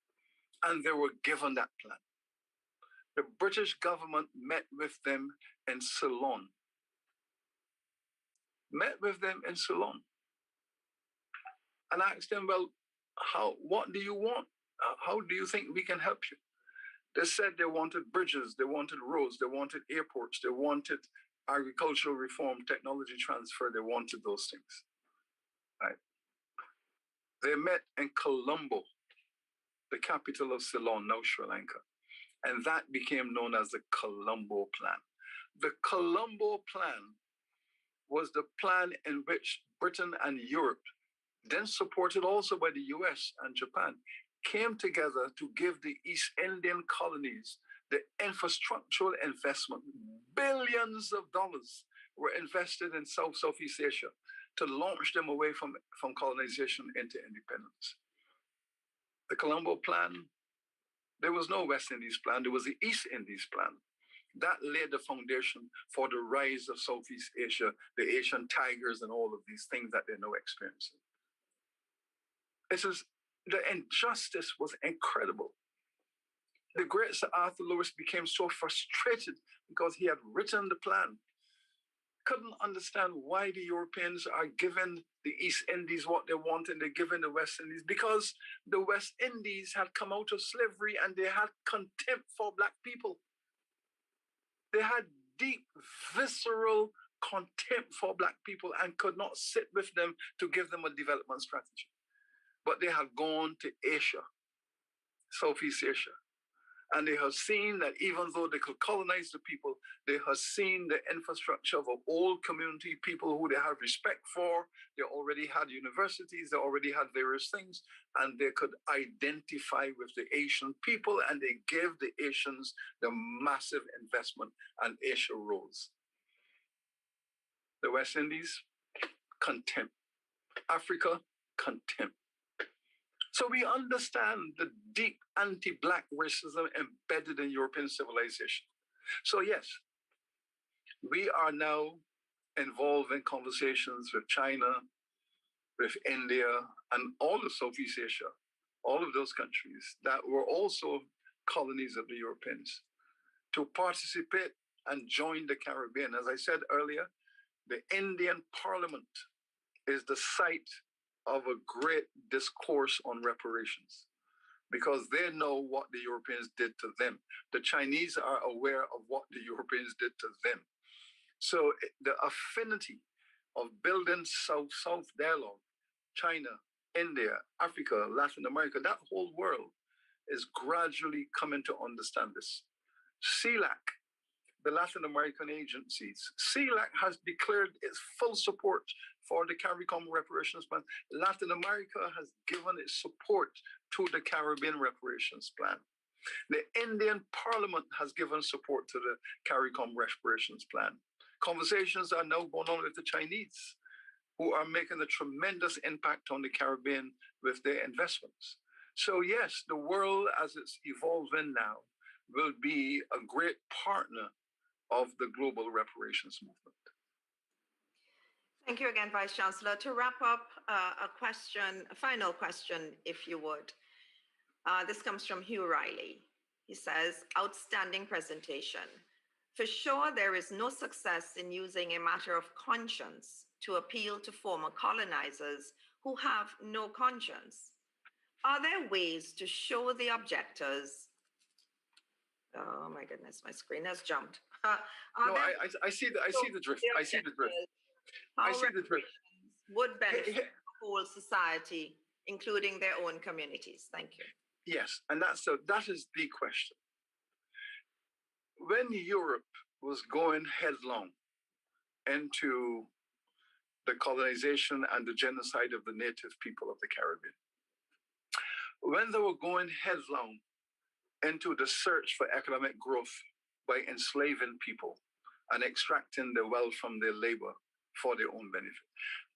And they were given that plan. The British government met with them in Ceylon. And asked them, well, what do you want? How do you think we can help you? They said they wanted bridges, they wanted roads, they wanted airports, they wanted agricultural reform, technology transfer, they wanted those things. Right? They met in Colombo, the capital of Ceylon, now Sri Lanka. And that became known as the Colombo Plan. The Colombo Plan was the plan in which Britain and Europe, then supported also by the US and Japan, came together to give the East Indian colonies the infrastructural investment. Billions of dollars were invested in Southeast Asia to launch them away from colonization into independence. The Colombo Plan, there was no West Indies plan, there was the East Indies plan. That laid the foundation for the rise of Southeast Asia, the Asian tigers and all of these things that they're now experiencing. The injustice was incredible. The great Sir Arthur Lewis became so frustrated because he had written the plan. Couldn't understand why the Europeans are giving the East Indies what they want and they're giving the West Indies, because the West Indies had come out of slavery and they had contempt for Black people. They had deep, visceral contempt for Black people and could not sit with them to give them a development strategy. But they had gone to Asia, Southeast Asia, and they have seen that even though they could colonize the people, they have seen the infrastructure of an old community, people who they have respect for. They already had universities, they already had various things, and they could identify with the Asian people, and they gave the Asians the massive investment, and Asia rose. The West Indies, contempt. Africa, contempt. So we understand the deep anti-Black racism embedded in European civilization. So yes, we are now involved in conversations with China, with India, and all of Southeast Asia, all of those countries that were also colonies of the Europeans, to participate and join the Caribbean. As I said earlier, the Indian Parliament is the site of a great discourse on reparations, because they know what the Europeans did to them. The Chinese are aware of what the Europeans did to them. So the affinity of building South-South dialogue, China, India, Africa, Latin America, that whole world is gradually coming to understand this. CELAC, the Latin American agencies, CELAC has declared its full support for the CARICOM reparations plan. Latin America has given its support to the Caribbean reparations plan. The Indian Parliament has given support to the CARICOM reparations plan. Conversations are now going on with the Chinese, who are making a tremendous impact on the Caribbean with their investments. So yes, the world as it's evolving now will be a great partner of the global reparations movement. Thank you again, Vice Chancellor. To wrap up, a final question, if you would. This comes from Hugh Riley. He says, outstanding presentation. For sure, there is no success in using a matter of conscience to appeal to former colonizers who have no conscience. Are there ways to show the objectors? Oh my goodness, my screen has jumped. I see the drift. I see the drift. I see the drift. Would benefit the whole society, including their own communities. Thank you. Yes, and that is the question. When Europe was going headlong into the colonization and the genocide of the native people of the Caribbean, when they were going headlong into the search for economic growth by enslaving people and extracting the wealth from their labor for their own benefit,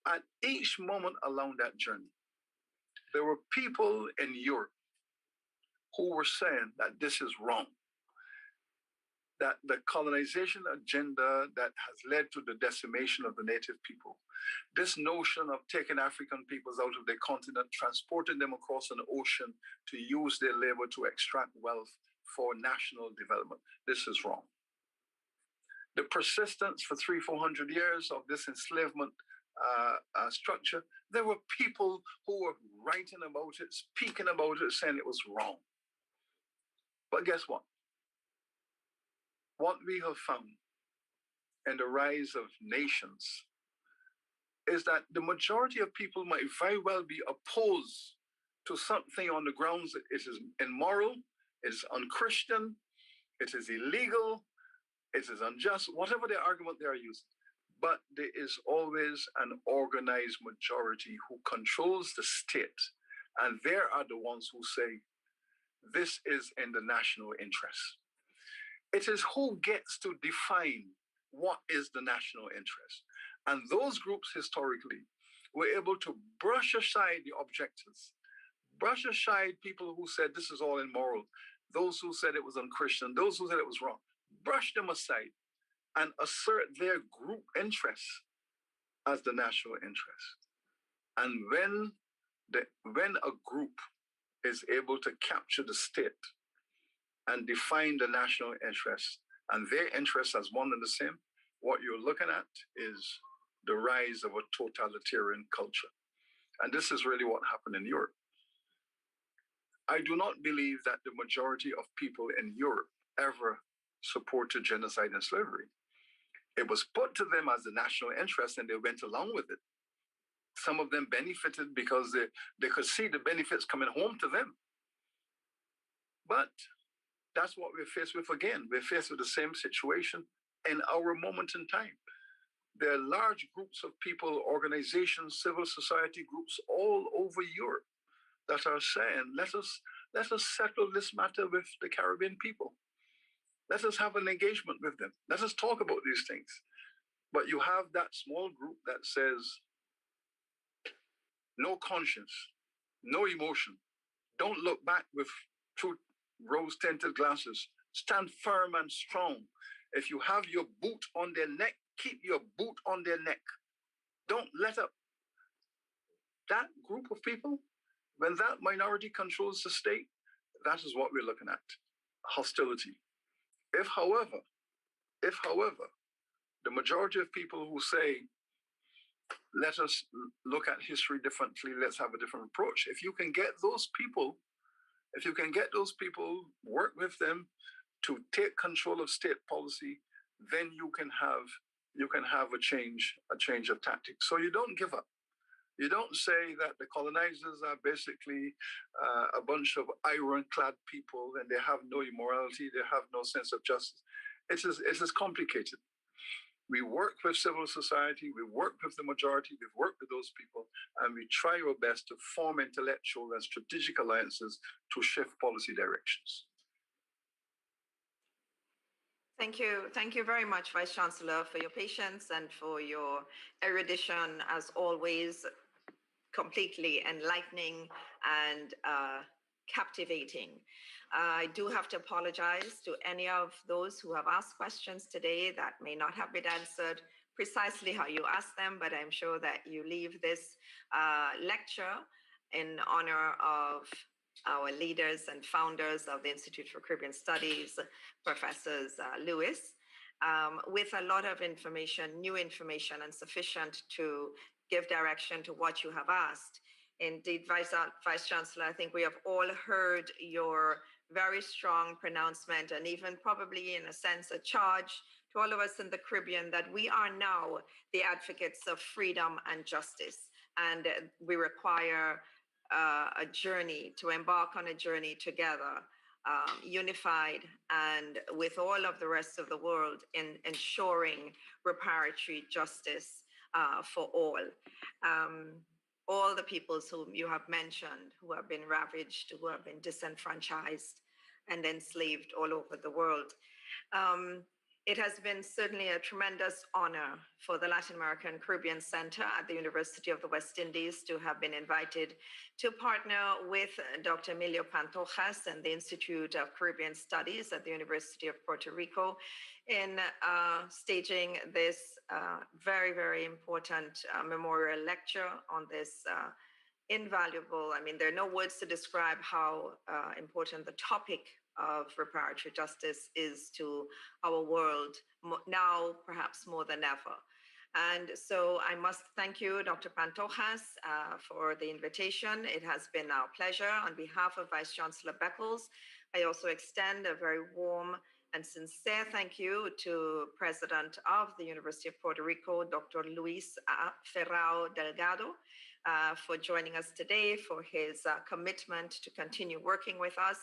at each moment along that journey, there were people in Europe who were saying that this is wrong, that the colonization agenda that has led to the decimation of the native people, this notion of taking African peoples out of their continent, transporting them across an ocean to use their labor to extract wealth for national development, this is wrong. The persistence for 300-400 years of this enslavement structure, there were people who were writing about it, speaking about it, saying it was wrong. But guess what? What we have found in the rise of nations is that the majority of people might very well be opposed to something on the grounds that it is immoral, it is unchristian, it is illegal, it is unjust, whatever the argument they are using. But there is always an organized majority who controls the state, and they are the ones who say, this is in the national interest. It is who gets to define what is the national interest. And those groups historically were able to brush aside the objectors, brush aside people who said this is all immoral, those who said it was unchristian, those who said it was wrong, brush them aside and assert their group interests as the national interest. And when a group is able to capture the state and define the national interest and their interests as one and the same, what you're looking at is the rise of a totalitarian culture. And this is really what happened in Europe. I do not believe that the majority of people in Europe ever supported genocide and slavery. It was put to them as a national interest and they went along with it. Some of them benefited because they could see the benefits coming home to them. But that's what we're faced with again. We're faced with the same situation in our moment in time. There are large groups of people, organizations, civil society groups all over Europe that are saying, let us settle this matter with the Caribbean people. Let us have an engagement with them. Let us talk about these things. But you have that small group that says, no conscience, no emotion. Don't look back with rose-tinted glasses. Stand firm and strong. If you have your boot on their neck, keep your boot on their neck. Don't let up. That group of people, when that minority controls the state, that is what we're looking at. Hostility. If, however, the majority of people who say, let us look at history differently, let's have a different approach. If you can get those people, work with them to take control of state policy, then you can have a change of tactics. So you don't give up. You don't say that the colonizers are basically a bunch of ironclad people and they have no immorality, they have no sense of justice. It is complicated. We work with civil society, we work with the majority, we've worked with those people, and we try our best to form intellectual and strategic alliances to shift policy directions. Thank you. Thank you very much, Vice Chancellor, for your patience and for your erudition, as always, completely enlightening and captivating. I do have to apologize to any of those who have asked questions today that may not have been answered precisely how you asked them, but I'm sure that you leave this lecture in honor of our leaders and founders of the Institute for Caribbean Studies, Professors Lewis, with a lot of information, new information, and sufficient to give direction to what you have asked. Indeed, Vice Chancellor, I think we have all heard your very strong pronouncement and even probably in a sense a charge to all of us in the Caribbean that we are now the advocates of freedom and justice. And we require a journey, to embark on a journey together, unified and with all of the rest of the world in ensuring reparatory justice for all the peoples whom you have mentioned, who have been ravaged, who have been disenfranchised and enslaved all over the world. It has been certainly a tremendous honor for the Latin American Caribbean Center at the University of the West Indies to have been invited to partner with Dr. Emilio Pantojas and the Institute of Caribbean Studies at the University of Puerto Rico in staging this very, very important memorial lecture on this invaluable, I mean, there are no words to describe how important the topic of reparatory justice is to our world now, perhaps more than ever. And so I must thank you, Dr. Pantojas, for the invitation. It has been our pleasure. On behalf of Vice Chancellor Beckels, I also extend a very warm and sincere thank you to President of the University of Puerto Rico, Dr. Luis Ferraro Delgado, for joining us today, for his commitment to continue working with us.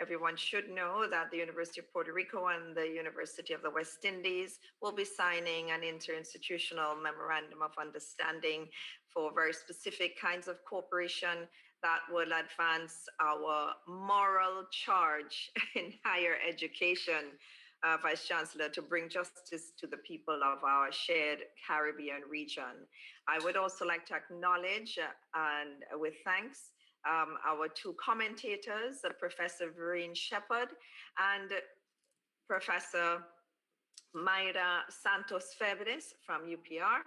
Everyone should know that the University of Puerto Rico and the University of the West Indies will be signing an interinstitutional memorandum of understanding for very specific kinds of cooperation that will advance our moral charge in higher education, Vice Chancellor, to bring justice to the people of our shared Caribbean region. I would also like to acknowledge, and with thanks, our two commentators, Professor Verene Shepherd and Professor Mayra Santos Febres from UPR,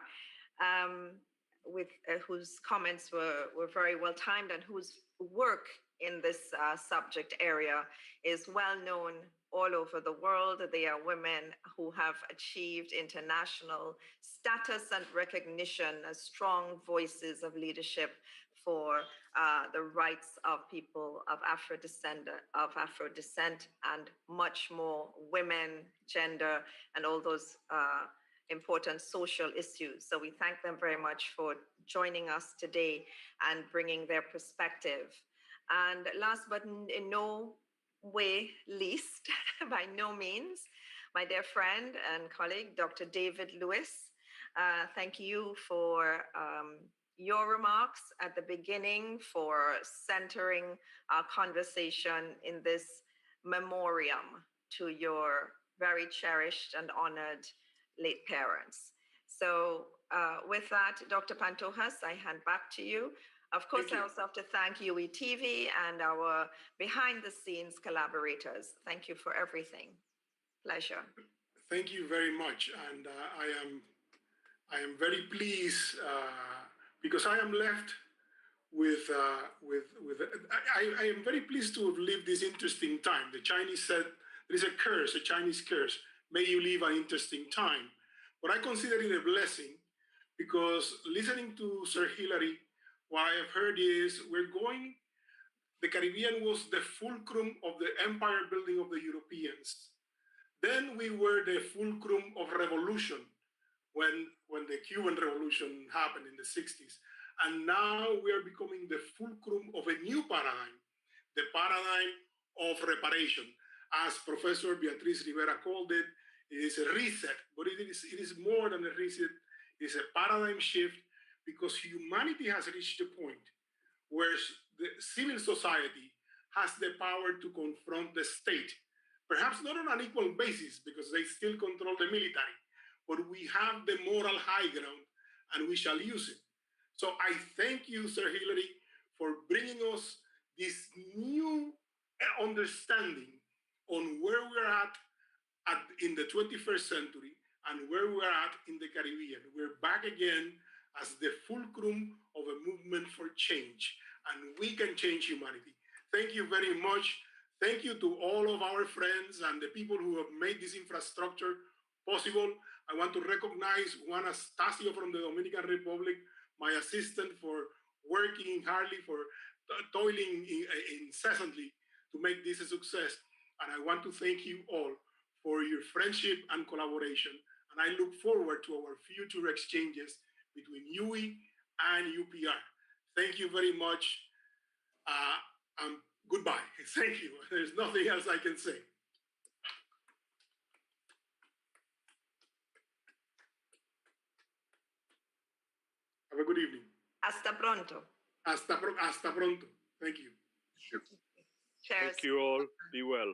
whose comments were very well timed and whose work in this subject area is well known all over the world. They are women who have achieved international status and recognition as strong voices of leadership for the rights of people of Afro descent and much more, women, gender, and all those important social issues. So we thank them very much for joining us today and bringing their perspective. And last but in no way least, by no means, my dear friend and colleague, Dr. David Lewis, thank you for your remarks at the beginning, for centering our conversation in this memoriam to your very cherished and honored late parents. So with that, Dr. Pantojas, I hand back to you. Of course, I also have to thank UETV and our behind-the-scenes collaborators. Thank you for everything. Pleasure. Thank you very much, and I am very pleased because I am left with I am very pleased to have lived this interesting time. The Chinese said there is a curse, a Chinese curse. May you live an interesting time. But I consider it a blessing because listening to Sir Hilary, what I have heard is the Caribbean was the fulcrum of the empire building of the Europeans. Then we were the fulcrum of revolution when when the Cuban Revolution happened in the 60s. And now we are becoming the fulcrum of a new paradigm, the paradigm of reparation. As Professor Beatriz Rivera called it, it is a reset, but it is more than a reset. It is a paradigm shift because humanity has reached a point where the civil society has the power to confront the state, perhaps not on an equal basis because they still control the military, but we have the moral high ground and we shall use it. So I thank you, Sir Hilary, for bringing us this new understanding on where we're at in the 21st century and where we're at in the Caribbean. We're back again as the fulcrum of a movement for change, and we can change humanity. Thank you very much. Thank you to all of our friends and the people who have made this infrastructure possible. I want to recognize Juan Astacio from the Dominican Republic, my assistant, for working hardly, for toiling incessantly to make this a success. And I want to thank you all for your friendship and collaboration. And I look forward to our future exchanges between UE and UPR. Thank you very much. And goodbye. Thank you. There's nothing else I can say. Have a good evening. Hasta pronto. Hasta pronto. Thank you. Cheers. Thank you all. Be well.